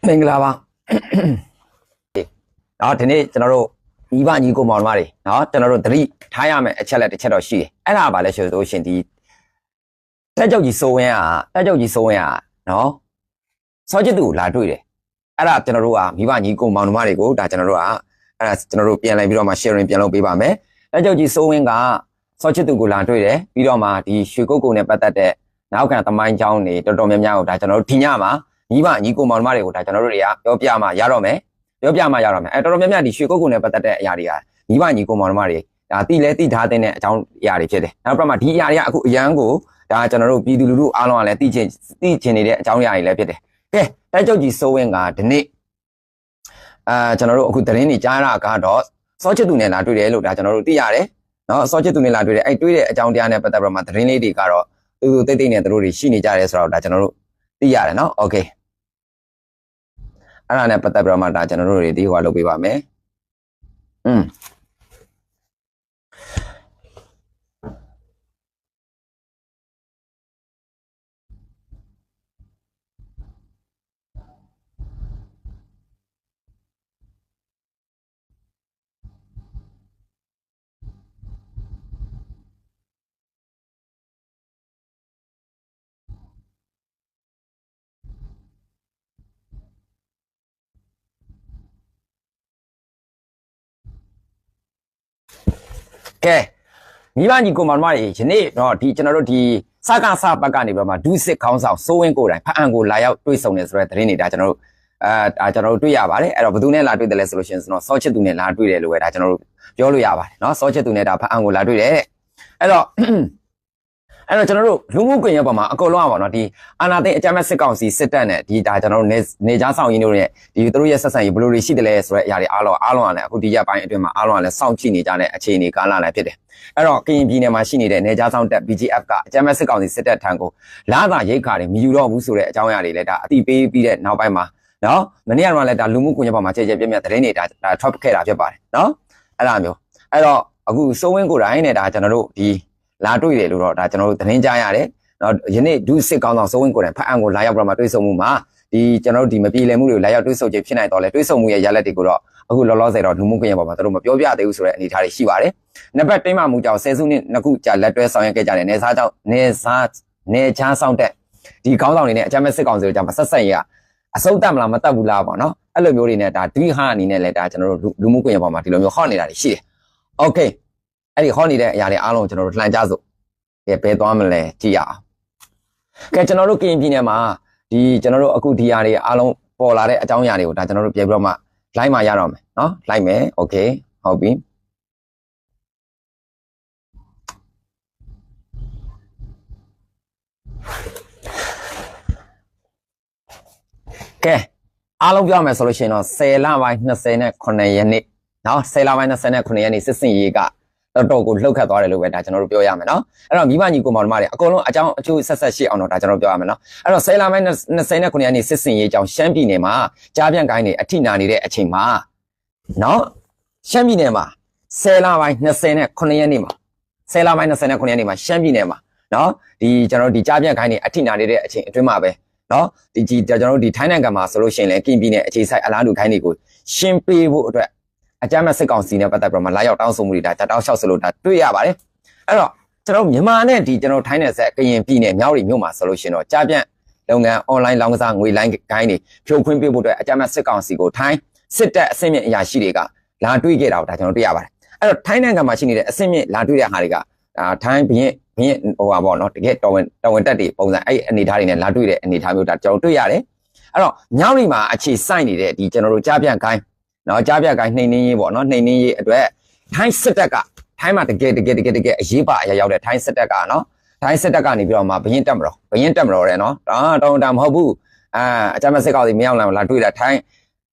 မင်္ဂလာပါနော်ဒီနေ့ကျွန်တော်တို့မိဘညီကိုမောင်နှမတွေနော်ကျွန်တော်တို့သတိထားရမယ်အချက်လက်တစ်ချက်တော့ရှိတယ်အဲ့ဒါပါလဲဆိုလို့ရှင်ဒီတက်ကြုတ်ကြီးစိုးဝင်းနော်စောချစ်သူလာတွေ့တယ်အဲ့ဒါကျွန်တော်တို့ကမိဘညီကိုမောင်နှမတွေကိုဒါကျွန်တော်တို့ကအဲ့ဒါကျွန်တော်တို့ပြန်လိုက်ပြီးတော့မှ sharing ပြန်လုပ်ပေးပါမယ်တက်ကြုတ်ကြီးစိုးဝင်းကစောချစ်သူကိုလာတွေ့တယ်ပြီးတော့မှဒီရွှေကုတ်ကုတ်နဲ့ပတ်သက်တဲ့နောက်ခံသမိုင်းကြောင်းတွေတော်တော်များများကိုဒါကျွန်တော်တို့ထင်ရမှာညီမညီကိုမောင်နှမတွေကိုဒါကျွန်တော်တို့တွေကပြောပြမှရတော့မယ်အဲတော်တော်များများဒီရွှေကုတ်ကုတ်နဲ့ပတ်သက်တဲ့အရာတွေကညီမညီကိုမောင်နှမတွေဒါတိလဲတိထားတဲ့အကြောင်းအရာတွေဖြစ်တယ်နောက်ပြီးမှဒီအရာတွေကအခုအရန်ကိုဒါကျွန်တော်တို့ပြည်သူလူထုအားလုံးကလည်းသိချင်နေတဲ့အကြောင်းအရာတွေလည်းဖြစ်တယ်ကဲတိုက်ချုပ်ကြီးစိုးဝင်းကဒီနေ့ကျွန်တော်တို့အခုသတင်းတွေကြားရတာကတော့စောချစ်သူနဲ့လာတွေ့တယ်လို့ဒါကျွန်တော်တို့သိရတယ်နော်စောချစ်သူနဲ့လာတွေ့တယ်အဲ့တွေ့တဲ့အကြောင်းတရားနဲ့ပတ်သက်ပြီးမှသတင်းလေးတွေကတော့သူတိတ်နဲ့သူတို့တွေရှိနေကြတယ်ဆိုတော့ဒါကျွန်တော်တို့သိရတယ်နော်โอเคအဲ့ဒါနဲ့ပတ်သက်ပြီးတော့မှဒါကျွန်တော်တို့တွေဒီဟိုလုပ်ပေးပါမယ်ကဲမိဘညီကိုမောင်နှမတွေယနေ့တော့ဒီကျွန်တော်တို့ဒီစကားစပတ်ကနေပြီးတော့မှဒုစစ်ခေါင်းဆောင်စိုးဝင်းကိုယ်တိုင်ဖအံကိုလာရောက်တွေ့ဆုံနေဆိုတဲ့သတင်းတွေဒါကျွန်တော်တို့ကျွန်တော်တို့တွေ့ရပါတယ်အဲ့တော့ဘယ်သူနဲ့လာတွေ့တယ်လဲဆိုလို့ရှိရင်ကျွန်တော်စောချစ်သူနဲ့လာတွေ့တယ်လို့ပဲဒါကျွန်တော်တို့ပြောလို့ရပါတယ်เนาะစောချစ်သူနဲ့ဒါဖအံကိုလာတွေ့တယ်အဲ့တော့ကျွန်တော်တို့လူမှုကွန်ရက်ပေါ်မှာအကုန်လုံးอ่ะပေါ့เนาะဒီအာနာသိအကြမ်းဖက်စစ်ကောင်စီစစ်တပ်နဲ့ဒီဒါကျွန်တော်တို့နေကြားဆောင်ရင်းတို့ရဲ့ဒီသူတို့ရဲ့ဆက်ဆံရေးဘယ်လိုတွေရှိတယ်လဲဆိုတဲ့အရာတွေအားလုံးကလည်းအခုဒီရက်ပိုင်းအတွင်းမှာအားလုံးကလည်းစောင့်ကြည့်နေကြတဲ့အခြေအနေကာလလည်းဖြစ်တယ်အဲ့တော့ကရင်ပြည်နယ်မှာရှိနေတဲ့နေကြားဆောင်တပ် BGF ကအကြမ်းဖက်စစ်ကောင်စီစစ်တပ်ထံကိုလာသာရိတ်ခါတွေမယူတော့ဘူးဆိုတဲ့အကြောင်းအရာတွေလည်းဒါအတိပေးပြီးတဲ့နောက်ပိုင်းမှာเนาะမနေ့ကလည်းဒါလူမှုကွန်ရက်ပေါ်မှာကြဲပြည့်သတင်းတွေဒါထွက်ခဲ့တာဖြစ်ပါတယ်เนาะအဲ့လိုမျိုးအဲ့တော့အခုစိုးဝင်းကိုယ်တိုင်နဲ့ဒါကျွန်တော်တို့ဒီလာတွေ့တယ်လို့တော့ဒါကျွန်တော်တို့သတင်းကြားရတယ်။နော်ယနေ့ဒုစစ်ကောင်းဆောင်စိုးဝင်းကိုယ်တိုင်ဖအံကိုလာရောက်ပြီးတော့မှတွေ့ဆုံမှုမှာဒီကျွန်တော်တို့ဒီမပြေလည်မှုတွေကိုလာရောက်တွေ့ဆုံခြင်းဖြစ်နိုင်တော့လဲတွေ့ဆုံမှုရဲ့ရလဒ်တွေကိုတော့အခုလောလောဆယ်တော့လူမှုကွန်ရက်ပေါ်မှာတို့မပြောပြသေးဘူးဆိုတဲ့အနေအထားတွေရှိပါတယ်။နှစ်ဘက်တိမ့်မှမှုကြောင့်ဆယ်စုနှစ်နှစ်ခုကြာလက်တွဲဆောင်ရွက်ခဲ့ကြတဲ့နေချားဆောင်တဲ့ဒီကောင်းဆောင်တွေနဲ့အကြမ်းဖက်စစ်ကောင်စီတို့ကြောင့်ဆက်ဆက်ရအစုံတက်မလားမတက်ဘူးလားပေါ့နော်။အဲ့လိုမျိုးတွေနဲ့ဒါဒွိဟာအနေနဲ့လဲဒါကျွန်တော်တို့လူမှုကွန်ရက်ပေါ်မှာဒီလိုမျိုးဟော့နေတာတွေရှိတယ်။ Okayအဲ့ဒီဟောနေတဲ့အရာတွေအားလုံးကျွန်တော်တို့လှန်ကြစို့ကဲဘယ်သွားမလဲကြည့်ရအောင်ကဲကျွန်တော်တို့ကရင်ပြည်နယ်မှာဒီကျွန်တော်တို့အခုဒီအရာတွေအားလုံးပေါ်လာတဲ့အကြောင်းအရာတွေကိုဒါကျွန်တော်တို့ပြန်ပြီးတော့မှလိုက်မှရတော့မယ်เนาะလိုက်မယ်โอเคဟုတ်ပြီကဲအားလုံးပြောမယ်ဆိုလို့ရှိရင်တော့10လပိုင်း29ရက်နေ့เนาะ10လပိုင်း29ရက်နေ့စစ်စင်ရေးကတော်ကိုလှုပ်ခတ်သွားတယ်လို့ပဲဒါကျွန်တော်တို့ပြောရမယ်เนาะအဲ့တော့မိဘညီကိုမောင်နှမတွေအကုန်လုံးအကြောင်းအကျိုးဆက်ရှိအောင်တော့ဒါကျွန်တော်ပြောရမယ်เนาะအဲ့တော့10လပိုင်း29ရက်နေ့စစ်စင်ရေးကြောင်းရှမ်းပြည်နယ်မှာကြားပြန့်ကိုင်းတွေအထိနာနေတဲ့အချိန်မှာเนาะရှမ်းပြည်နယ်မှာ10လပိုင်း29ရက်နေ့မှာ10လပိုင်း29ရက်နေ့မှာရှမ်းပြည်နယ်မှာเนาะဒီကျွန်တော်တို့ဒီကြားပြန့်ကိုင်းတွေအထိနာနေတဲ့အချိန်အတွင်းမှာပဲเนาะဒီကျွန်တော်တို့ဒီထိုင်းနိုင်ငံမှာဆိုလို့ရှိရင်လည်းကင်ပြည်နယ်အခြေစိုက်အလားတူခိုင်းတွေကိုရှင်းပေးဖို့အတွက်အကြမ်းမဲ့စစ်ကောင်စီနဲ့ပတ်သက်ပြီးတော့လာရောက်တောင်းဆိုမှုတွေဒါတောင်းလျှောက်ဆိုလို့ဒါတွေ့ရပါတယ်အဲ့တော့ကျွန်တော်မြန်မာနဲ့ဒီကျွန်တော်ထိုင်းနယ်ဆက်ကရင်ပြည်နယ်မြောက်ရီမြို့မှာဆိုလို့ရှိရင်တော့ကြားပြန့်လုပ်ငန်း online လောင်းကစားငွေလိုင်းကိုင်းတွေဖြိုခွင်းပေးဖို့အတွက်အကြမ်းမဲ့စစ်ကောင်စီကိုထိုင်းစစ်တပ်အဆင့်မြင့်အရာရှိတွေကလာတွေ့ခဲ့တာကိုဒါကျွန်တော်တွေ့ရပါတယ်အဲ့တော့ထိုင်းနိုင်ငံမှာရှိနေတဲ့အဆင့်မြင့်လာတွေ့တဲ့ဟာတွေကထိုင်းဘရင်ဟိုပါပေါ့နော်တကယ်တော်ဝင်တက်တွေပုံစံအဲ့အနေထားတွေနဲ့လာတွေ့တဲ့အနေထားမျိုးဒါကျွန်တော်တွေ့ရတယ်အဲ့တော့မြောက်ရီမှာအခြေစိုက်နေတဲ့ဒီကျွန်တော်တို့ကြားပြန့်ကိုင်းနော်ကြားပြကိုင်းနှိမ်နှင်းရေးပေါ့နော်နှိမ်နှင်းရေးအတွက်ထိုင်းစစ်တပ်ကထိုင်းမှာတကယ်အရေးပါအရာရောက်တဲ့ထိုင်းစစ်တပ်ကနော်ထိုင်းစစ်တပ်ကနေပြီးတော့မှဘရင်တက်မတော်တဲ့နော်တောင်းတမဟုတ်ဘူးအကြမ်းဖက်စစ်ကောင်စီမရောက်လာတွေ့တာထိုင်း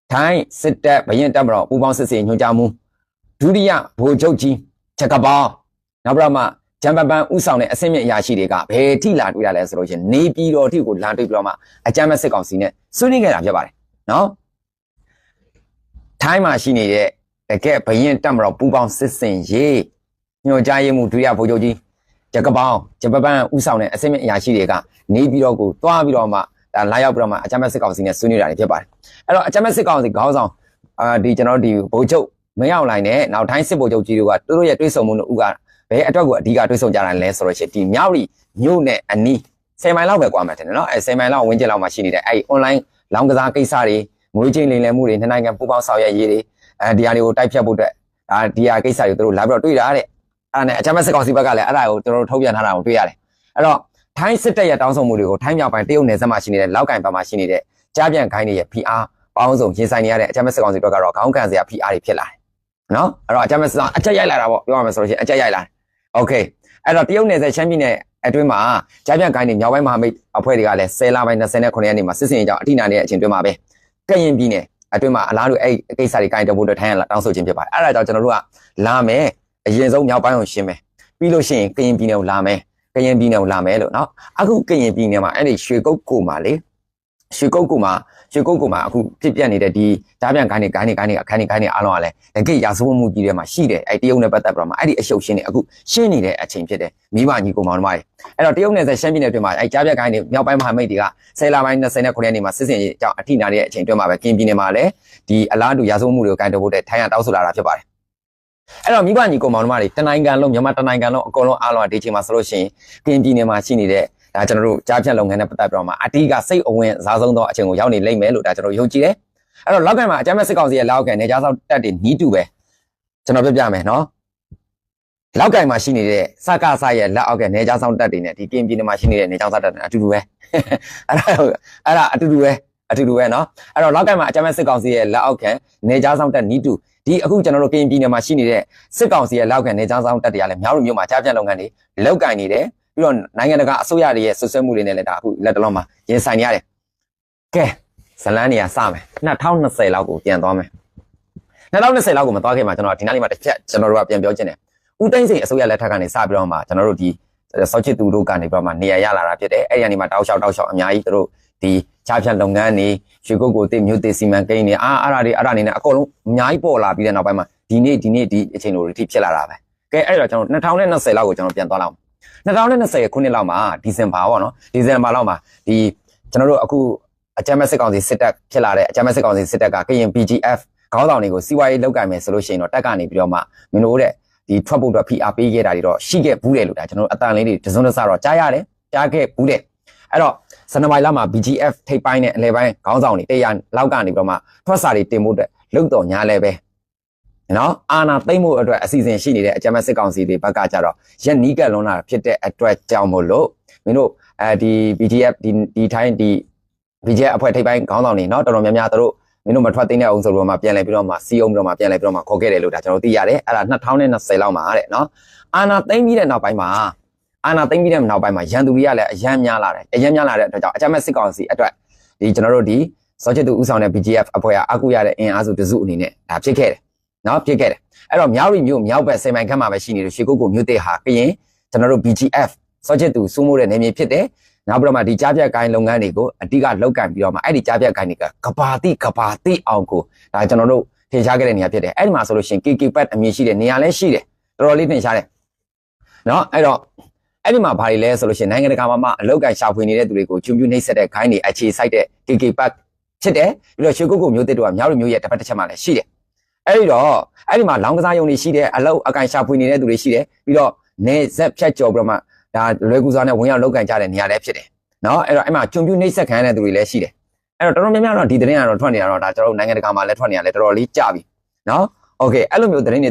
စစ်တပ်ဘရင်တက်မတော်ပူပေါင်းစစ်စေညွှန်ကြားမှုဒုတိယဗိုလ်ချုပ်ကြီးချက်ကပေါင်းနောက်ပြီးတော့မှဂျမ်ပပန်ဥဆောင်တဲ့အဆင့်မြင့်အရာရှိတွေကဘယ်ထိလာတွေ့ရလဲဆိုလို့ရှိရင်နေပြည်တော်ထိကိုလာတွေ့ပြီးတော့မှအကြမ်းဖက်စစ်ကောင်စီနဲ့ဆွေးနွေးခဲ့တာဖြစ်ပါတယ်နော်ထိုင်းမှာရှိနေတဲ့တကယ်ဘရင်တက်မတော်ပူပေါင်းစစ်စင်ရေးညွှန်ကြားရေးမှုဒုတိယဗိုလ်ချုပ်ကြီးဂျက်ကပေါင်းဂျပန်ဥဆောင်တဲ့အဆင့်မြင့်အရာရှိတွေကနေပြည်တော်ကိုတွားပြီးတော့မှ ဒါလာရောက်ပြီးတော့မှအကြမ်းဖက်စစ်ကောင်စီနဲ့ဆွေးနွေးတာတွေဖြစ်ပါတယ်အဲ့တော့အကြမ်းဖက်စစ်ကောင်စီခေါင်းဆောင်ဒီကျွန်တော်တို့ဒီဗိုလ်ချုပ်မင်းအောင်လှိုင်နဲ့နောက်ထိုင်းစစ်ဗိုလ်ချုပ်ကြီးတို့ကသူတို့ရဲ့တွေးဆုံမှုတို့ကဘယ်အတွက်ကိုအဓိကတွေးဆုံကြတာလဲဆိုတော့ဒီမြောက်ရီမြို့နဲ့အနီး10မိုင်လောက်ပဲကွာမှတယ်နော်10မိုင်လောက်ဝန်းကျင်လောက်မှာရှိနေတဲ့အဲ့ online လောင်းကစားကိစ္စတွေငွေချင်းလိမ်လည်မှုတွေနှစ်နိုင်ငံပူးပေါင်းဆောင်ရွက်ရေးတွေဒီဟာတွေကိုတိုက်ဖြတ်ဖို့အတွက်ဒါဒီဟာကိစ္စတွေသူတို့လာပြီးတော့တွေ့တာတဲ့အဲ့ဒါနဲ့အကြမ်းဖက်စစ်ကောင်စီဘက်ကလည်းအဲ့ဒါကိုသူတို့ထုတ်ပြန်ထားတာကိုတွေ့ရတယ်အဲ့တော့ထိုင်းစစ်တပ်ရဲ့တောင်းဆိုမှုတွေကိုထိုင်းမြောက်ပိုင်းတရုတ်နယ်စပ်မှာရှိနေတဲ့လောက်ကင်ဘက်မှာရှိနေတဲ့ကြားပြန်ခိုင်းတွေရဲ့ PR ပေါင်းစုံရင်ဆိုင်နေရတဲ့အကြမ်းဖက်စစ်ကောင်စီဘက်ကတော့ခေါင်းကန်စရာ PR တွေဖြစ်လာတယ်နော်အဲ့တော့အကြမ်းဖက်စစ်ကောင်အချက်ရိုက်လာတာပေါ့ပြောရမယ်ဆိုလို့ရှိရင်အချက်ရိုက်လာတယ်โอเคအဲ့တော့တရုတ်နယ်စပ်ရှမ်းပြည်နယ်အတွင်းမှာကြားပြန်ခိုင်းတွေမြောက်ပိုင်းမဟာမိတ်အဖွဲ့တွေကလည်း10လပိုင်း29ရက်နေ့မှာစစ်စင်ရေးကြောင့်အထိနာနေတဲ့အချိန်တွင်းမှာပဲကရင်ပြည်နယ်အတွင်းမှာအလားတူအဲ့ကိစ္စတွေကိုင်တော်ဖို့အတွက်ထိုင်းရလာတောင်းဆိုခြင်းဖြစ်ပါတယ်အဲ့ဒါကြောင့်ကျွန်တော်တို့ကလာမယ်အရင်ဆုံးမြောက်ပိုင်းကိုရှင်းမယ်ပြီးလို့ရှိရင်ကရင်ပြည်နယ်ကိုလာမယ်ကရင်ပြည်နယ်ကိုလာမယ်လို့နော်အခုကရင်ပြည်နယ်မှာအဲ့ဒီရွှေကုတ်ကိုမှာလေရွှေကုတ်ကိုမှာအခုဖြစ်ပြနေတဲ့ဒီကြားပြန်ခိုင်းနေအခန်းတွေအားလုံးကလည်းတကယ့်ရာဇဝတ်မှုကြီးတွေမှာရှိတယ်အဲ့တရုတ်နဲ့ပတ်သက်ပြီးတော့မှအဲ့ဒီအရှုပ်ရှင်းနေအခုရှင်းနေတဲ့အချိန်ဖြစ်တယ်မိဘညီကိုမောင်တို့မတွေအဲ့တော့တရုတ်နယ်စပ်ရှမ်းပြည်နယ်အတွင်းမှာအဲ့ကြားပြန်ခိုင်းနေမြောက်ပိုင်းမဟာမိတ်တွေက10လပိုင်း29ရက်နေ့မှာစစ်စင်ရေးအကြောင်းအထိနာတဲ့အချိန်တွင်းမှာပဲကရင်ပြည်နယ်မှာလည်းဒီအလားတူရာဇဝတ်မှုတွေကိုကိုင်တော်ဖို့တဲ့ထိုင်းရတောက်ဆိုလာတာဖြစ်ပါတယ်အဲ့တော့မိဘညီကိုမောင်တို့မတွေတနိုင်ငံလုံးမြန်မာတနိုင်ငံလုံးအကုန်လုံးအားလုံးဒီချိန်မှာဆိုလို့ရှိရင်ကရင်ပြည်နယ်မှာရှိနေတဲ့ဒါကျွန်တော်တို့ကြားဖြတ်လုပ်ငန်းနဲ့ပတ်သက်ပြီးတော့မှအတိကစိတ်အဝင်စားဆုံးသောအချိန်ကိုရောက်နေလိမ့်မယ်လို့ဒါကျွန်တော်ယုံကြည်တယ်အဲ့တော့လောက်ကန်မှာအကြမ်းဖက်စစ်ကောင်စီရဲ့လောက်ကန်နေကြားဆောင်တက်တွေနီးတူပဲကျွန်တော်ပြပြမယ်နော်လောက်ကန်မှာရှိနေတဲ့စကားဆရဲ့လက်အောက်ကနေကြားဆောင်တက်တွေနဲ့ဒီကင်ပြည်နယ်မှာရှိနေတဲ့နေကြားဆောင်တက်တွေအတူတူပဲအဲ့ဒါအတူတူပဲနော်အဲ့တော့လောက်ကန်မှာအကြမ်းဖက်စစ်ကောင်စီရဲ့လက်အောက်ကနေကြားဆောင်တက်နီးတူဒီအခုကျွန်တော်တို့ကင်ပြည်နယ်မှာရှိနေတဲ့စစ်ကောင်စီရဲ့လောက်ကန်နေကြားဆောင်တက်တွေကလည်းမြောက်လူမျိုးမှာကြားဖြတ်လုပ်ငန်းတွေလောက်ကန်နေတယ်ပြီးတော့နိုင်ငံတကာအစိုးရတွေရဲ့ဆွဆွဲမှုတွေနဲ့လည်းဒါအခုလက်တလုံးမှာရင်ဆိုင်နေရတယ်ကဲဇလန်းနေရစမယ်2020လောက်ကိုပြန်သွားမယ်2020လောက်ကိုမသွားခင်မှာကျွန်တော်ဒီနေ့လေးမှာတစ်ချက်ကျွန်တော်တို့ကပြန်ပြောချင်တယ်ဦးသိန်းစိန်အစိုးရလက်ထက်ကနေစပြီးတော့မှကျွန်တော်တို့ဒီစောချစ်သူတို့ကနေပြီးတော့မှနေရာရလာတာဖြစ်တယ်အဲ့ဒီကနေမှတောက်လျှောက်အများကြီးတို့ဒီချားဖြတ်လုပ်ငန်းတွေရွှေကုတ်ကိုတိမြို့တိစီမံကိန်းတွေအဲ့ဒါနေနဲ့အကုန်လုံးအများကြီးပေါ်လာပြီးတဲ့နောက်ပိုင်းမှာဒီနေ့ဒီအချိန်လိုတွေဖြစ်လာတာပဲကဲအဲ့တော့ကျွန်တော်2020လောက်ကိုကျွန်တော်ပြန်သွားလောက်2020ခုနှစ်လောက်မှာဒီဇင်ဘာပေါ့နော်ဒီဇင်ဘာလောက်မှာဒီကျွန်တော်တို့အခုအကြမ်းဖက်စစ်ကောင်စီစစ်တပ်ဖြစ်လာတဲ့အကြမ်းဖက်စစ်ကောင်စီစစ်တပ်ကကရင် BGF ခေါင်းဆောင်တွေကိုစီးပွားရေးလုပ်ကိုင်မယ်ဆိုလို့ရှိရင်တော့တက်ကနေပြီးတော့မှမင်းတို့တဲ့ဒီထွက်ဖို့အတွက် PR ပေးခဲ့တာတွေတော့ရှိခဲ့ဘူးတယ်လို့ဒါကျွန်တော်တို့အတန်လေးတွေတစုံတစတော့ကြားရတယ်ကြားခဲ့ဘူးတယ်အဲ့တော့ဇန်နဝါရီလမှာ BGF ထိပ်ပိုင်းနဲ့အလဲပိုင်းခေါင်းဆောင်တွေ100လောက်ကနေပြီးတော့မှထွက်စာတွေတင်ဖို့အတွက်လုံတော်ညာလဲပဲနော်အာနာသိမ့်မှုအတွက်အစီအစဉ်ရှိနေတဲ့အကြမ်းဖက်စစ်ကောင်စီတွေဘက်ကကြတော့ရက်နီးကပ်လွန်လာဖြစ်တဲ့အတွက်ကြောင့်မို့လို့မင်းတို့ဒီ BGF ဒီထိုင်းဒီ BGF အဖွဲ့ထိပ်ပိုင်းခေါင်းဆောင်တွေနော်တော်တော်များများတို့မင်းတို့မထွက်သိမ်းတဲ့အောင်ဆိုတော့မှပြန်လဲပြီးတော့မှစီယုံပြီးတော့မှပြန်လဲပြီးတော့မှခေါ်ခဲ့တယ်လို့ဒါကျွန်တော်သိရတယ်အဲ့ဒါ2020လောက်မှာတဲ့နော်အာနာသိမ့်ပြီးတဲ့နောက်ပိုင်းမှာရန်သူတွေကလည်းအယမ်းများလာတဲ့အတွက်ကြောင့်အကြမ်းဖက်စစ်ကောင်စီအတွက်ဒီကျွန်တော်တို့ဒီစောချစ်သူဦးဆောင်တဲ့ BGF အဖွဲ့ကအကူရတဲ့အင်အားစုတစုအနေနဲ့ဒါဖြစ်ခဲ့တယ်နော်ဖြစ်ခဲ့တယ်အဲ့တော့မြောက်ရီမြို့မြောက်ဘက်10မိုင်ခန့်မှာပဲရှိနေတဲ့ရွှေကုတ်ကိုမြို့တဲ့ဟာကရင်ကျွန်တော်တို့ BGF စောချစ်သူစိုးမိုးတဲ့နေမြေဖြစ်တယ်နောက်ပြီးတော့မှဒီကြားပြတ်ကိုင်းလုပ်ငန်းတွေကိုအတိကလောက်ကန်ပြီးတော့မှအဲ့ဒီကြားပြတ်ကိုင်းတွေကကဘာတိအောင်ကိုဒါကျွန်တော်တို့ထင်ရှားခဲ့တဲ့နေရာဖြစ်တယ်အဲ့ဒီမှာဆိုလို့ရှိရင် KK Pad အမည်ရှိတဲ့နေရာလည်းရှိတယ်တော်တော်လေးထင်ရှားတယ်နော်အဲ့တော့အဲ့ဒီမှာဘာတွေလဲဆိုလို့ရှိရင်နိုင်ငံတကာမှာအလောက်ကန်ရှာဖွေနေတဲ့သူတွေကိုကျွန်းပြူနှိမ့်ဆက်တဲ့ခိုင်းတွေအခြေစိုက်တဲ့ KK Pad ဖြစ်တယ်ပြီးတော့ရွှေကုတ်ကိုမြို့တဲ့တို့ကမြောက်ရီမြို့ရဲ့တစ်ဖက်တစ်ချက်မှာလည်းရှိတယ်အဲ့ဒီမှာလောင်းကစားရုံတွေရှိတယ်အလောက်အကန်ရှာဖွေနေတဲ့သူတွေရှိတယ်ပြီးတော့နေဆက်ဖြတ်ကျော်ပြီးတော့မှဒါလွယ်ကူစွာနဲ့ဝင်ရောက်လောက်ကန်ကြတဲ့နေရာလည်းဖြစ်တယ်နော်အဲ့တော့အဲ့မှာကျွန်းပြူနှိမ့်ဆက်ခံရတဲ့သူတွေလည်းရှိတယ်အဲ့တော့တော်တော်များများတော့ဒီသတင်းကတော့ထွက်နေတာတော့ဒါကျွန်တော်တို့နိုင်ငံတကာမှာလည်းထွက်နေတာလည်းတော်တော်လေးကြာပြီနော်โอเคအဲ့လိုမျိုးသတင်းတွေ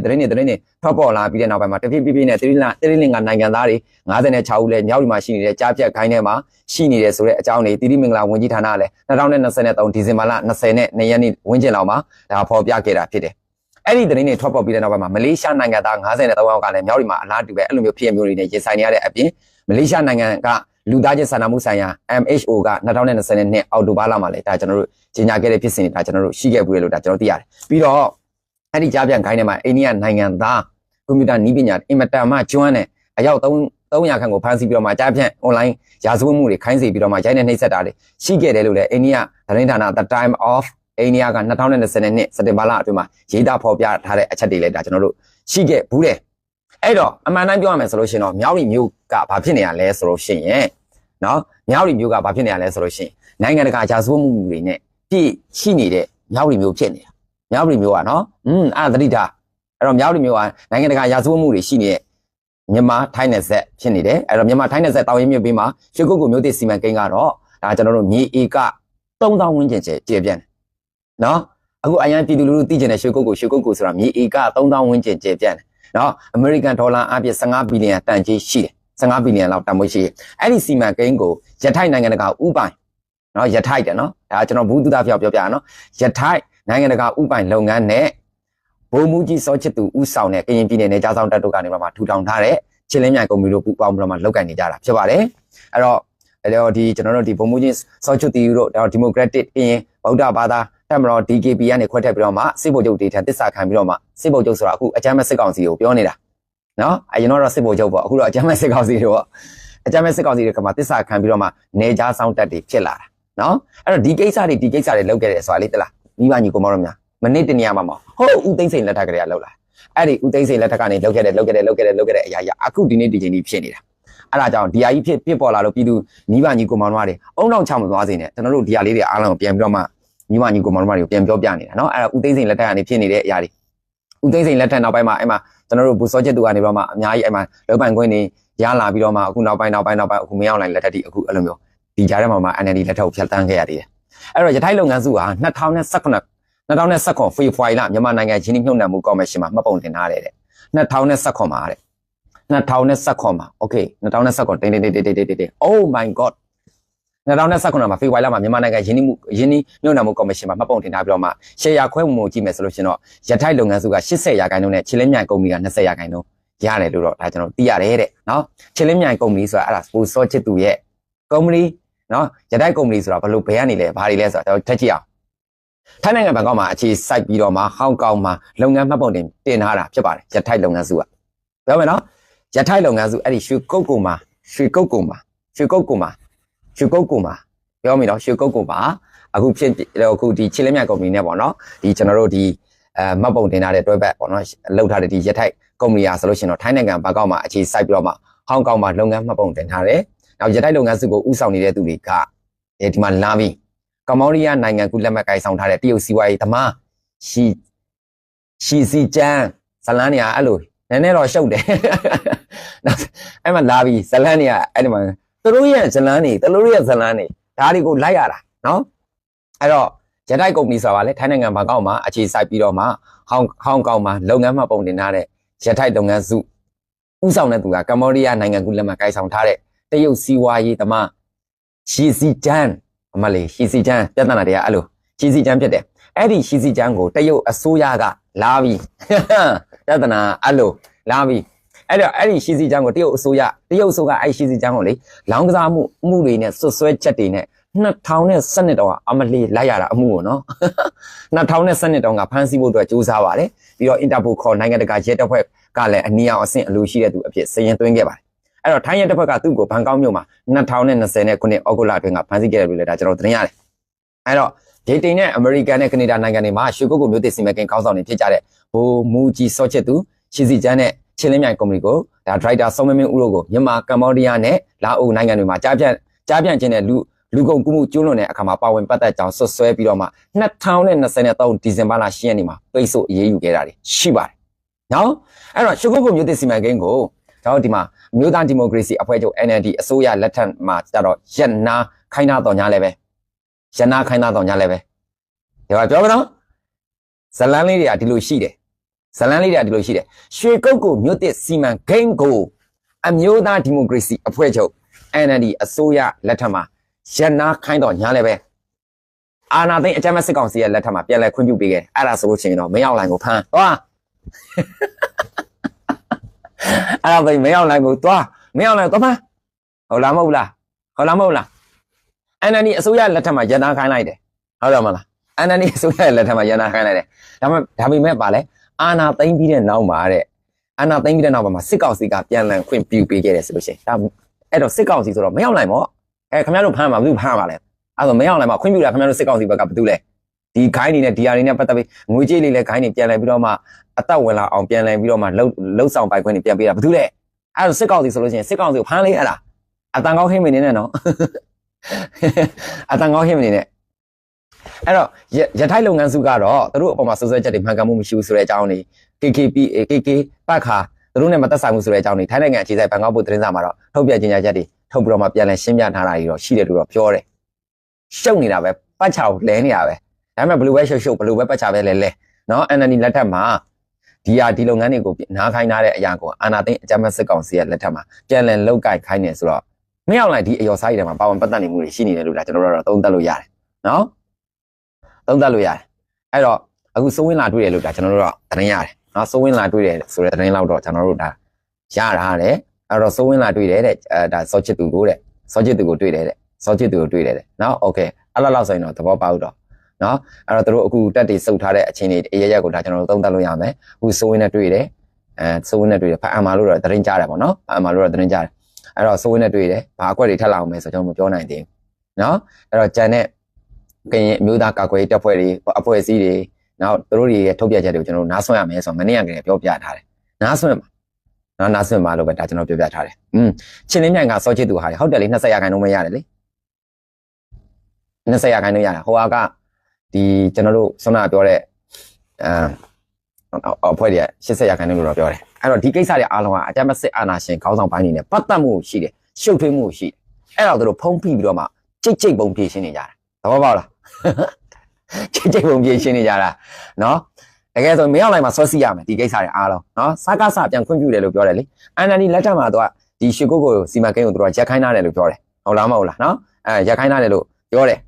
ထွက်ပေါ်လာပြီးတဲ့နောက်ပိုင်းမှာတဖြည်းဖြည်းနဲ့တိရိလင်္ကာနိုင်ငံသားတွေ56ဦးလည်းမြောက်ဒီမှာရှိနေတဲ့ကြားဖြတ်ခိုင်းထဲမှာရှိနေတယ်ဆိုတဲ့အကြောင်းတွေတိရိမင်္ဂလာဝန်ကြီးဌာနကလည်း2023ဒီဇင်ဘာလ22ရက်နေ့ဝန်းကျင်လောက်မှာဒါဖော်ပြခဲ့တာဖြစ်တယ်အဲ့ဒီသတင်းတွေထွက်ပေါ်ပြီးတဲ့နောက်ပိုင်းမှာမလေးရှားနိုင်ငံသား53ယောက်ကလည်းမြောက်ဒီမှာအလားတူပဲအဲ့လိုမျိုးဖြစ်ရမျိုးတွေနဲ့ရင်ဆိုင်နေရတဲ့အပြင်မလေးရှားနိုင်ငံကလူသားချင်းစာနာမှုဆိုင်ရာ MHO က2022အောက်တိုဘာလမှာလည်းဒါကျွန်တော်တို့ကြီးညာခဲ့တဲ့ဖြစ်စဉ်တွေဒါကျွန်တော်တို့ရှိခဲ့ဘူးလေလို့ဒါကျွန်တော်သိရတယ်ပြီးတော့အဲ့ဒီကြားပြန်ခိုင်းထဲမှာအိန္ဒိယနိုင်ငံသားကွန်ပျူတာနည်းပညာအင်မတန်မှကျွမ်းတဲ့အယောက်300ခန့်ကိုဖမ်းဆီးပြီးတော့မှကြားပြန် online ရာဇဝတ်မှုတွေခိုင်းစေပြီးတော့မှရိုက်နှိပ်စက်တာတွေရှိခဲ့တယ်လို့လည်းအိန္ဒိယသတင်းဌာန The Time of အိန္ဒိယက2022စက်တင်ဘာလအတွင်းမှာရေးသားဖော်ပြထားတဲ့အချက်တွေလည်းဒါကျွန်တော်တို့ရှိခဲ့ဘူးတယ်အဲ့တော့အမှန်တိုင်းပြောရမယ်ဆိုလို့ရှိရင်တော့မြောက်ရီမျိုးကဘာဖြစ်နေရလဲဆိုလို့ရှိရင်နော်မြောက်ရီမျိုးကဘာဖြစ်နေရလဲဆိုလို့ရှိရင် နိုင်ငံတကာကြာစိုးမှုတွေနဲ့ပြည့်ရှိနေတဲ့မြောက်ရီမျိုးဖြစ်နေတာမြောက်ရီမျိုးကနော်အဲ့ဒါသတိထားအဲ့တော့မြောက်ရီမျိုးကနိုင်ငံတကာကြာစိုးမှုတွေရှိနေတဲ့မြန်မာထိုင်းနယ်ဆက်ဖြစ်နေတယ်အဲ့တော့မြန်မာထိုင်းနယ်ဆက်တောင်ရင်မြစ်ပြီးမှရွှေကုတ်ကိုမျိုးသစ်စီမံကိန်းကတော့ဒါကျွန်တော်တို့မြေဧက3000ဝန်းကျင်ကျပြန့်တယ်နော်အခုအရန်ပြည်သူလူထုသိကျင်တဲ့ရွှေကုတ်ကိုဆိုတာမြေဧက3000ဝန်းကျင်ကျပြန့်တယ်နော်အမေရိကန်ဒေါ်လာအပြည့်15ဘီလီယံတန်ကြီးရှိတယ်15ဘီလီယံလောက်တန်ဖိုးရှိတယ်အဲ့ဒီစီမံကိန်းကိုရထိုက်နိုင်ငံတကာဥပိုင်နော်ရထိုက်တယ်နော်ဒါကျွန်တော်ဘူးတူတာပြောပြနော်ရထိုက်နိုင်ငံတကာဥပိုင်လုပ်ငန်းနဲ့ဘုံမူကြီးစောချစ်သူဥဆောင်တဲ့ကရင်ပြည်နယ်နယ်ကြားဆောင်တပ်တို့ကနေမှထူထောင်ထားတဲ့ချင်းလင်းမြိုင်ကုမ္ပဏီတို့ပူးပေါင်းပြီးတော့မှလုပ်ကိုင်နေကြတာဖြစ်ပါတယ်အဲ့တော့ဒီကျွန်တော်တို့ဒီဘုံမူကြီးစောချစ်သူတို့ဒီမိုကရက်တစ်ကရင်ဗုဒ္ဓဘာသာတက်မတော် DKP ကနေခွဲထက်ပြီးတော့မှစစ်ဗိုလ်ချုပ်တွေထံတစ္ဆာခံပြီးတော့မှစစ်ဗိုလ်ချုပ်ဆိုတာအခုအကြမ်းမဲ့စစ်ကောင်စီကိုပြောနေတာနော်အရင်တော့စစ်ဗိုလ်ချုပ်ပေါ့အခုတော့အကြမ်းမဲ့စစ်ကောင်စီတွေပေါ့အကြမ်းမဲ့စစ်ကောင်စီတွေကမှတစ္ဆာခံပြီးတော့မှနေကြားဆောင်တက်တွေဖြစ်လာတာနော်အဲ့တော့ဒီကိစ္စတွေလုပ်ခဲ့တယ်ဆိုတာလေးတလားမိဘညီကိုမောင်တို့များမနေ့တနေ့မှမဟုတ်ဦးသိန်းစိန်လက်ထက်ကလေးကလောက်လာအဲ့ဒီဦးသိန်းစိန်လက်ထက်ကနေလုပ်ခဲ့တဲ့အရာကြီးအခုဒီနေ့ဒီချိန်ကြီးဖြစ်နေတာအဲ့ဒါကြောင့်ဒီဟာကြီးဖြစ်ပေါ်လာလို့ပြည်သူမိဘညီကိုမောင်တို့တွေအုံနောက်ချမသွားစေနဲ့ကျွန်တော်တို့ဒီဟာလေးတွေအားလုံးကိုပြန်ပြီးတော့မှမိမညီကိုမောင်တို့တွေကိုပြန်ပြောပြနေတာเนาะအဲ့ဒါဦးသိန်းစိန်လက်ထက်ကနေဖြစ်နေတဲ့အရာတွေဦးသိန်းစိန်လက်ထက်နောက်ပိုင်းမှာအဲ့မှာကျွန်တော်တို့ဘူစောချက်သူကနေပြီးတော့မှအများကြီးအဲ့မှာလောပိုင်ခွင့်တွေရလာပြီးတော့မှအခုနောက်ပိုင်းအခုမရောက်နိုင်လက်ထက်ဒီအခုအဲ့လိုမျိုးဒီကြားထဲမှာ NLD လက်ထက်ကိုဖျက်ဆီးခဲ့ရသေးတယ်အဲ့တော့ရထိုင်းလုပ်ငန်းစုဟာ2019ဖေဖော်ဝါရီလမြန်မာနိုင်ငံချင်းနှိမ့်နှံမှုကော်မရှင်မှာမှတ်ပုံတင်ထားတယ်တဲ့2019မှာတဲ့2019မှာ okay 2019တင်း oh my god 2019မှာဖေဖော်ဝါရီလမှာမြန်မာနိုင်ငံယင်းနှိမ့်နှံမှုကော်မရှင်မှာမှတ်ပုံတင်ထားပြီးတော့မှရှယ်ယာခွဲမှုကြည့်မယ်ဆိုလို့ရှိရင်တော့ရထိုက်လုပ်ငန်းစုက80%နဲ့ချင်းလင်းမြိုင်ကုမ္ပဏီက20%ရတယ်လို့တော့ဒါကျွန်တော်သိရတယ်တဲ့နော်ချင်းလင်းမြိုင်ကုမ္ပဏီဆိုတာအဲ့ဒါစပိုဆော့ချစ်သူရဲ့ကုမ္ပဏီနော်ရထိုက်ကုမ္ပဏီဆိုတာဘယ်လိုဘယ်ကနေလဲဘာတွေလဲဆိုတာကျွန်တော်ထက်ကြည့်အောင်ထိုင်းနိုင်ငံဘန်ကောက်မှာအခြေစိုက်ပြီးတော့မှဟောင်ကောင်မှာလုပ်ငန်းမှတ်ပုံတင်ထားတာဖြစ်ပါတယ်ရထိုက်လုပ်ငန်းစုကပြောမယ်နော်ရထိုက်လုပ်ငန်းစုအဲ့ဒီရွှေကုတ်ကုံမှာပြောမိတော့ရွှေကုတ်ကိုပါအခုဒီချစ်လက်မြတ်ကုမ္ပဏီနဲ့ပေါ့နော်ဒီကျွန်တော်တို့ဒီမှတ်ပုံတင်ထားတဲ့တွဲဘက်ပေါ့နော်လောက်ထားတဲ့ဒီရထိုက်ကုမ္ပဏီအားဆိုလို့ရှိရင်တော့ထိုင်းနိုင်ငံဘန်ကောက်မှာအခြေစိုက်ပြီးတော့မှဟောင်ကောင်မှာလုပ်ငန်းမှတ်ပုံတင်ထားတယ်နောက်ရထိုက်လုပ်ငန်းစုကိုဥဆောင်နေတဲ့သူတွေကဒီမှာလာပြီးကမ္ဘောဒီးယားနိုင်ငံကူလက်မှတ်ကိုင်ဆောင်ထားတဲ့တရုတ်စီဝါရေးသမားရှီစီကျန်းဇလန်းနေရအဲ့လိုနည်းနည်းတော့ရှုပ်တယ်အဲ့မှာလာပြီးဇလန်းနေရအဲ့ဒီမှာသူတို့ရဲ့ဇလန်းနေဒါတွေကိုလိုက်ရတာနော်အဲ့တော့ရထိုက်ကုမ္ပဏီဆိုတာဗာလေထိုင်းနိုင်ငံဘန်ကောက်မှာအခြေစိုက်ပြီးတော့မှဟောင်ကောင်မှာလုပ်ငန်းမှပုံတင်ထားတဲ့ရထိုက်လုပ်ငန်းစုဥဆောင်တဲ့သူကကမ္ဘောဒီးယားနိုင်ငံကူလက်မှတ်ကိုင်ဆောင်ထားတဲ့တရုတ်စီဝါရေးသမားရှီစီကျန်းအမလေးရှီစီကျန်းပြဿနာတွေကအဲ့လိုရှီစီကျန်းဖြစ်တယ်အဲ့ဒီရှီစီကျန်းကိုတရုတ်အစိုးရကလာပြီးပြဿနာအဲ့လိုလာပြီးအဲ့တော့အဲ့ဒီရှီစီကျန်းကိုတရုတ်အစိုးရအဲ့ရှီစီကျန်းကိုလေလောင်းကစားမှုတွေနဲ့ဆွဆွဲချက်တွေနဲ့2012တောင်ကအမလီလိုက်ရတာအမှုကိုနော်2012တောင်ကဖမ်းဆီးဖို့အတွက်ကြိုးစားပါတယ်ပြီးတော့အင်တာပိုခေါ်နိုင်ငံတကာရဲတပ်ဖွဲ့ကလည်းအနီအောင်အဆင့်အလိုရှိတဲ့သူအဖြစ်စရင်သွင်းခဲ့ပါတယ်အဲ့တော့ထိုင်းရဲတပ်ဖွဲ့ကသူ့ကိုဘန်ကောက်မြို့မှာ2020ခုနှစ်ဩဂုတ်လအတွင်းကဖမ်းဆီးခဲ့တယ်လို့လည်းဒါကျွန်တော်သတင်းရတယ်အဲ့တော့ဒေတိန်နဲ့အမေရိကန်နဲ့ကနေဒါနိုင်ငံတွေမှာရွှေကုတ်ကိုမျိုးသစ်စီမံကိန်းခေါင်းဆောင်တွေဖြစ်ကြတဲ့ဘိုးမူကြီးစောချစ်သူရှီစီကျန်းနဲ့ချင်းလင်းမြိုင်ကုမ္ပဏီကိုဒါဒရိုက်တာစောမင်းဦးတို့ကိုမြန်မာကမ္ဘောဒီးယားနဲ့လာအိုနိုင်ငံတွေမှာကြားပြန့်ခြင်းတဲ့လူကုန်ကူးမှုကျူးလွန်တဲ့အခါမှာပါဝင်ပတ်သက်ကြောင်းဆွဆွဲပြီးတော့မှ2023ဒီဇင်ဘာလ10ရက်နေ့မှာပိတ်ဆို့အရေးယူခဲ့တာတွေရှိပါတယ်နော်အဲ့တော့ရွှေကုတ်ကိုမျိုးသစ်စီမံကိန်းကိုကျွန်တော်ဒီမှာမြို့သားဒီမိုကရေစီအဖွဲ့ချုပ် NLD အစိုးရလက်ထက်မှာကျတော့ရက်နာခိုင်းတာတော်ညာလည်းပဲဒီမှာပြောမနော်ဇလန်းလေးတွေကဒီလိုရှိတယ်ရွှေကုတ်ကိုမြို့သစ်စီမံကိန်းကိုအမျိုးသားဒီမိုကရေစီအဖွဲ့ချုပ် NLD အစိုးရလက်ထက်မှာရက်နာခိုင်းတော့ညာလည်းပဲအာဏာသိမ်းအကြမ်းဖက်စစ်ကောင်စီရဲ့လက်ထက်မှာပြန်လည်ခွင့်ပြုပေးခဲ့တယ်အဲ့ဒါဆိုလို့ရှိရင်တော့မင်းအောင်လှိုင်ကိုဖမ်းသွားအဲ့ဒါပဲမင်းအောင်လှိုင်ကိုသွားဖမ်းဟုတ်လားမဟုတ်လား NLD အစိုးရလက်ထက်မှာရက်နာခိုင်းလိုက်တယ်ဟုတ်တယ်မလား NLD အစိုးရလက်ထက်မှာရက်နာခိုင်းလိုက်တယ်ဒါပေမဲ့ပါလဲအာဏာသိမ်းပြီးတဲ့နောက်မှာစစ်ကောင်စီကပြန်လည်ခွင့်ပြုပေးခဲ့တယ်ဆိုလို့ရှိရင်ဒါအဲ့တော့စစ်ကောင်စီဆိုတော့မင်းအောင်လှိုင်ပေါ့ခင်ဗျားတို့ဖမ်းမှာဘယ်သူဖမ်းပါလဲအဲ့တော့မင်းအောင်လှိုင်မှာခွင့်ပြုတာခင်ဗျားတို့စစ်ကောင်စီဘက်ကဘာတူလဲဒီခိုင်းနေနဲ့ဒီဟာတွေနဲ့ပတ်သက်ပြီးငွေကြေးလေးလဲခိုင်းနေပြန်လဲပြီးတော့မှအသက်ဝင်လာအောင်ပြန်လဲပြီးတော့မှလှုပ်ဆောင်ပိုက်ခွင့်တွေပြန်ပေးတာဘာတူလဲအဲ့တော့စစ်ကောင်စီဆိုလို့ရှိရင်စစ်ကောင်စီကိုဖမ်းလိုက်ရတာအတန်ကောင်းခင်းမနေနဲ့နော် အတန်ကောင်းဟင်းမနေနဲ့အဲ့တော့ရထိုက်လုပ်ငန်းစုကတော့သူတို့အပေါ်မှာစိုးစဲချက်တွေမှန်ကန်မှုမရှိဘူးဆိုတဲ့အကြောင်းတွေ KK ပတ်ခါသူတို့နဲ့မသက်ဆိုင်ဘူးဆိုတဲ့အကြောင်းတွေထိုင်းနိုင်ငံအခြေစိုက်ဘန်ကောက်ပို့သတင်းစာမှာတော့ထုတ်ပြန်ကြေညာချက်တွေထုတ်ပြီးတော့မှပြန်လည်ရှင်းပြထားတာတွေတော့ရှိတယ်လို့တော့ပြောတယ်ရှုပ်နေတာပဲပတ်ချောက်လဲနေတာပဲဒါပေမဲ့ဘလူးပဲရှုပ်ဘလူးပဲပတ်ချောက်ပဲလဲနော် NND လက်ထက်မှာဒီလုပ်ငန်းတွေကိုနားခိုင်းထားတဲ့အရာကိုအာနာသိန်းအကြမ်းဖက်စစ်ကောင်စီရဲ့လက်ထက်မှာပြန်လည်လောက်ကိုက်ခိုင်းနေဆိုတော့မရောက်လိုက်ဒီအယော်ဆိုင်တွေမှာပါဝင်ပတ်သက်နေမှုတွေရှိနေတယ်လို့ဒါကျွန်တော်တို့တော့သုံးသပ်လို့ရတယ်နော်သုံးသပ်လို့ရတယ်အဲ့တော့အခုစိုးဝင်းလာတွေ့တယ်လို့ဒါကျွန်တော်တို့တော့သတင်းရတယ်နော်စိုးဝင်းလာတွေ့တယ်ဆိုတဲ့သတင်းလောက်တော့ကျွန်တော်တို့ဒါရတာတဲ့အဲ့တော့စိုးဝင်းလာတွေ့တယ်တဲ့ဒါစောချစ်သူကိုတဲ့စောချစ်သူကိုတွေ့တယ်တဲ့စောချစ်သူကိုတွေ့တယ်တဲ့နော်โอเคအဲ့လောက်ဆိုရင်တော့သဘောပေါက်တော့နော်အဲ့တော့တို့အခုတက်တွေစုပ်ထားတဲ့အခြေအနေအရရက်ကိုဒါကျွန်တော်တို့သုံးသပ်လို့ရမယ်အခုစိုးဝင်းနဲ့တွေ့တယ်စိုးဝင်းနဲ့တွေ့တယ်ဖတ်အမှလို့တော့သတင်းကြားတယ်ပေါ့နော်ဖတ်အမှလို့တော့သတင်းကြားတယ်အဲ့တော့စိုးဝင်းနဲ့တွေ့တယ်ဘာအကွက်တွေထက်လာအောင်မယ်ဆိုကျွန်တော်မပြောနိုင်သေးဘူးနော်အဲ့တော့ဂျန်နဲ့ကရင်အမျိုးသားကာကွယ်ရေးတပ်ဖွဲ့တွေအဖွဲ့အစည်းတွေနောက်တို့တွေရဲ့ထုတ်ပြချက်တွေကိုကျွန်တော်တို့နားဆွင့်ရမယ်ဆိုတော့မနေ့ကလည်းပြောပြထားတယ်နားဆွင့်မှာနော်နားဆွင့်မှာလို့ပဲဒါကျွန်တော်ပြောပြထားတယ်ချင်းလင်းမြိုင်ကစောချစ်သူဟာဟုတ်တယ်လေ20ရာခိုင်နှုန်းမရတယ်လေ20ရာခိုင်နှုန်းရတယ်ဟိုကဒီကျွန်တော်တို့ဆွမ်းနာပြောတဲ့အဖွဲ့တွေ80ရာခိုင်နှုန်းလို့တော့ပြောတယ်အဲ့တော့ဒီကိစ္စတွေအားလုံးကအကြမ်းဖက်စစ်အာဏာရှင်ခေါင်းဆောင်ပိုင်းနေနဲ့ပတ်သက်မှုရှိတယ်ရှုပ်ထွေးမှုရှိတယ်အဲ့တော့တို့ဖုံးဖိပြီးတော့မှကြိတ်ပုံပြေရှင်းနေကြတယ်သဘောပေါက်လားကြိတ်ပုံပြေရှင်းနေကြတာနော်တကယ်ဆိုမရောက်လိုက်မှဆွဲစီရမယ်ဒီကိစ္စတွေအားလုံးနော်စကားစပြန်ခွင့်ပြုတယ်လို့ပြောတယ်လေအန်နဒီလက်ထက်မှာတော့ဒီရှီကိုစီမံကိန်းကိုတို့ကရက်ခိုင်းထားတယ်လို့ပြောတယ်ဟုတ်လားမဟုတ်လားနော်ရက်ခိုင်းထားတယ်လို့ပြောတယ်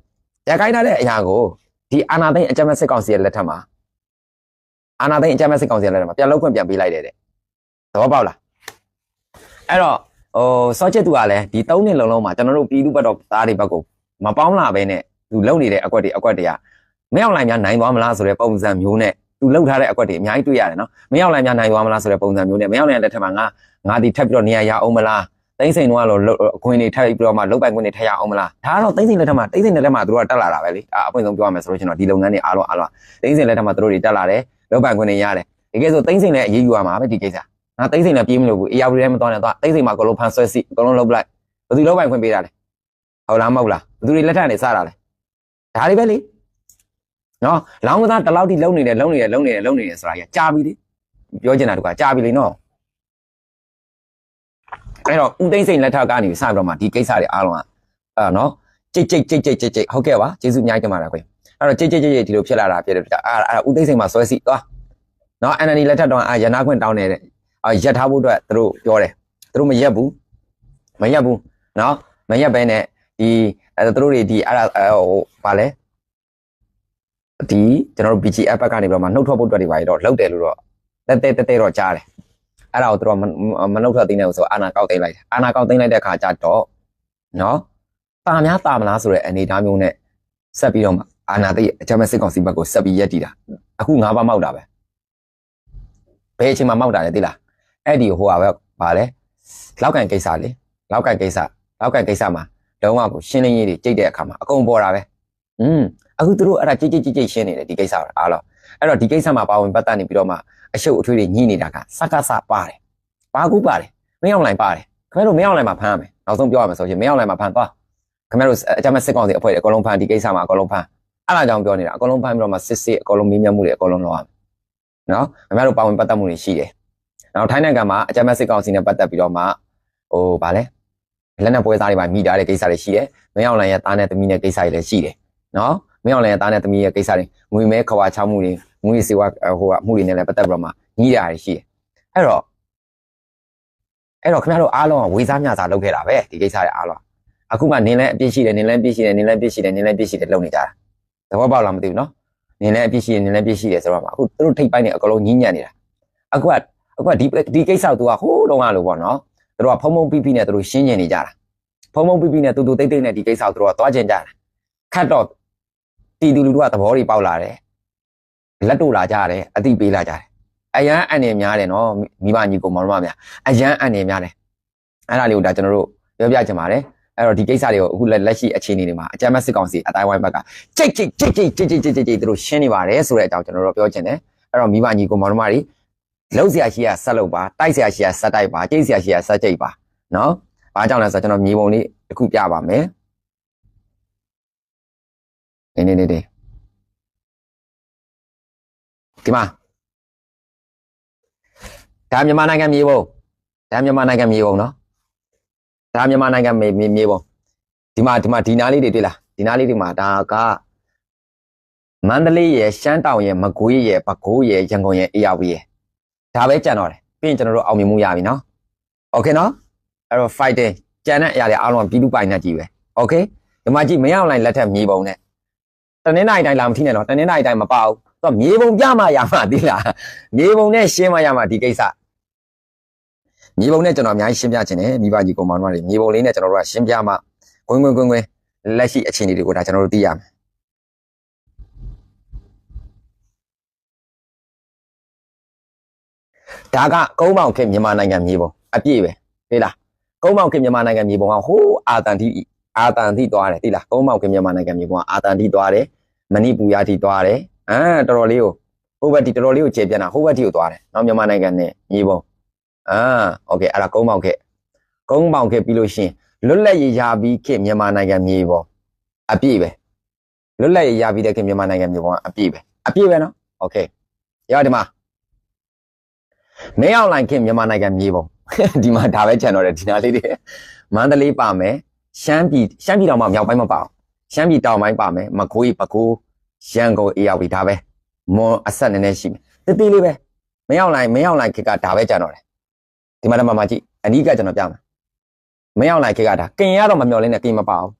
ရက်ခိုင်းထားတဲ့အရာကိုဒီအာနာသိန်းအကြမ်းဖက်စစ်ကောင်စီရဲ့လက်ထက်မှာအာနာသိန်းအကြမ်းဖက်စစ်ကောင်စီရဲ့လက်ထက်မှာပြန်လောက်ခွင့်ပြန်ပေးလိုက်တယ်တဲ့သဘောပေါက်လားအဲ့တော့စောချစ်သူကလည်းဒီ3နှစ်လုံးမှာကျွန်တော်တို့ပြည်သူ့ဘက်တော်သားတွေဘက်ကိုမပေါင်းလာပဲနဲ့သူလုံနေတဲ့အကွက်တွေကမရောက်လိုက်များနိုင်သွားမလားဆိုတဲ့ပုံစံမျိုးနဲ့သူလှုပ်ထားတဲ့အကွက်တွေအများကြီးတွေ့ရတယ်နော်မရောက်လိုက်များနိုင်သွားမလားဆိုတဲ့ပုံစံမျိုးနဲ့မရောက်လိုက်တဲ့လက်ထက်မှာငါဒီထပ်ပြီးတော့နေရာရအောင်မလားသိန်းစိန်တော့အခွင့်တွေထပ်ပြီးတော့မှလုတ်ပိုင်ခွင့်တွေထပ်ရအောင်မလားဒါကတော့သိန်းစိန်လက်ထက်မှာသူတို့ကတက်လာတာပဲလေအပွင့်ဆုံးပြောရမယ်ဆိုလို့ရှိရင်တော့ဒီလုပ်ငန်းတွေအားလုံးသိန်းစိန်လက်ထက်မှာသူတို့တွေတက်လာတယ်လုတ်ပိုင်ခွင့်တွေရတယ်ဒီကိစ္စဆိုသိန်းစိန်လည်းအရေးယူရမှာပဲဒီကိစ္စငါသိန်းစိန်လည်းပြေးမလို့ဘူးအေယာဝတီထဲမသွားနဲ့သွားသိန်းစိန်မှာအကုန်လုံးဖန်ဆွဲစီအကုန်လုံးလုတ်ပလိုက်ဘယ်သူလုတ်ပိုင်ခွင့်ပေးတာလဲဟုတ်လားမဟုတ်လားဘယ်သူတွေလက်ထက်နေစတာလဲဒါတွေပဲလေနော်လောင်းကစားတလောက်ထိလုံနေတယ်ဆိုတာကြီးကြာပြီလေပြောချင်တာတကွာကြာပြီလေနော်အဲ့တော့ဦးသိန်းစိန်လက်ထက်ကနေစပြီးတော့မှဒီကိစ္စတွေအားလုံးကနော်ကြိတ်ဟုတ်ကဲ့ပါကျေးဇူးအများကြီးတင်ပါတယ်ခွေအဲ့တော့ကြိတ်ဒီလိုဖြစ်လာတာဖြစ်တယ်အဲ့ဦးသိန်းစိန်မှာဆွဲစီသွားနော် NND လက်ထက်တော့ရနာခွင့်တောင်းနေတဲ့ရက်ထားဖို့အတွက်သူတို့ပြောတယ်သူတို့မရက်ဘူးနော်မရက်ဘဲနဲ့ဒီသူတို့တွေဒီအဲ့ဒါဘာလဲဒီကျွန်တော်တို့ BGF ဘက်ကနေပြီးတော့မှနှုတ်ထွက်ဖို့အတွက်တွေပါတော့လှုပ်တယ်လို့တော့တဲတော့ကြားတယ်အဲ့ဒါကိုသူတို့မနှုတ်ထွက်သိနေဘူးဆိုအာနာကောက်သိမ်းလိုက်တယ်အာနာကောက်သိမ်းလိုက်တဲ့အခါကျတော့နော်တာများတာမလားဆိုတဲ့အနေအထားမျိုးနဲ့ဆက်ပြီးတော့မှအာနာသိအကြမ်းဖက်စစ်ကောင်စီဘက်ကိုဆက်ပြီးရက်တည်တာအခု၅ပါးမောက်တာပဲဘယ်အချိန်မှမောက်တာလဲသိလားအဲ့ဒီဟိုဟာပဲဗာလဲလောက်ကန်ကိစ္စလေလောက်ကန်ကိစ္စမှာလုံးဝကိုရှင်းလင်းရေးတွေကြိတ်တဲ့အခါမှာအကုန်ပေါ်တာပဲအခုသူတို့အဲ့ဒါကြိတ်ရှင်းနေတယ်ဒီကိစ္စအားလုံးအဲ့တော့ဒီကိစ္စမှာပါဝင်ပတ်သက်နေပြီးတော့မှအရှုပ်အထွေးတွေညှိနေတာကစကားစပါတယ်ဘာကူပါတယ်မင်းအောင်လိုင်းပါတယ်ခင်ဗျားတို့မင်းအောင်လိုင်းမှာဖမ်းရမယ်နောက်ဆုံးပြောရမယ်ဆိုရင်မင်းအောင်လိုင်းမှာဖမ်းသွားခင်ဗျားတို့အကြမ်းဖက်စစ်ကောင်စီအဖွဲ့တွေအကုန်လုံးဖမ်းဒီကိစ္စမှာအကုန်လုံးဖမ်းအဲ့ဒါကြောင့်ပြောနေတာအကုန်လုံးဖမ်းပြီးတော့မှစစ်အကုန်လုံးမင်းမြတ်မှုတွေအကုန်လုံးလုပ်ရမယ်နော်ခင်ဗျားတို့ပါဝင်ပတ်သက်မှုတွေရှိတယ်နောက်ထိုင်းနိုင်ငံမှာအကြမ်းဖက်စစ်ကောင်စီနဲ့ပတ်သက်ပြီးတော့မှဗာလဲလက်နက်ပွဲစားတွေပါမိထားတဲ့ကိစ္စတွေရှိတယ်မင်းအောင်လိုင်းရဲ့သားနဲ့သမီးနဲ့ကိစ္စတွေလည်းရှိတယ်နော်မင်းအောင်လည်းသားနဲ့သမီးရဲ့ကိစ္စတွေငွေမဲခွာချမှုတွေငွေစေဝါမှုတွေနဲ့လည်းပတ်သက်ပြီးတော့မှညီးတာတွေရှိတယ်အဲ့တော့ခင်ဗျားတို့အားလုံးကဝေစားမျှစားလုပ်ခဲ့တာပဲဒီကိစ္စတွေအားလုံးအခုမှနင်းလဲအပြစ်ရှိတယ်လုပ်နေကြတာသဘောပေါက်လားမသိဘူးနော်နင်းလဲအပြစ်ရှိတယ်ဆိုတော့မှအခုသူတို့ထိပ်ပိုင်းနေအကုန်လုံးညှဉ်းညံ့နေတာအခုကဒီကိစ္စကသူကဟိုးတုန်းကလို့ပေါ့နော်သူတို့ကဖုံပိနဲ့သူတို့ရှင်းကျင်နေကြတာဖုံပိနဲ့တူတိတ်နဲ့ဒီကိစ္စကိုသူတို့ကသွားကျင်ကြတာခတ်တော့တီတူလူတို့ကသဘောတွေပေါက်လာတယ်လက်တို့လာကြတယ်အတိပေးလာကြတယ်အရန်အန်နေများတယ်နော်မိဘညီကိုမောင်တို့များအရန်အန်နေများတယ်အဲ့ဒါလေးကိုဒါကျွန်တော်တို့ပြောပြချင်ပါတယ်အဲ့တော့ဒီကိစ္စတွေကိုအခုလက်ရှိအခြေအနေတွေမှာအကြမ်းဖက်စစ်ကောင်စီအတိုင်းဝိုင်းဘက်ကကြိတ်သူတို့ရှင်းနေပါတယ်ဆိုတဲ့အကြောင်းကျွန်တော်တို့ပြောချင်တယ်အဲ့တော့မိဘညီကိုမောင်တို့တွေလှုပ်เสียရှိရဆက်လုပ်ပါတိုက်เสียရှိရဆက်တိုက်ပါကြိတ်เสียရှိရဆက်ကြိတ်ပါနော်ဘာကြောင့်လဲဆိုတော့ကျွန်တော်မြေပုံလေးတစ်ခုပြပါမယ် နေဒီမှာဒါမြန်မာနိုင်ငံမြေပုံဒါမြန်မာနိုင်ငံမြေပုံနော်ဒါမြန်မာနိုင်ငံမြေပုံဒီမှာဒီနားလေးတွေတွေ့လားဒီနားလေးတွေမှာဒါကမန္တလေးရဲ့ရှမ်းတောင်ရဲ့မကွေးရဲ့ပဲခူးရဲ့ရန်ကုန်ရဲ့အေရဝတီရဲ့ဒါပဲကြံတော့တယ်ပြီးရင်ကျွန်တော်တို့အောင်မြင်မှုရပြီနော်โอเคနော်အဲ့တော့ fighting ကြံတဲ့အရာတွေအားလုံးပြည်သူပိုင်နဲ့ကြည့်ပဲโอเคဒီမှာကြည့်မရောက်လိုက်လက်ထက်မြေပုံနဲ့တနင်္လာရီတိုင်းလာမထိနဲ့တော့တနင်္လာရီတိုင်းမပေါ့တော့မြေပုံပြမှရမှာသိလားမြေပုံနဲ့ရှင်းမှရမှာဒီကိစ္စမြေပုံနဲ့ကျွန်တော်အများကြီးရှင်းပြခြင်းနဲ့မိဘကြီးကောင်မတို့တွေမြေပုံလေးနဲ့ကျွန်တော်တို့ကရှင်းပြမှကွင်းလက်ရှိအခြေအနေတွေကိုဒါကျွန်တော်တို့သိရမယ်ဒါကကုန်းပေါင်ခေတ်မြန်မာနိုင်ငံမြေပုံအပြည့်ပဲသိလားကုန်းပေါင်ခေတ်မြန်မာနိုင်ငံမြေပုံကဟိုးအာတန်တိသွားတယ်သိလားကုန်းပေါင်ခေတ်မြန်မာနိုင်ငံမြေပုံကအာတန်တိသွားတယ်မဏိပူရတိသွားတယ်တော်တော်လေးကိုဟိုဘက်ဒီတော်တော်လေးကိုကျေပြန့်တာဟိုဘက်ဒီကိုသွားတယ်နော်မြန်မာနိုင်ငံနဲ့မြေပုံโอเคအဲ့ဒါကုန်းပေါင်ခေတ်ပြီးလို့ရှိရင်လွတ်လပ်ရေးရပြီးခေတ်မြန်မာနိုင်ငံမြေပုံအပြည့်ပဲလွတ်လပ်ရေးရပြီးတဲ့ခေတ်မြန်မာနိုင်ငံမြေပုံကအပြည့်ပဲနော်โอเคရောဒီမှာမင်းအောင်လိုင်ခေတ်မြန်မာနိုင်ငံမြေပုံဒီမှာဒါပဲခြံတော့တယ်ဒီနာလေးတွေမန္တလေးပါမယ်ရှမ်းပြည်တောင်မှမြောက်ပိုင်းမပါအောင်ရှမ်းပြည်တောင်ပိုင်းပါမယ်မကွေးပဲခူးရန်ကုန်အေရဝတီဒါပဲမွန်အဆက်နည်းနည်းရှိမယ်တေးလေးပဲမင်းအောင်လိုင်ခေတ်ကဒါပဲခြံတော့တယ်ဒီမှာမှကြည့်အနီးကကျွန်တော်ပြမယ်မင်းအောင်လိုင်ခေတ်ကဒါကင်ရတော့မမျော်လင်းနဲ့ကင်မပါအောင်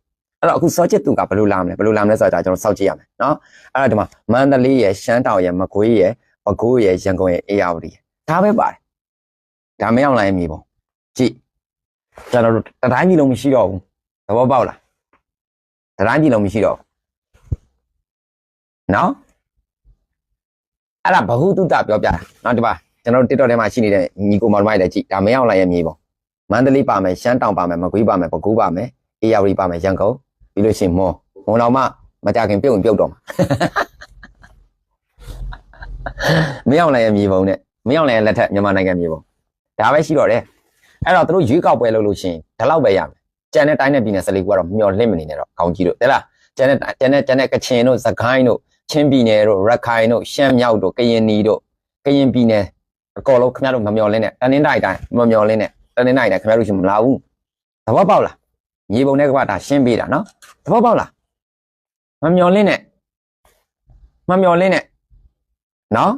အဲ့တော့အခုစောချစ်သူကဘယ်လိုလာမလဲဆိုတာကျွန်တော်စောင့်ကြည့်ရမယ်နော်အဲ့တော့ဒီမှာမန္တလေးရဲ့ရှမ်းတောင်ရဲ့မကွေးရဲ့ပဲခူးရဲ့ရန်ကုန်ရဲ့အေရဝတီဒါပဲပါတယ်ဒါမင်းအောင်လိုင်မြေပုံကြည့်ကျွန်တော်တို့တတိုင်းကြီးလုံးမရှိတော့ဘူးသဘောပေါက်လားတတိုင်းကြီးလုံးမရှိတော့နော်အဲ့ဒါဘဟုတုတပြောပြတာနော်ဒီပါကျွန်တော်တို့ TikTok ထဲမှာရှိနေတဲ့ညီကိုမောင်မိုက်လည်းကြည့်ဒါမင်းအောင်လိုင်ရဲ့မြေပုံမန္တလေးပါမယ်ရှမ်းတောင်ပါမယ်မကွေးပါမယ်ပဲခူးပါမယ်အေရဝတီပါမယ်ရန်ကုန်ပြီးလို့ရှိရင်မွန်တော်မှမကြခင်ပြုတ်တော့မှာမင်းအောင်လိုင်ရဲ့မြေပုံနဲ့မင်းအောင်လိုင်ရဲ့လက်ထက်မြန်မာနိုင်ငံမြေပုံဒါပဲရှိတော့တယ်အဲ့တော့သူတို့ရွေးကောက်ပွဲလုပ်လို့ရှိရင်ဒါလောက်ပဲရမယ်ကျန်တဲ့တိုင်းနဲ့ပြည်နယ်14ခုကတော့မျော်လင့်မနေနဲ့တော့ကောင်းကြီးတို့တဲ့လားကျန်တဲ့ကချင်တို့စကိုင်းတို့ချင်းပြည်နယ်တို့ရခိုင်တို့ရှမ်းမြောက်တို့ကရင်နီတို့ကရင်ပြည်နယ်အကောလုံးခင်ဗျားတို့မမျော်လင့်နဲ့တနင်္လာရီတိုင်းမမျော်လင့်နဲ့တနင်္လာရီတိုင်းခင်ဗျားတို့ရှင်မလာဘူးသဘောပေါက်လားမြေပုံနဲ့ကဒါရှင်းပေးတာနော်သဘောပေါက်လားမမျော်လင့်နဲ့နော်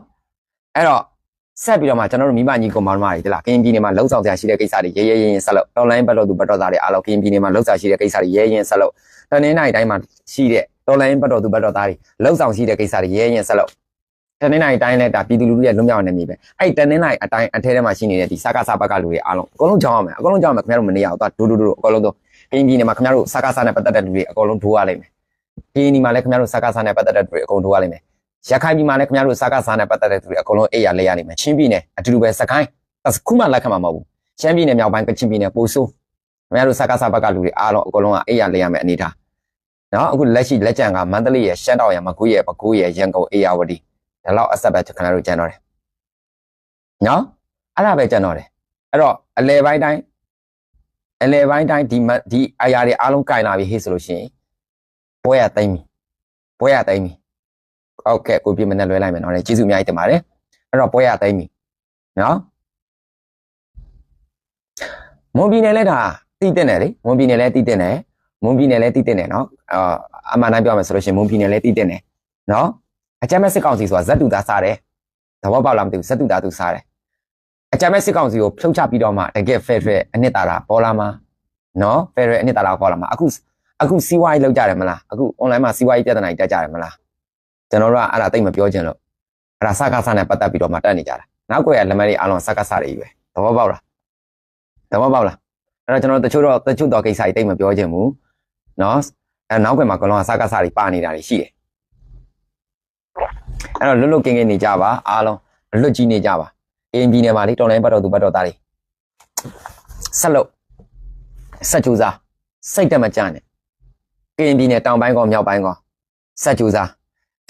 အဲ့တော့ဆက်ပြီးတော့မှကျွန်တော်တို့မိမညီကောင်မောင်မတွေတလားကရင်ပြည်နယ်မှာလှုပ်ဆောင်စရာရှိတဲ့ကိစ္စတွေရဲရင်ဆက်လို့ online ဘက်တော့သူဘက်တော့သားတွေအားလုံးကရင်ပြည်နယ်မှာလှုပ်ဆောင်ရှိတဲ့ကိစ္စတွေရဲရင်ဆက်လို့တနင်္လာရီတိုင်းမှာရှိတဲ့ online ဘက်တော့သူဘက်တော့သားတွေလှုပ်ဆောင်ရှိတဲ့ကိစ္စတွေရဲရင်ဆက်လို့တနင်္လာရီတိုင်းလဲဒါပြည်သူလူထုရဲ့လွတ်မြောက်နေပြီပဲအဲ့တနင်္လာရီအတိုင်းအထဲထဲမှာရှိနေတဲ့ဒီစကားဘက်ကလူတွေအားလုံးအကုန်လုံးကြောင်းအောင်မယ်ခင်ဗျားတို့မနေရအောင်သွားဒူအကုန်လုံးတော့ကရင်ပြည်နယ်မှာခင်ဗျားတို့စကားနဲ့ပတ်သက်တဲ့လူတွေအကုန်လုံးထိုးရလိမ့်မယ်ကရင်ပြည်မှာလည်းခင်ဗျားတို့စကားနဲ့ပတ်သက်တဲ့လူတွေအကုန်ထိုးရလိမ့်မယ်ရခိုင်ပြည်မှာလည်းခင်ဗျားတို့စကားနဲ့ပတ်သက်တဲ့လူတွေအကုန်လုံးအိပ်ရလဲရလိမ့်မယ်ချင်းပြည်နယ်အတူတူပဲစကိုင်းခုမှလက်ခံမှာမဟုတ်ဘူးရှမ်းပြည်နယ်မြောက်ပိုင်းကချင်ပြည်နယ်ပိုဆိုးခင်ဗျားတို့စကားဘက်ကလူတွေအားလုံးအကုန်လုံးကအိပ်ရလဲရမယ်အနေထားနော်အခုလက်ရှိလက်ကျန်ကမန္တလေးရဲ့ရှမ်းတောင်ရဲ့မကွေးရဲ့ပဲခူးရဲ့ရန်ကုန်အေရဝတီဒါလောက်အဆက်ပဲခင်ဗျားတို့ကျန်တော့တယ်နော်အဲ့ဒါပဲကျန်တော့တယ်အဲ့တော့အလဲပိုင်းတိုင်းဒီအရာတွေအားလုံးကင်လာပြီဟေ့ဆိုလို့ရှိရင်ပွဲရသိမ့်ပြီဟုတ်ကဲ့ကိုပြမနဲ့လွှဲလိုက်မယ်နော်ကျေးဇူးအများကြီးတင်ပါတယ်အဲ့တော့ပွဲရသိမ့်ပြီနော်မွန်ပြည်နယ်လဲဒါတည်တဲ့တယ်လေမွန်ပြည်နယ်လဲတည်တဲ့တယ်နော်အမှန်တိုင်းပြောမယ်ဆိုလို့ရှိရင်မွန်ပြည်နယ်လဲတည်တဲ့တယ်နော်အကြမ်းမဲ့စစ်ကောင်စီဆိုတာဇက်တူသားစားတယ်သဘောပေါက်လားမသိဘူးဇက်တူသားသူစားတယ်အကြမ်းမဲ့စစ်ကောင်စီကိုဖြုတ်ချပြီးတော့မှတကယ်ဖက်ဒရယ်အနှစ်သာရပေါ်လာမှာနော်ဖက်ဒရယ်အနှစ်သာရပေါ်လာမှာအခုစီးပွားရေးလောက်ကြတယ်မလားအခု online မှာစီးပွားရေးပြဿနာကြီးတက်ကြတယ်မလားကျွန်တော်တို့ကအဲ့ဒါတိတ်မပြောချင်လို့အဲ့ဒါစကားစားနဲ့ပတ်သက်ပြီးတော့မှတက်နေကြတာနောက်ကွယ်ကလက်မလေးအားလုံးစကားစားတွေကြီးပဲသဘောပေါက်လားအဲ့တော့ကျွန်တော်တချို့တော့ကိစ္စကြီးတိတ်မပြောချင်ဘူးနော်အဲ့နောက်ကွယ်မှာကလုံးစကားစားတွေပါနေတာတွေရှိတယ်အဲ့တော့လွတ်ကင်းနေကြပါအားလုံးလွတ်ကြီးနေကြပါအင်းပြည်နယ်မှာလေတော်လိုင်းဘတ်တော်သူဘတ်တော်သားတွေဆက်လို့ဆက်ကြိုးစားစိတ်တက်မကြနဲ့ကရင်ပြည်နယ်တောင်ပိုင်းကောမြောက်ပိုင်းကောဆက်ကြိုးစား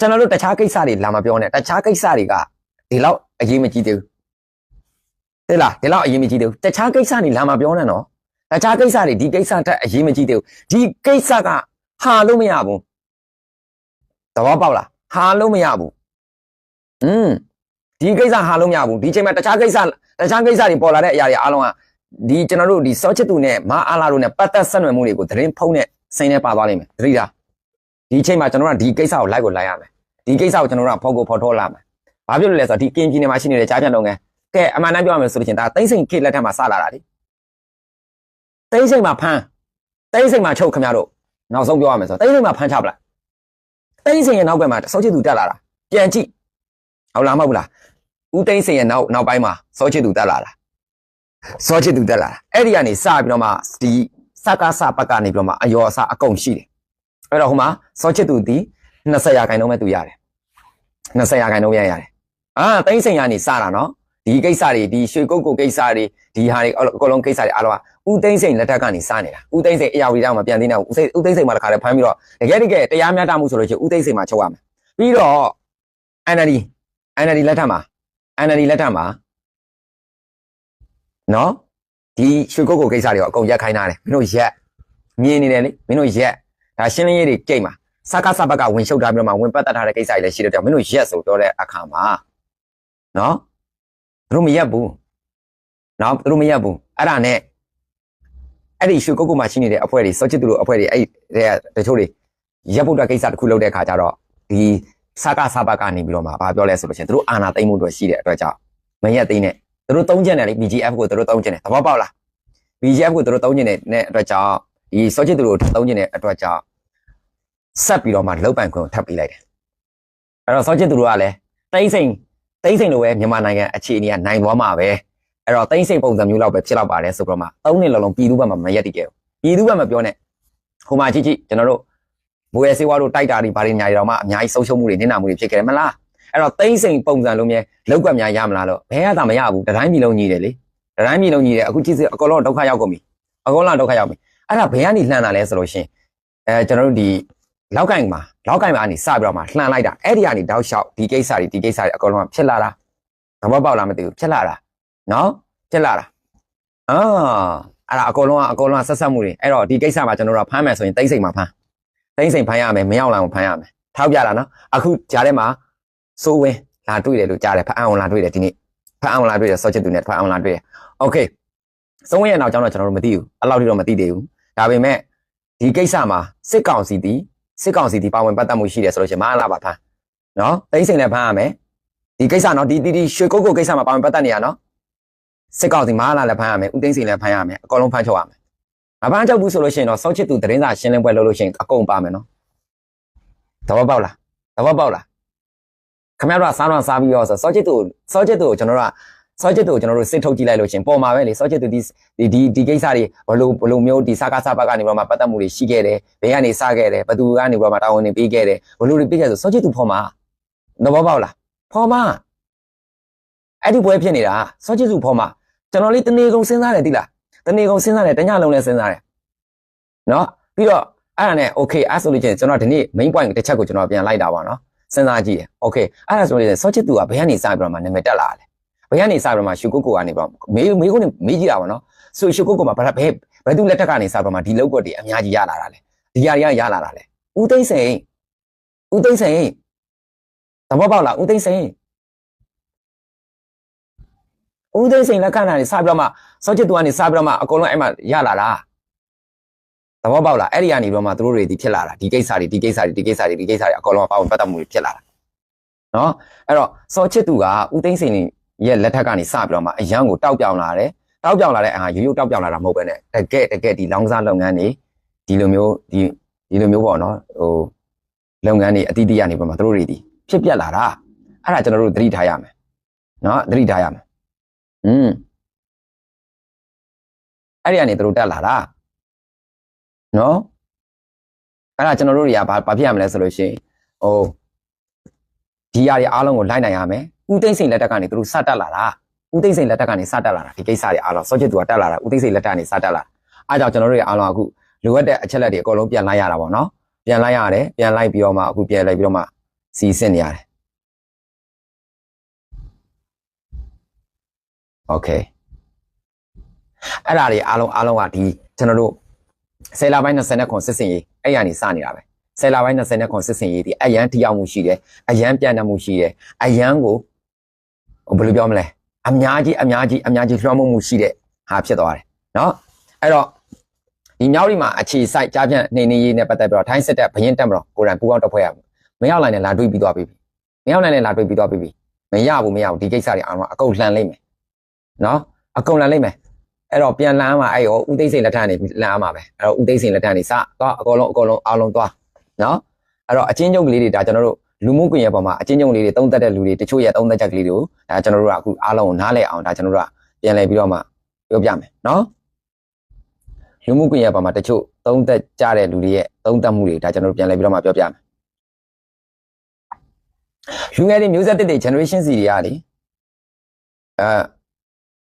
ကျွန်တော်တို့တခြားကိစ္စတွေလာမပြောနဲ့တခြားကိစ္စတွေကဒီလောက်အရေးမကြီးသေးဘူးသိလားဒီလောက်အရေးမကြီးသေးဘူးတခြားကိစ္စတွေလာမပြောနဲ့နော်တခြားကိစ္စတွေဒီကိစ္စတက်အရေးမကြီးသေးဘူးဒီကိစ္စကဟာလို့မရဘူး ဘောပေါက်လားဟာလုံးမရဘူးဒီကိစ္စဟာလုံးမရဘူးဒီချိန်မှာတခြားကိစ္စတွေပေါ်လာတဲ့အရာတွေအားလုံးကဒီကျွန်တော်တို့ဒီစောချစ်သူနဲ့မအားလာတို့နဲ့ပတ်သက်ဆက်နွယ်မှုတွေကိုသတင်းဖုံးနဲ့စိန်နဲ့ပါသွားလိမ့်မယ်သတိထားဒီချိန်မှာကျွန်တော်တို့ဒီကိစ္စကိုလိုက်ရမယ်ဒီကိစ္စကိုကျွန်တော်တို့ကဖော်ထုတ်လာမယ်ဘာဖြစ်လို့လဲဆိုတော့ဒီကင်းပြည်နယ်မှာရှိနေတဲ့ကြားပြန်တော့ငယ်ကဲအမှန်တမ်းပြောရမယ်ဆိုလို့ရှိရင်ဒါသိမ့်စိန်ခေတ်လက်ထက်မှာစလာတာလေသိမ့်စိန်မှာဖမ်းသိမ့်စိန်မှာချုပ်ခင်ဗျားတို့နောက်ဆုံးပြောရမယ်ဆိုတော့သိမ့်စိန်မှာဖမ်းချပလိုက်သိမ့်စိန်ရဲ့နောက်ဘက်မှာစောချစ်သူတက်လာတာပြန်ကြည့်ဟုတ်လားမဟုတ်လားဦးသိမ့်စိန်ရဲ့နောက်ပိုင်းမှာစောချစ်သူတက်လာတာအဲ့ဒီကနေစပြီးတော့မှဒီစကားစပတ်ကနေပြီးတော့မှအယောအစားအကုန်ရှိတယ်အဲ့တော့ဟိုမှာစောချစ်သူဒီ20%ပဲသူရတယ်20%ရတယ်သိမ့်စိန်ကနေစတာနော်ဒီကိစ္စတွေဒီရွှေကုတ်ကိစ္စတွေဒီဟာတွေအကုန်လုံးကိစ္စတွေအားလုံးကဦးသိန်းစိန်လက်ထက်ကနေစနေတာဦးသိန်းစိန်အရာဝတီတောင်မှာပြန်သိနေဦးသိန်းစိန်မှာတခါတည်းဖမ်းပြီးတော့တကယ်တရားမျှတမှုဆိုလို့ရှိရင်ဦးသိန်းစိန်မှာချုပ်ရမယ်ပြီးတော့ NLD လက်ထက်မှာနော်ဒီရွှေကုတ်ကိစ္စတွေကအကုန်ရက်ခိုင်းထားတယ်မင်းတို့ရက်မြင်နေတယ်လေမင်းတို့ရက်ဒါရှင်းလင်းရေးတွေကြိတ်မှာစကားစပတ်ကဝင်ရှုပ်ထားပြီးတော့မှဝင်ပတ်သက်ထားတဲ့ကိစ္စတွေလည်းရှိတဲ့ကြောင့်မင်းတို့ရက်ဆိုပြောတဲ့အခါမှာနော်သူတို့မရက်ဘူးနော်သူတို့မရက်ဘူးအဲ့ဒါနဲ့အဲ့ဒီရွှေကုတ်မှာရှိနေတဲ့အဖွဲ့တွေစောချစ်သူတို့အဖွဲ့တွေအဲ့တချို့တွေရက်ဖို့အတွက်ကိစ္စတစ်ခုလုပ်တဲ့အခါကျတော့ဒီစကားစပတ်ကနေပြီးတော့မှဘာပြောလဲဆိုလို့ရှိရင်သူတို့အာဏာသိမ်းမှုအတွက်ရှိတဲ့အတွက်ကြောင့်မရက်သိမ်းနဲ့သူတို့သုံးကျင်တယ်လေ BGF ကိုသူတို့သုံးကျင်တယ်သဘောပေါက်လား BGF ကိုသူတို့သုံးကျင်တဲ့အတွက်ကြောင့်ဒီစောချစ်သူတို့သုံးကျင်တဲ့အတွက်ကြောင့်ဆက်ပြီးတော့မှလောက်ပိုင်ခွင့်ကိုထပ်ပေးလိုက်တယ်အဲ့တော့စောချစ်သူတို့ကလည်းတိမ့်စိန်လိုပဲမြန်မာနိုင်ငံအခြေအနေကနိုင်သွားမှာပဲအဲ့တော့တိမ့်စိန်ပုံစံမျိုးလောက်ပဲဖြစ်တော့ပါတယ်ဆိုတော့မှ3နှစ်လုံးပြည်သူဘက်မှာမရက်တည်ခဲ့ဘူးပြည်သူဘက်မှာပြောနေဟိုမှာကြည့်ကျွန်တော်တို့ဘိုးရဲစေဝါတို့တိုက်တာတွေဘာတွေညာတွေတော့မှအများကြီးဆုံးရှုံးမှုတွေနစ်နာမှုတွေဖြစ်ခဲ့တယ်မလားအဲ့တော့တိမ့်စိန်ပုံစံလုံးမြဲလောက်ကွက်များရမလားလို့ဘယ်ကသာမရဘူးတတိုင်းပြည်လုံးကြီးတယ်လေတတိုင်းပြည်လုံးကြီးတယ်အခုကြည့်စအကောင်လုံးဒုက္ခရောက်ကုန်ပြီအကောင်လုံးဒုက္ခရောက်ပြီအဲ့ဒါဘယ်ကနေလှမ်းလာလဲဆိုလို့ရှင်ကျွန်တော်တို့ဒီလောက်ကိုင်မှာကနေစပြီးတော့မှလှမ်းလိုက်တာအဲ့ဒီကနေတောက်လျှောက်ဒီကိစ္စတွေအကောင်လုံးဖြစ်လာတာသဘောပေါက်လားမသိဘူးဖြစ်လာတာနော်ဖြစ်လာတာအဲ့ဒါအကောင်လုံးဆက်ဆက်မှုတွေအဲ့တော့ဒီကိစ္စမှာကျွန်တော်တို့ဖမ်းမယ်ဆိုရင်တိမ့်စိန်မှာဖမ်းရမယ်မရောက်လာအောင်ဖမ်းရမယ်ထောက်ပြတာနော်အခုကြားထဲမှာစိုးဝင်းလာတွေ့တယ်လို့ကြားတယ်ဖမ်းအောင်လာတွေ့တယ်ဒီနေ့ဖမ်းအောင်လာတွေ့တယ်စောချစ်သူနဲ့ဖမ်းအောင်လာတွေ့တယ်โอเคစိုးဝင်းရဲ့နောက်ကြောင်းတော့ကျွန်တော်တို့မသိဘူးအဲ့လောက်ထိတော့မသိသေးဘူးဒါပေမဲ့ဒီကိစ္စမှာစစ်ကောင်စီတီပါဝင်ပတ်သက်မှုရှိတယ်ဆိုလို့ရှိရင်မအားလာပါဖမ်းနော်တိမ့်စိန်လည်းဖမ်းရမယ်ဒီကိစ္စနော်ဒီရွှေကုတ်ကိစ္စမှာပါဝင်ပတ်သက်နေရနော်စစ်ကောင်စီမအားလာလည်းဖမ်းရမယ်ဦးသိန်းစိန်လည်းဖမ်းရမယ်အကုန်လုံးဖမ်းချုပ်ရမယ်မဖမ်းချုပ်ဘူးဆိုလို့ရှိရင်တော့စောချစ်သူသတင်းစာရှင်းလင်းပွဲလုပ်လို့ရှိရင်အကုန်ပါမယ်နော်သဘောပေါက်လားခင်ဗျားတို့စားပြီးတော့စောချစ်သူကိုကျွန်တော်တို့စစ်ထုတ်ကြည့်လိုက်လို့ရှင်ပေါ်မှာပဲလေစောချစ်သူဒီကိစ္စတွေဘလို့မျိုးဒီစကားစပတ်ကနေပြီးတော့မှပတ်သက်မှုတွေရှိခဲ့တယ်ဘယ်ကနေစခဲ့တယ်ဘသူကနေပြီးတော့မှတာဝန်တွေပေးခဲ့တယ်ဘလို့တွေပေးခဲ့ဆိုစောချစ်သူဖော်မှာသဘောပေါက်လားဖော်မှာအဲ့ဒီပွဲဖြစ်နေတာစောချစ်သူဖော်မှာကျွန်တော်လေးတနေကုန်စဉ်းစားတယ်တိလားတနေကုန်စဉ်းစားတယ်တညလုံးလည်းစဉ်းစားတယ်နော်ပြီးတော့အဲ့ဒါနဲ့ okay အဲ့ဆိုလို့ချင်းကျွန်တော်ဒီနေ့ main point တစ်ချက်ကိုကျွန်တော်ပြန်လိုက်တာပါနော်စဉ်းစားကြည့်တယ် okay အဲ့ဒါဆိုလို့စောချစ်သူကဘယ်ကနေစပြီးတော့မှနာမည်တက်လာတယ်ဘယ်ကနေစပြီးတော့မှရှုကုတ်ကိုကနေပြီးတော့မေးကြည့်တာပါနော်ဆိုရှုကုတ်ကိုမှာဘယ်သူလက်ထက်ကနေစပြီးတော့မှဒီလောက်ကွက်တွေအများကြီးရလာတာလေဒီຢာတွေကရလာတာလေဦးသိန်းစိန်သဘောပေါက်လားဦးသိန်းစိန်လက်ခံတာနေစပြီးတော့မှစောချစ်သူကနေစပြီးတော့မှအကုန်လုံးအဲ့မှာရလာတာသဘောပေါက်လားအဲ့ဒီကနေပြီးတော့မှသူတို့တွေဒီဖြစ်လာတာဒီကိစ္စတွေအကုန်လုံးပါဝင်ပတ်သက်မှုတွေဖြစ်လာတာနော်အဲ့တော့စောချစ်သူကဦးသိန်းစိန်ရဲ့လက်ထက်ကနေစပြီးတော့မှအရန်ကိုတောက်ပြောင်လာတဲ့အာရိုးရိုးတောက်ပြောင်လာတာမဟုတ်ပဲနဲ့တကယ်ဒီလောင်းစားလုပ်ငန်းတွေဒီလိုမျိုးပေါ့နော်ဟိုလုပ်ငန်းတွေအတိအကျနေပြီးမှသူတို့တွေဒီဖြစ်ပြက်လာတာအဲ့ဒါကျွန်တော်တို့သတိထားရမယ်နော်သတိထားရမယ်အဲ့ဒီကနေသူတို့တက်လာတာနော်အဲ့ဒါကျွန်တော်တို့တွေကဘာဖြစ်ရမလဲဆိုလို့ရှိရင်ဟိုဒီຢာတွေအားလုံးကိုလိုက်နိုင်ရမယ်ဦးသိန်းစိန်လက်ထက်ကနေသူတို့စတက်လာတာဒီကိစ္စတွေအားလုံးစောချစ်သူကတက်လာတာဦးသိန်းစိန်လက်ထက်ကနေစတက်လာအားကြောင့်ကျွန်တော်တို့တွေအားလုံးအခုလိုအပ်တဲ့အချက်လက်တွေအကုန်လုံးပြန်လိုက်ရတာပေါ့နော်ပြန်လိုက်ရတယ်ပြန်လိုက်ပြီးတော့မှအခုပြန်လိုက်ပြီးတော့မှစီစစ်နေရတယ်โอเคအဲ့ဒါတွေအားလုံးကဒီကျွန်တော်တို့10လပိုင်း29စစ်စင်ရေးအဲ့ရနေစနေတာပဲ ဆယ်လပိုင်း20နဲ့ခွန်စစ်စင်ရေးဒီအရန်ထီအောင်မှုရှိတယ်အရန်ပြန်တတ်မှုရှိတယ်အရန်ကိုဘယ်လိုပြောမလဲအများကြီးလွှမ်းမိုးမှုရှိတဲ့ဟာဖြစ်သွားတယ်နော်အဲ့တော့ဒီမြောက်ဒီမှာအခြေစိုက်ကြားပြန့်နေနေရေးနဲ့ပတ်သက်ပြီးတော့ထိုင်းစစ်တပ်ဘရင်တက်မလို့ကိုရန်ပူပေါင်းတစ်ဖွဲ့ရမရောက်နိုင်နဲ့လာတွေးပြီးသွားပြီမရောက်နိုင်နဲ့လာတွေးပြီးသွားပြီမရဘူးဒီကိစ္စတွေအားလုံးအကုန်လှန်လိုက်မယ်နော်အကုန်လှန်လိုက်မယ်အဲ့တော့ပြန်လမ်းမှာအဲ့ရောဦးသိန်းစိန်လက်ထက်နေလမ်းမှာပဲအဲ့တော့ဦးသိန်းစိန်လက်ထက်နေစသွားအကုန်လုံးအားလုံးသွားနော်အဲ့တော့အချင်းချုပ်ကလေးတွေဒါကျွန်တော်တို့လူမှုကွန်ရက်ပေါ်မှာအချင်းချုပ်လေးတွေသုံးသက်တဲ့လူတွေတချို့ရဲ့သုံးသက်ချက်ကလေးတွေကိုဒါကျွန်တော်တို့ကအခုအားလုံးကိုနားလည်အောင်ဒါကျွန်တော်တို့ကပြန်လည်ပြီးတော့မှပြောပြမယ်နော်လူမှုကွန်ရက်ပေါ်မှာတချို့သုံးသက်ကြတဲ့လူတွေရဲ့သုံးသက်မှုတွေဒါကျွန်တော်တို့ပြန်လည်ပြီးတော့မှပြောပြမယ်လူငယ်တွေမျိုးဆက်တဲ့ generation C တွေကလေ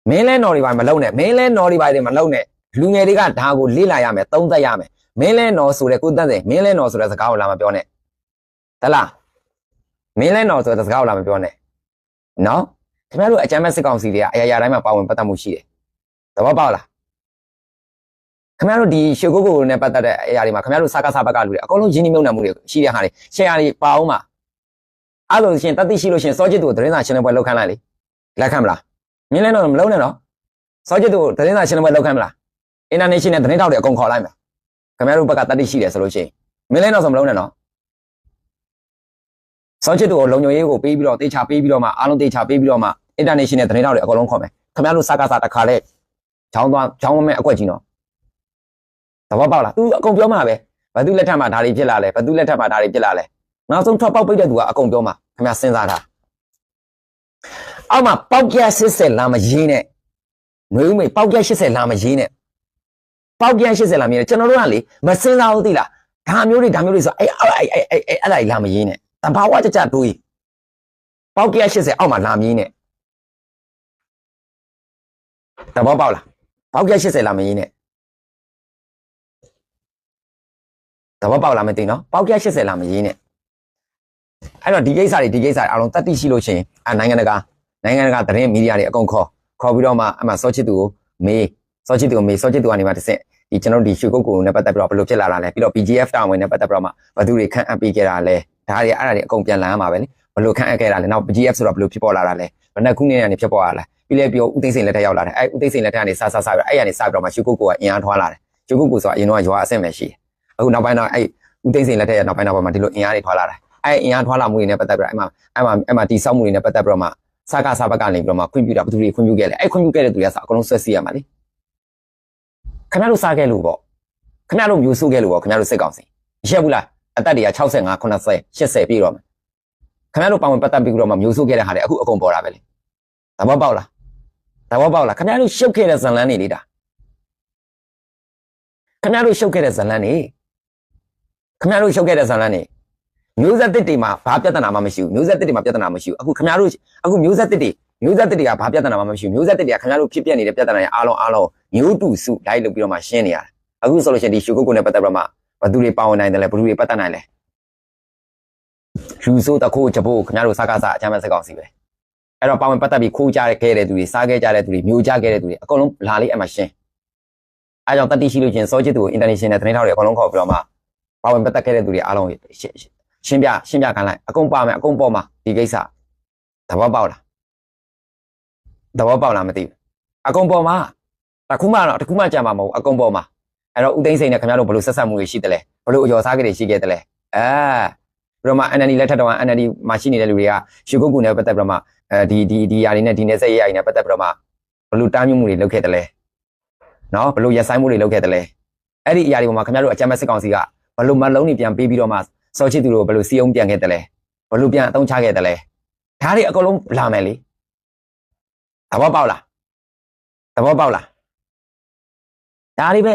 မင်းလဲနော်တွေပါမလုံးနဲ့မင်းလဲနော်တွေပါတွေမလုံးနဲ့လူငယ်တွေကဒါကိုလေ့လာရမယ်သုံးသက်ရမယ်မင်းလဲနော်ဆိုတဲ့ကိုတန်းစိန်မင်းလဲနော်ဆိုတဲ့စကားကိုလာမပြောနဲ့တလားမင်းလဲနော်ဆိုတဲ့စကားကိုလာမပြောနဲ့နော်ခင်ဗျားတို့အကြမ်းမဲ့စစ်ကောင်စီတွေကအရာရာတိုင်းမှာပါဝင်ပတ်သက်မှုရှိတယ်သဘောပေါက်လားခင်ဗျားတို့ဒီရှေကိုကိုနဲ့ပတ်သက်တဲ့အရာတွေမှာခင်ဗျားတို့စကားစားဘက်ကလူတွေအကုန်လုံးရင်းနှီးမြှုပ်နှံမှုတွေရှိတဲ့ဟာတွေရှယ်ယာတွေပါအောင်ပါအဲ့လိုရှင်တတိရှိလို့ရှင်စောချစ်တို့သတင်းစာရှင်းလင်းပွဲလုပ်ခိုင်းလိုက်လေလက်ခံမလားမင်းလဲတော့မလုံးနဲ့နော်စောချစ်တို့သတင်းစာရှင်းလင်းပွဲလုပ်ခိုင်းမလား international သတင်းထောက်တွေအကုန်ခေါ်လိုက်မယ်ခင်ဗျားတို့ဘက်ကတတိရှိတယ်ဆိုလို့ရှိရင်မင်းလဲတော့ဆိုမလုံးနဲ့နော်စောချစ်တို့ကိုလုံခြုံရေးကိုပေးပြီးတော့တေချာပေးပြီးတော့မှအားလုံးတေချာပေးပြီးတော့မှ international သတင်းထောက်တွေအကုန်လုံးခေါ်မယ်ခင်ဗျားတို့စကားစားတစ်ခါလဲချောင်းမမဲ့အကွက်ကြီးနော်သဘောပေါက်လား तू အကုန်ပြောမှာပဲဘာသူလက်ထက်မှာဒါတွေဖြစ်လာလဲဘာသူလက်ထက်မှာဒါတွေဖြစ်လာလဲနောက်ဆုံးထွက်ပေါက်ပိတ်တဲ့သူကအကုန်ပြောမှာခင်ဗျာစဉ်းစားထားအောက်မှာပေါက်ပြ80လာမရင်းနဲ့ငွေဦးမေပေါက်ပြ80လာမရင်းနဲ့ပေါက်ပြ80လာမရင်းနဲ့ကျွန်တော်တို့ကလေမစဉ်းစားဘူးသိလားဒါမျိုးတွေဆိုအဲ့ဒါလာမရင်းနဲ့တဘာဝကြတွေးပေါက်ပြ80အောက်မှာလာမရင်းနဲ့တဘောပေါက်လားပေါက်ပြ80လာမရင်းနဲ့တဘောပေါက်လာမသိနော်ပေါက်ပြ80လာမရင်းနဲ့အဲ့တော့ဒီကိစ္စတွေအားလုံးတတ်သိရှိလို့ရှိရင်နိုင်ငံတကာသတင်းမီဒီယာတွေအကုန်ခေါ်ပြီးတော့မှအမှစောချစ်သူကိုမေးစောချစ်သူကနေမှတစ်ဆင့်ဒီကျွန်တော်တို့ဒီရွှေကုတ်ကိုနဲ့ပတ်သက်ပြီးတော့ဘယ်လိုဖြစ်လာတာလဲပြီးတော့ PGF တာဝန်နဲ့ပတ်သက်ပြီးတော့မှဘယ်သူတွေခန့်အပ်ပေးခဲ့တာလဲဒါတွေအဲ့ဒါတွေအကုန်ပြန်လည်ရမှာပဲလေဘယ်လိုခန့်အပ်ခဲ့တာလဲနောက် PGF ဆိုတော့ဘယ်လိုဖြစ်ပေါ်လာတာလဲဘယ်နှစ်ခုနဲ့ဖြစ်ပေါ်လာလဲပြီးလဲပြီးဦးသိန်းစိန်လက်ထက်ရောက်လာတယ်အဲ့ဦးသိန်းစိန်လက်ထက်ကနေစပြီးအဲ့ရနေစပြီးတော့မှရွှေကုတ်ကိုကအင်အားထွားလာတယ်ရွှေကုတ်ကိုဆိုတာအရင်တော့ရွာအဆင့်ပဲရှိတယ်အခုနောက်ပိုင်းတော့အဲ့ဦးသိန်းစိန်လက်ထက်ရဲ့နောက်ပိုင်းတော့မှဒီလိုအင်အားတွေထွားလာတယ်အဲ့အင်အားထွားလာမှုတွေနဲ့ပတ်သက်ပြီးတော့အဲ့မှာတီဆောက်မှုတွေနဲ့ပတ်သက်ပြီးတော့မှစကားစားဘက်ကနေပြီးတော့မှခွင့်ပြုတာဘယ်သူတွေခွင့်ပြုခဲ့လဲအဲ့ခွင့်ပြုခဲ့တဲ့သူတွေကစအကုန်လုံးဆွဲစီရမှာလေခင်ဗျားတို့စားခဲ့လို့ပေါ့ခင်ဗျားတို့မျိုးစုခဲ့လို့ပေါ့ခင်ဗျားတို့စစ်ကောင်စီရက်ဘူးလားအသက်တွေက65 90 80ပြည့်တော့မယ်ခင်ဗျားတို့ပါဝင်ပတ်သက်ပြီးတော့မှမျိုးစုခဲ့တဲ့ဟာတွေအခုအကုန်ပေါ်တာပဲလေသဘောပေါက်လားခင်ဗျားတို့ရှုပ်ခဲ့တဲ့ဇလန်းတွေလေဒါခင်ဗျားတို့ရှုပ်ခဲ့တဲ့ဇလန်းတွေမျိုးဆက်တစ်တွေမှာဘာပြဿနာမှမရှိဘူးမျိုးဆက်တစ်တွေမှာပြဿနာမရှိဘူးအခုခင်ဗျားတို့အခုမျိုးဆက်တစ်တွေကဘာပြဿနာမှမရှိဘူးမျိုးဆက်တစ်တွေကခင်ဗျားတို့ဖြစ်ပြနေတဲ့ပြဿနာတွေအားလုံးမျိုးတူစုလိုက်လုပ်ပြီးတော့မှရှင်းနေရတယ်အခုဆိုလို့ရှိရင်ဒီရှုကုတ်ကိုနဲ့ပတ်သက်ပြီးတော့မှဘသူတွေပါဝင်နိုင်တယ်လဲဘသူတွေပတ်သက်နိုင်လဲလူဆိုးတခိုးချဖို့ခင်ဗျားတို့စကားစားအချမ်းမဲ့စကောင်းစီပဲအဲ့တော့ပါဝင်ပတ်သက်ပြီးခိုးကြခဲ့တဲ့သူတွေစားခဲ့ကြတဲ့သူတွေမျိုးကြခဲ့တဲ့သူတွေအကုန်လုံးလာလေးအမှရှင်းအဲကြောင့်တတိရှိလို့ချင်းစောချစ်သူကို international သတင်းထောက်တွေအကုန်လုံးခေါ်ပြီးတော့မှပါဝင်ပတ်သက်ခဲ့တဲ့သူတွေအားလုံးရှင်းပြခံလိုက်အကုန်ပါမယ်အကုန်ပေါ်မှာဒီကိစ္စသဘောပေါက်လားမသိဘူးအကုန်ပေါ်မှာတခုမှကြံမှာမဟုတ်အကုန်ပေါ်မှာအဲ့တော့ဦးသိန်းစိန်နဲ့ခင်ဗျားတို့ဘယ်လိုဆက်ဆက်မှုတွေရှိတယ်လဲဘယ်လိုအကျော်စားကြတွေရှိခဲ့တယ်လဲပြီးတော့မှ NLD လက်ထက်တော့ NLD မှာရှိနေတဲ့လူတွေကရွှေကုတ်ကူနဲ့ပတ်သက်ပြီးတော့မှဒီຢာတွေနဲ့ဒီနယ်ဆက်ရေးຢာတွေနဲ့ပတ်သက်ပြီးတော့မှဘယ်လိုတားမြစ်မှုတွေလုပ်ခဲ့တယ်လဲနော်ဘယ်လိုရက်ဆိုင်မှုတွေလုပ်ခဲ့တယ်လဲအဲ့ဒီຢာတွေပေါ်မှာခင်ဗျားတို့အကြမ်းမဲ့စစ်ကောင်စီကဘယ်လိုမလုံးတွေပြန်ပေးပြီးတော့မှစောချစ်သူတို့ဘယ်လိုစီအောင်ပြန်ခဲ့တယ်လဲဘယ်လိုပြန်အသုံးချခဲ့တယ်လဲဒါတွေအကုန်လုံးလာမယ်လေသဘောပေါက်လားဒါတွေပဲ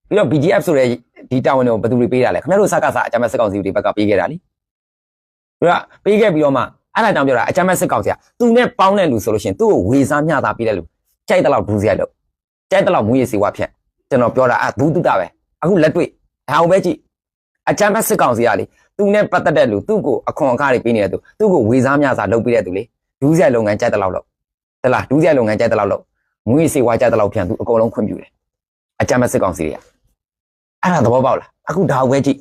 ပြီးတော့ BGF ဆိုတဲ့ဒီတာဝန်တွေကိုဘယ်သူတွေပေးတာလဲခင်ဗျားတို့စကားစားအကြမ်းမဲ့စစ်ကောင်စီတွေဘက်ကပေးခဲ့တာလေပြီးတော့ပေးခဲ့ပြီးတော့မှအဲ့ဒါကြောင့်ပြောတာအကြမ်းမဲ့စစ်ကောင်စီကသူနဲ့ပေါင်းတဲ့လူဆိုလို့ရှိရင်သူ့ကိုဝေစားမျှတာပေးတဲ့လူကြိုက်တဲ့လောက်ဒူးစရိုက်လို့ကြိုက်တဲ့လောက်မူရည်စီဝါဖြန့်ကျွန်တော်ပြောတာဘူးတုတပဲအခုလက်တွေ့ဒါအောင်ပဲကြည့်အကြမ်းမဲ့စစ်ကောင်စီကလေသူနဲ့ပတ်သက်တဲ့လူသူ့ကိုအခွန်အခါတွေပေးနေတဲ့သူ့ကိုဝေစားမျှစားလုပ်ပေးတဲ့သူလေဒူးစရိုက်လုပ်ငန်းကြိုက်တဲ့လောက်လို့တလားဒူးစရိုက်လုပ်ငန်းကြိုက်တဲ့လောက်လို့မူရည်စီဝါကြိုက်တဲ့လောက်ဖြန့်သူအကုန်လုံးခွင့်ပြုတယ်အကြမ်းမဲ့စစ်ကောင်စီတွေကအဲ့ဒါသဘောပေါက်လားအခုဒါဝဲကြည့်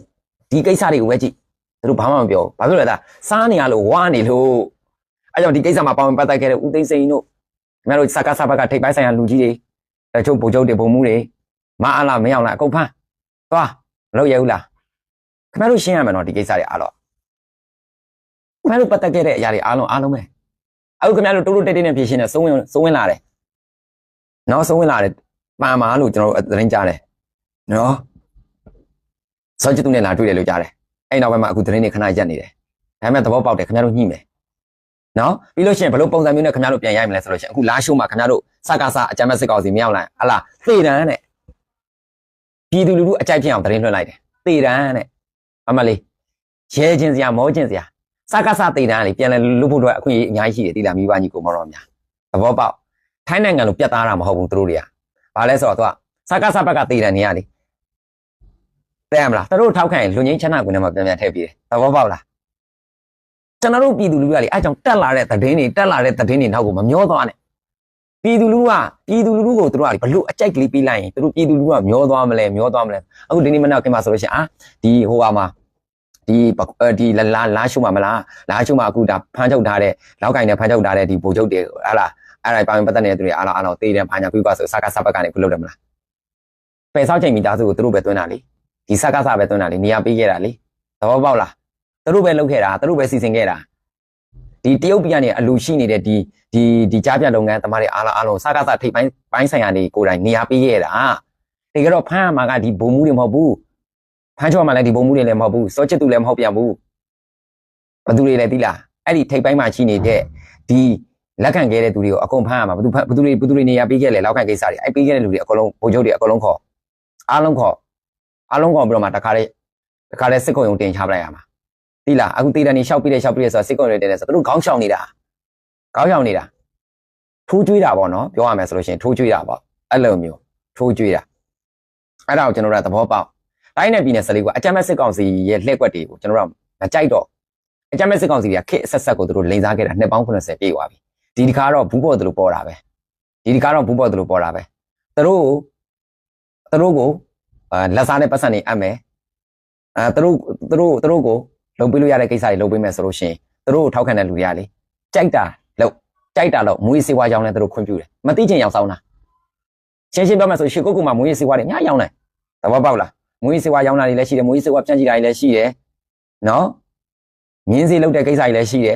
ဒီကိစ္စတွေကိုပဲကြည့်သူတို့ဘာမှမပြောဘာဖြစ်လဲဒါစားနေရလို့ဝါနေလို့အဲကြောင့်ဒီကိစ္စမှာပါဝင်ပတ်သက်ခဲ့တဲ့ဦးသိန်းစိန်တို့ခင်ဗျားတို့စကားစဘက်ကထိပ်ပိုင်းဆိုင်ရာလူကြီးတွေတချို့ဗိုလ်ချုပ်တွေဗိုလ်မှူးတွေမအားလားမရောက်လားအကုန်ဖမ်းသွားမလုပ်ရဘူးလားခင်ဗျားတို့ရှင်းရမယ်နော်ဒီကိစ္စတွေအားလုံးခင်ဗျားတို့ပတ်သက်ခဲ့တဲ့အရာတွေအားလုံးပဲအခုခင်ဗျားတို့တိုးတိုးတိတ်တိတ်နဲ့ဖြည့်ရှင်းနေစုံဝင်လာတယ်နော်စုံဝင်လာတယ်ပါမာလို့ကျွန်တော်တို့သတင်းကြားတယ်နော်စောချစ်သူနဲ့လာတွေ့တယ်လို့ကြားတယ်အဲ့နောက်ပိုင်းမှာအခုသတင်းတွေခဏရက်နေတယ်ဒါပေမဲ့သဘောပေါက်တယ်ခင်ဗျားတို့ညှိမယ်နော်ပြီးလို့ရှိရင်ဘလို့ပုံစံမျိုးနဲ့ခင်ဗျားတို့ပြန်ရိုက်မလဲဆိုလို့ရှိရင်အခုလာရှိုးမှာခင်ဗျားတို့စကားစအကြမ်းမဲ့စစ်ကောင်စီမရောက်လာဟလာသေတန်းနဲ့ပြည်သူလူထုအကြိုက်ဖြစ်အောင်သတင်းလွှင့်လိုက်တယ်သေတန်းနဲ့အမလေးရဲချင်းစရာမောချင်းစရာစကားစသေတန်းလေးပြန်လဲလွတ်ဖို့တော့အခွင့်အရေးအများကြီးရှိတယ်တိလာမိဘကြီးကိုမောတော့များသဘောပေါက်ထိုင်းနိုင်ငံလိုပြတ်သားတာမဟုတ်ဘူးသူတို့တွေကဘာလဲဆိုတော့သူကစကားစဘက်ကသေတန်းနေရလေတဲ့မလားသူတို့ထောက်ခံရင်လူငင်းချမ်းသာကွင်းထဲမှာပြန်ထည့်ပြီးတယ်သဘောပေါက်လားကျွန်တော်တို့ပြည်သူလူထုကလေအဲကြောင့်တက်လာတဲ့သတင်းတွေနောက်ကိုမမျောသွားနဲ့ပြည်သူလူထုကိုသူတို့ကဘလို့အကြိုက်ကလေးပေးလိုက်ရင်သူတို့ပြည်သူလူထုကမျောသွားမလဲအခုဒီနေ့မနေ့ကမှဆိုလို့ရှိရင်ဒီဟိုဟာမှာဒီလာရှုမှာမလားလာရှုမှာအခုဒါဖမ်းချုပ်ထားတဲ့လောက်ကင်နဲ့ဖမ်းချုပ်ထားတဲ့ဒီဗိုလ်ချုပ်တွေဟာလားအဲ့ဒါပါဝင်ပတ်သက်နေတဲ့သူတွေအားလုံးတေးတယ်ဘာညာပြပါဆိုစကားစဘက်ကနေခုလုပ်တယ်မလားပယ်ဆောက်ချိန်မိသားစုကိုသူတို့ပဲသွင်းတာလေဒီစကားစပဲသွင်းတာလေနေရာပေးခဲ့တာလေသဘောပေါက်လားသူတို့ပဲလုပ်ခဲ့တာသူတို့ပဲစီစဉ်ခဲ့တာဒီတရုတ်ပြည်ကနေအလူရှိနေတဲ့ဒီကြားပြလုပ်ငန်းသမားတွေအားလုံးစကားစထိပ်ပိုင်းဆိုင်ရာတွေကိုယ်တိုင်နေရာပေးခဲ့တာတကယ်တော့ဖမ်းရမှာကဒီဘုံမှုတွေမဟုတ်ဘူးဖမ်းချောမှလည်းဒီဘုံမှုတွေလည်းမဟုတ်ဘူးစောချစ်သူလည်းမဟုတ်ပြန်ဘူးဘသူတွေလည်းသိလားအဲ့ဒီထိပ်ပိုင်းမှာရှိနေတဲ့ဒီလက်ခံခဲ့တဲ့သူတွေကိုအကုန်ဖမ်းရမှာဘသူတွေနေရာပေးခဲ့လေလောက်ခံကိစ္စတွေအဲ့ပေးခဲ့တဲ့လူတွေအကုန်လုံးဗိုလ်ချုပ်တွေအကုန်လုံးခေါ်အားလုံးခေါ်ပြီးတော့မှတခါလေးစစ်ကုံရုံတင်ချပလိုက်ရမှာသိလားအခုတေးတန်နေရှောက်ပြီးဆိုတော့စစ်ကုံရုံတင်တယ်ဆိုတော့သူတို့ခေါင်းရှောင်နေတာထိုးကျွေးတာပေါ့နော်ပြောရမယ်ဆိုလို့ရှိရင်ထိုးကျွေးတာပေါ့အဲ့လိုမျိုးထိုးကျွေးတာအဲ့ဒါကိုကျွန်တော်တို့ကသဘောပေါက်တိုင်းနယ်ပြည်နယ်14ကအကြမ်းမဲ့စစ်ကောင်စီရဲ့လှည့်ကွက်တွေကိုကျွန်တော်တို့မကြိုက်တော့အကြမ်းမဲ့စစ်ကောင်စီကခက်ဆက်ကိုသူတို့လိန်စားခဲ့တာနှစ်ပေါင်း80ပြည့်သွားပြီဒီဒီကားတော့ဘူးပေါ်သူတို့ပေါ်တာပဲသူတို့ကိုလက်စားနဲ့ပတ်စံနေအပ်မယ်သူတို့ကိုလုံပေးလို့ရတဲ့ကိစ္စတွေလုံပေးမယ်ဆိုလို့ရှိရင်သူတို့ကိုထောက်ခံတဲ့လူတွေကလေကြိုက်တာလို့မွေးစေဝါရောင်းလဲသူတို့ခွင့်ပြုတယ်မသိချင်ရောက်ဆောင်တာရှင်းပြောမယ်ဆိုရှေ့ကုတ်ကမှာမွေးစေဝါတွေအများရောင်းတယ်သဘောပေါက်လားမွေးစေဝါရောင်းတာတွေလည်းရှိတယ်မွေးစေဝါဖြန့်ချိတာတွေလည်းရှိတယ်နော်မြင်းစေးလုပ်တဲ့ကိစ္စတွေလည်းရှိတယ်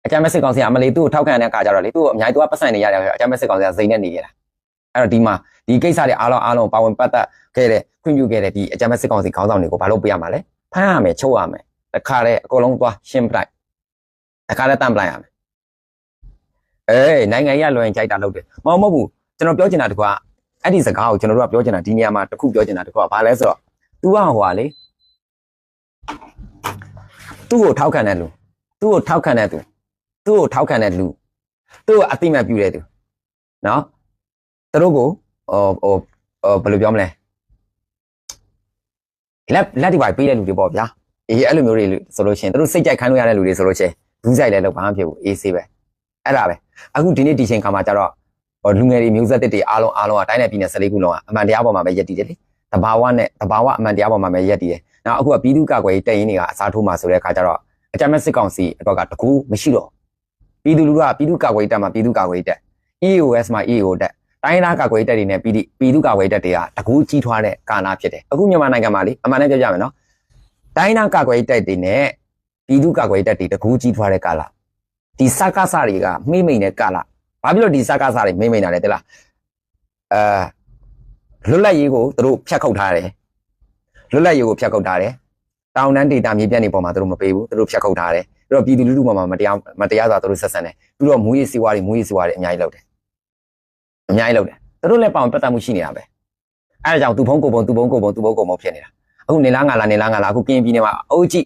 အကြမ်းမဲ့စစ်ကောင်စီကအမလေးသူ့ကိုထောက်ခံတဲ့အခါကျတော့လေသူ့ကိုအများကြီးသူကပတ်စံနေရတယ်အကြမ်းမဲ့စစ်ကောင်စီကစိန်နဲ့နေခဲ့တာအဲ့တော့ဒီမှာဒီကိစ္စတွေအားလုံးပါဝင်ပတ်သက်ခဲ့တဲ့ခွင့်ပြုခဲ့တဲ့ဒီအကြမ်းမဲ့စစ်ကောင်စီခေါင်းဆောင်တွေကိုဘာလို့ပြရမှာလဲဖမ်းရမယ်ချုပ်ရမယ်တခါတည်းအကုန်လုံးသွားရှင်းပလိုက်တခါတည်းတန့်ပလိုက်ရမယ်နိုင်ငံရလွန်ကြိုက်တာလုပ်တယ်မဟုတ်ဘူးကျွန်တော်ပြောချင်တာတကွာအဲ့ဒီစကားကိုကျွန်တော်တို့ကပြောချင်တာဒီနေရာမှာတခုပြောချင်တာတကွာဘာလဲဆိုတော့ तू ကဟိုဟာလေသူ့ကိုထောက်ခံတဲ့လူသူ့ကိုအတိမတ်ပြုတဲ့သူနော်သူတို့ကိုဘယ်လိုပြောမလဲလက်ဒီပိုင်ပေးတဲ့လူတွေပေါ့ဗျာအဲ့လိုမျိုးတွေဆိုလို့ရှိရင်သူတို့စိတ်ကြိုက်ခိုင်းလို့ရတဲ့လူတွေဆိုလို့ရှိရင်ဘူးဆိုင်လည်းလောက်ဘာမှဖြစ်ဘူးအေးဆေးပဲအဲ့ဒါပဲအခုဒီနေ့ဒီချိန်ခါမှာကျတော့လူငယ်တွေမျိုးဆက်တွေအားလုံးကတိုင်းနယ်ပြည်နယ်14ခုလုံးကအမှန်တရားပေါ်မှာပဲယက်တည်တယ်လေတဘာဝအမှန်တရားပေါ်မှာပဲယက်တည်တယ်နောက်အခုကပြည်သူ့ကာကွယ်ရေးတပ်ရင်းတွေကအစားထိုးမှဆိုတဲ့အခါကျတော့အကြမ်းမဲ့စစ်ကောင်စီအတွက်ကတကူမရှိတော့ပြည်သူလူထုကပြည်သူ့ကာကွယ်ရေးတပ်မှာပြည်သူ့ကာကွယ်ရေးတပ် EOS မှာ EO တပ်တိုင်းသားကာကွယ်ရေးတပ်တွေနဲ့ပြည်သူ့ကာကွယ်ရေးတပ်တွေကတကူကြီးထွားတဲ့ကာလဖြစ်တယ်အခုမြန်မာနိုင်ငံမှာလေအမှန်တမ်းပြောကြမယ်နော်တိုင်းသားကာကွယ်ရေးတပ်တွေနဲ့ပြည်သူ့ကာကွယ်ရေးတပ်တွေတကူကြီးထွားတဲ့ကာလဒီစကားစားတွေကမိမ့်တဲ့ကာလဘာဖြစ်လို့ဒီစကားစားတွေမိမ့်တာလဲတဲ့လားလွတ်လပ်ရေးကိုသူတို့ဖျက်ခုတ်ထားတယ်တောင်တန်းဒေတာမြေပြန့်နေပေါ်မှာသူတို့မပေးဘူးသူတို့ဖျက်ခုတ်ထားတယ်ပြီးတော့ပြည်သူလူထုပေါ်မှာမတရားစွာသူတို့ဆက်ဆံတယ်ပြီးတော့မူရေးစီဝါတွေအများကြီးလုပ်တယ်သူတို့လည်းပေါင်ပတ်သက်မှုရှိနေတာပဲအဲဒါကြောင့်သူဖုံးကိုပုံဖြစ်နေတာအခုနေလားငါလားအခုကရင်ပြည်နယ်မှာအုပ်ကြီး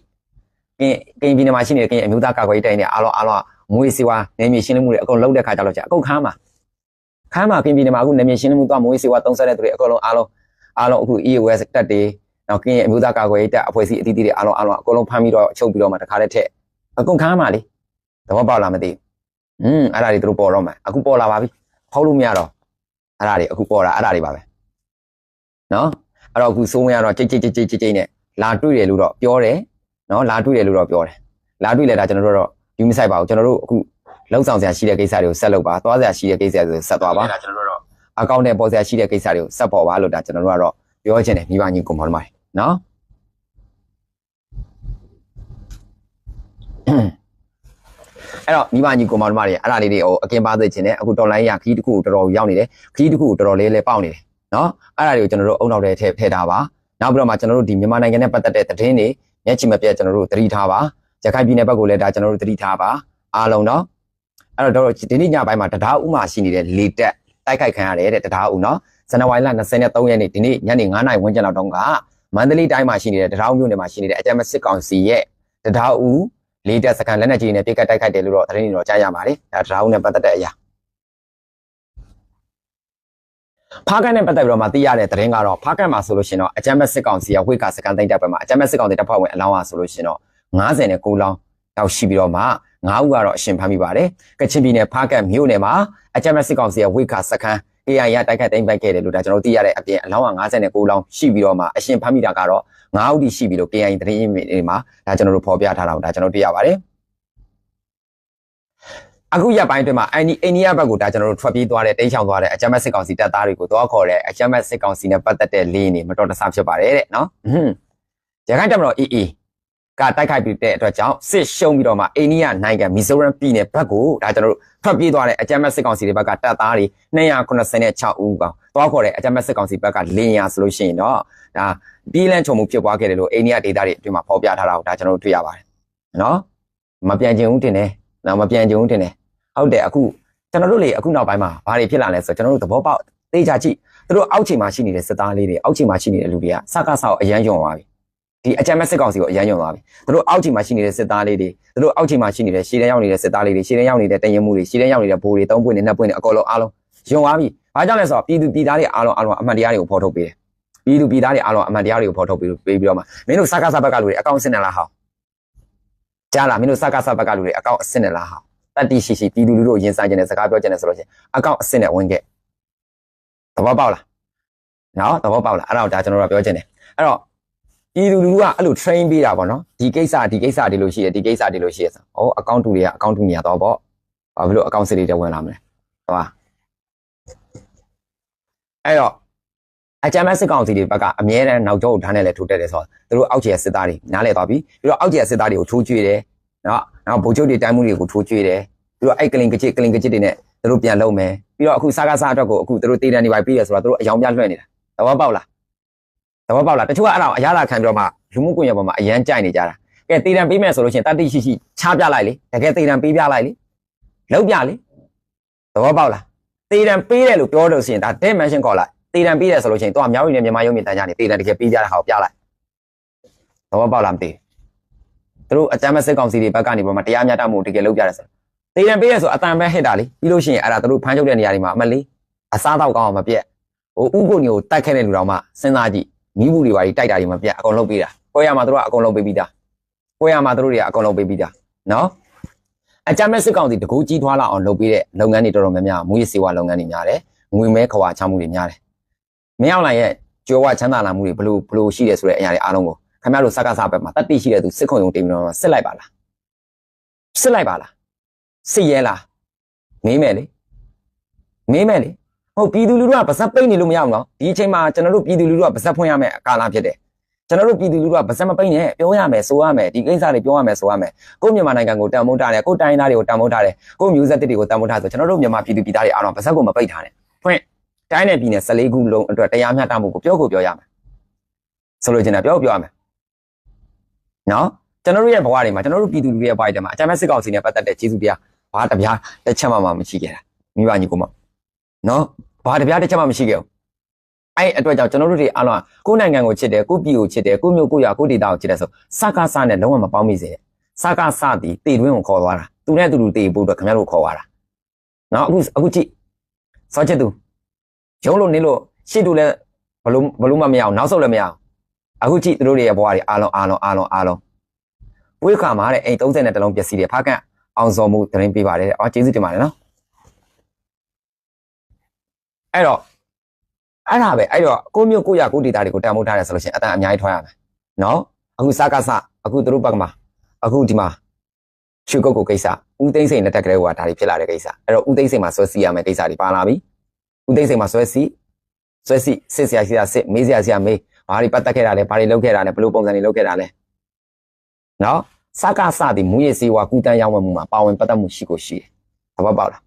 ကရင်ပြည်နယ်မှာရှိနေတဲ့ကရင်အမျိုးသားကာကွယ်ရေးတိုင်းနဲ့အားလုံးမူရေးစီဝါနေမြေရှင်းလင်းမှုတွေအကုန်လုပ်တဲ့ခါကျတော့အကုန်ခမ်းမှာကရင်ပြည်နယ်မှာအခုနေမြေရှင်းလင်းမှုတော့မူရေးစီဝါ30တဲ့သူတွေအကုန်လုံးအားလုံးအခု EOS တက်တွေနောက်ကင်းအမျိုးသားကာကွယ်ရေးတပ်အဖွဲ့အစည်းအသီးသီးတွေအားလုံးအကုန်လုံးဖမ်းပြီးတော့ချုပ်ပြီးတော့မှတခါတည်းထက်အကုန်ခမ်းမှာလေသဘောပေါက်လားမသိဘူးအဲ့ဒါတွေသူတို့ပေါ်တော့မှာအခုပေါ်လာပါပြီဖောက်လို့မရတော့အဲ့ဒါတွေအခုပေါ်တာအဲ့ဒါတွေပါပဲနော်အဲ့တော့အခုစိုးဝင်ရတော့ကြိတ်နဲ့ လာတွေ့တယ်လို့တော့ပြောတယ်နော်လာတွေ့တယ်လို့တော့ပြောတယ်လာတွေ့လဲဒါကျွန်တော်တို့တော့ယူမဆိုင်ပါဘူးကျွန်တော်တို့အခုလောက်ဆောင်စရာရှိတဲ့ကိစ္စတွေကိုဆက်လုပ်ပါသွားစရာရှိတဲ့ကိစ္စတွေကိုဆက်သွားပါဒါကျွန်တော်တို့တော့အကောင့်နဲ့ပေါ်စရာရှိတဲ့ကိစ္စတွေကိုဆက်ပေါ်ပါလို့ဒါကျွန်တော်တို့ကတော့ပြောချင်တယ်မိဘညီကိုမောင်တို့နော်အဲ့တော့မိဘညီကိုမောင်တို့တွေအဲ့ဒါလေးတွေဟိုအကင်ပါသိချင်တယ်အခုတော်လိုင်းရခီးတစ်ခုတော်တော်ရောက်နေတယ်ခီးတစ်ခုတော်တော်လေးပေါက်နေတယ်နော်အဲ့ဒါတွေကိုကျွန်တော်တို့အုံနောက်ထဲထည့်ထားပါနောက်ပြီးတော့မှကျွန်တော်တို့ဒီမြန်မာနိုင်ငံနဲ့ပတ်သက်တဲ့သတင်းတွေမျက်ခြေမပြတ်ကျွန်တော်တို့သတိထားပါရခိုင်ပြည်နယ်ဘက်ကိုလည်းဒါကျွန်တော်တို့သတိထားပါအားလုံးနော်အဲ့တော့ဒီနေ့ညပိုင်းမှာတရားဥမှာရှိနေတဲ့လေတက်တိုက်ခိုက်ခံရတယ်တဲ့တရားဥနော်ဇန်နဝါရီလ23ရက်နေ့ဒီနေ့ညနေ9:00နာရီဝန်းကျင်လောက်တုန်းကမန္တလေးတိုင်းမှာရှိနေတဲ့တရားဥမြို့နယ်မှာရှိနေတဲ့အကြမ်းဖက်စစ်ကောင်စီရဲ့တရားဥလေတက်စကန်လက်နက်ကြီးနဲ့ပြစ်ကတ်တိုက်ခိုက်တယ်လို့တော့သတင်းတွေတော့ကြားရပါတယ်ဒါတရားဥနဲ့ပတ်သက်တဲ့အရာဖားကန်နဲ့ပတ်သက်ပြီးတော့မှသိရတဲ့သတင်းကတော့ဖားကန်မှာဆိုလို့ရှိရင်တော့အကြမ်းဖက်စစ်ကောင်စီရဲ့ဝိကစကန်သိမ်းတပ်ဘက်မှာအကြမ်းဖက်စစ်ကောင်စီတပ်ဖွဲ့ဝင်အလောင်းအားဆိုလို့ရှိရင်တော့59လောင်းတောက်ရှိပြီးတော့မှ9ဦးကတော့အရှင်ဖမ်းမိပါတယ်ကချင်ပြည်နယ်ဖားကန်မြို့နယ်မှာအကြမ်းဖက်စစ်ကောင်စီရဲ့ဝိကစကန် AI ရတိုက်ခိုက်သိမ်းပိုက်ခဲ့တယ်လို့ဒါကျွန်တော်သိရတဲ့အပြင်အလောင်းက59လောင်းရှိပြီးတော့မှအရှင်ဖမ်းမိတာကတော့9ဦးတိရှိပြီးလို့ AI သတင်းရင်းတွေမှာဒါကျွန်တော်တို့ဖော်ပြထားတာကိုဒါကျွန်တော်သိရပါတယ်အခုရပိုင်းအတွင်းမှာအိန္ဒိယဘက်ကိုဒါကျွန်တော်တို့ထွက်ပြေးသွားတဲ့တိမ်းရှောင်သွားတဲ့အကြမ်းဖက်စစ်ကောင်စီတပ်သားတွေကိုတော့ခေါ်တဲ့အကြမ်းဖက်စစ်ကောင်စီနဲ့ပတ်သက်တဲ့လေးနေမတော်တဆဖြစ်ပါတယ်တဲ့နော်ရခိုင်တပ်မတော် AA ကတိုက်ခိုက်ပြီးတဲ့အတွက်ကြောင့်စစ်ရှုံးပြီးတော့မှအိန္ဒိယနိုင်ငံမီဇိုရမ်ပြည်နယ်ဘက်ကိုဒါကျွန်တော်တို့ထွက်ပြေးသွားတဲ့အကြမ်းဖက်စစ်ကောင်စီတွေဘက်ကတပ်သားတွေ296ဦးကောင်တော့ခေါ်တဲ့အကြမ်းဖက်စစ်ကောင်စီဘက်က400ဆိုလို့ရှိရင်တော့ဒါပြည်လန့်ချုံမှုဖြစ်ပွားခဲ့တယ်လို့အိန္ဒိယဒေသတွေအတွင်းမှာဖော်ပြထားတာကိုဒါကျွန်တော်တို့တွေ့ရပါတယ်နော်မပြန်ချင်ဘူးတင်တယ်နော်မပြန်ချင်ဘူးတင်တယ်ဟုတ်တယ်အခုကျွန်တော်တို့လေအခုနောက်ပိုင်းမှာဘာတွေဖြစ်လာလဲဆိုတော့ကျွန်တော်တို့သဘောပေါက်သိချာကြည့်သူတို့အောက်ချိန်မှာရှိနေတဲ့စစ်သားလေးတွေအောက်ချိန်မှာရှိနေတဲ့လူတွေကစကားဆောက်အရန်ယုံသွားပြီဒီအကြမ်းဖက်စစ်ကောင်စီကိုအရန်ယုံသွားပြီသူတို့အောက်ချိန်မှာရှိနေတဲ့စစ်သားလေးတွေသူတို့အောက်ချိန်မှာရှိနေတဲ့ရှေ့တန်းရောက်နေတဲ့စစ်သားလေးတွေရှေ့တန်းရောက်နေတဲ့တရင်မှုတွေရှေ့တန်းရောက်နေတဲ့ဘိုးတွေ3ပွင့်နဲ့2ပွင့်နဲ့အကုန်လုံးအားလုံးယုံသွားပြီဘာကြောင့်လဲဆိုတော့ပြည်သူပြည်သားတွေအားလုံးအမှန်တရားတွေကိုဖော်ထုတ်ပေးတယ်ပြည်သူပြည်သားတွေအားလုံးအမှန်တရားတွေကိုဖော်ထုတ်ပေးပြီးတော့မှမင်းတို့စကားစဘက်ကလူတွေအကောင့်အစ်နဲ့လားဟောကြားလားမင်းတို့စကားစဘက်ကလူတွေအကောင့်အစ်နဲ့လားဟောတတိရှိပြည်သူလူတို့ရင်ဆိုင်တဲ့စကားပြောကြတယ်ဆိုလို့ရှိရင်အကောင့်အစ်နဲ့ဝင်ခဲ့သဘောပေါက်လားနော်သဘောပေါက်လားအဲ့ဒါဒါကျွန်တော်တို့ပြောချင်တယ်အဲ့တော့ပြည်သူလူထုကအဲ့လို train ပေးတာပေါ့နော်ဒီကိစ္စဒီလိုရှိတယ်ဒီကိစ္စဒီလိုရှိရဆိုဟောအကောင့်တူတွေကအကောင့်တူနေရတော့ပေါ့ဘာဖြစ်လို့အကောင့်စစ်တွေတက်ဝင်လာမလဲဟုတ်ပါအဲ့တော့အကြမ်းဖက်စစ်ကောင်စီတွေဘက်ကအမြဲတမ်းနောက်ကျောကိုထားနေလဲထိုးတက်တယ်ဆိုတော့သူတို့အောက်ခြေစစ်သားတွေနားလဲသွားပြီပြီးတော့အောက်ခြေစစ်သားတွေကိုထိုးကျွေးတယ်နော်နောက်ဗိုလ်ချုပ်တွေတိုင်းမှုတွေကိုထိုးကျွေးတယ်ပြီးတော့အဲ့ကလင်ကချစ်တွေနဲ့သူတို့ပြန်လုံမယ်ပြီးတော့အခုစားအတွက်ကိုအခုသူတို့တေးတန်နေပါပြီးတယ်ဆိုတော့သူတို့အယောင်ပြလွှဲနေတာသဘောပေါက်လားတချို့ကအဲ့ဒါအရသာခံပြီးတော့မှလူမှုကွန်ရက်ပေါ်မှာအရန်ကြိုက်နေကြတာကဲတေးတန်ပေးမယ်ဆိုလို့ရှိရင်တတိရှိချပြလိုက်လေတကယ်တေးတန်ပေးပြလိုက်လေလောက်ပြလေသဘောပေါက်လားတေးတန်ပေးတယ်လို့ပြောလို့ရှိရင်ဒါ dimension ခေါ်လိုက်တေးတန်ပေးတယ်ဆိုလို့ရှိရင်တော့အများကြီးနဲ့မြန်မာရုံးမြတန်းကြနေတေးတန်တကယ်ပေးကြတဲ့ဟာကိုပြလိုက်သဘောပေါက်လားမသိသူတို့အကြမ်းဖက်စစ်ကောင်စီတွေဘက်ကနေပေါ်မှာတရားမျှတမှုတကယ်လုပ်ကြတယ်ဆိုတေးတန်ပေးရဆိုအတန်ပဲဟစ်တာလေပြီးလို့ရှိရင်အဲ့ဒါသူတို့ဖမ်းချုပ်တဲ့နေရာတွေမှာအမလေးအစားတော့ကောင်းအောင်မပြက်ဟိုဥပုပ်ညိုတိုက်ခဲ့တဲ့လူတော်မှစဉ်းစားကြည့်မိဘူးတွေပါကြီးတိုက်တာတွေမပြတ်အကုန်လုံးပေးတာကိုရမှာတို့ကအကုန်လုံးပေးပြီးသားကိုရမှာတို့တွေကအကုန်လုံးပေးပြီးသားနော်အကြမ်းမဲ့စစ်ကောင်စီတကူကြီးထွားလာအောင်လုပ်ပေးတဲ့လုပ်ငန်းတွေတော်တော်များများမူရစေဝါလုပ်ငန်းတွေများတယ်ငွေမဲခွာချမှုတွေများတယ်မင်းအောင်လှိုင်ရဲ့ကြောဝချမ်းသာလာမှုတွေဘလို့ရှိတယ်ဆိုတဲ့အရာတွေအားလုံးကိုခင်ဗျားတို့စကားစားဘက်မှာတတိရှိတဲ့သူစစ်ခုံရုံတင်ပြီးတော့စစ်လိုက်ပါလားစစ်ရဲလားမေးမယ်လေဟုတ်ပြည်သူလူထုကပါဇက်ပိတ်နေလို့မရဘူးနော်ဒီအချိန်မှာကျွန်တော်တို့ပြည်သူလူထုကပါဇက်ဖွင့်ရမယ်အကာလဖြစ်တယ်ကျွန်တော်တို့ပြည်သူလူထုကပါဇက်မပိတ်နဲ့ပြောရမယ်ဆိုရမယ်ဒီကိစ္စတွေပြောရမယ်ဆိုရမယ်ကိုမြန်မာနိုင်ငံကိုတန်ဖိုးထားတယ်ကိုတိုင်းသားတွေကိုတန်ဖိုးထားတယ်ကိုမျိုးဆက်တွေကိုတန်ဖိုးထားဆိုကျွန်တော်တို့မြန်မာပြည်သူပြည်သားတွေအားလုံးပါဇက်ကိုမပိတ်ထားနဲ့ဖွင့်တိုင်းနယ်ပြည်နယ်14ခုလုံးအတွက်တရားမျှတမှုကိုပြောရမယ်ဆိုလို့ကျင်တာပြောရမယ်နော်ကျွန်တော်တို့ရဲ့ဘဝတွေမှာကျွန်တော်တို့ပြည်သူလူထုရဲ့ဘဝတွေမှာအကြမ်းဖက်စစ်ကောင်စီနဲ့ပတ်သက်တဲ့ကျေးဇူးတရားဘာတပြားတစ်ချက်မှမရှိခဲ့တာမိဘညီကိုမနော်ဘာတပြားတစ်ချက်မှမရှိခဲ့ဘူးအဲ့အတွက်ကြောင့်ကျွန်တော်တို့တွေအားလုံးကိုယ်နိုင်ငံကိုချစ်တယ်ကိုပြည်ကိုချစ်တယ်ကိုမျိုးကိုရကိုဒေတာကိုချစ်တယ်ဆိုစကားစားနဲ့လုံးဝမပေါင်းမိစေစကားစားသည်တေတွင်းကိုခေါ်သွားတာသူနဲ့သူတေဖို့အတွက်ခင်ဗျားတို့ခေါ်သွားတာနော်အခုကြည့်စောချစ်သူရုံးလို့နေလို့ရှစ်တူလည်းဘလို့မမရအောင်နောက်ဆုတ်လည်းမရအောင်အခုကြည့်သူတို့တွေရဲ့ဘဝတွေအားလုံးဝိခါမှာတဲ့အိမ်30နဲ့တလုံးပျက်စီးတယ်ဖခင်အောင်စော်မှုသတင်းပေးပါတယ်အော်ကျေးဇူးတင်ပါတယ်နော်အဲ့တော့ကိုမျိုးကိုရကိုဒေတာတွေကိုတန်ဖိုးထားတယ်ဆိုလို့ရှိရင်အတန်အများကြီးထွားရမယ် နော်အခုစကားစအခုသူတို့ဘက်ကမှာအခုဒီမှာရွှေကုတ်ကိုကိစ္စဦးသိန်းစိန်လက်ထက်ကလေးကဒါတွေဖြစ်လာတဲ့ကိစ္စအဲ့တော့ဦးသိန်းစိန်မှာဆွဲစီရမယ်ကိစ္စတွေပါလာပြီဦးသိန်းစိန်မှာဆွဲစီစစ်စရာစစ်မေးစရာမေးဘာတွေပတ်သက်ခဲ့တာလဲဘာတွေလုပ်ခဲ့တာလဲဘယ်လိုပုံစံတွေလုပ်ခဲ့တာလဲနော်စကားစသည်မူရစီဝါကူတန်းရောင်းဝယ်မှုမှာပါဝင်ပတ်သက်မှုရှိကိုရှိတယ်သဘောပေါက်လား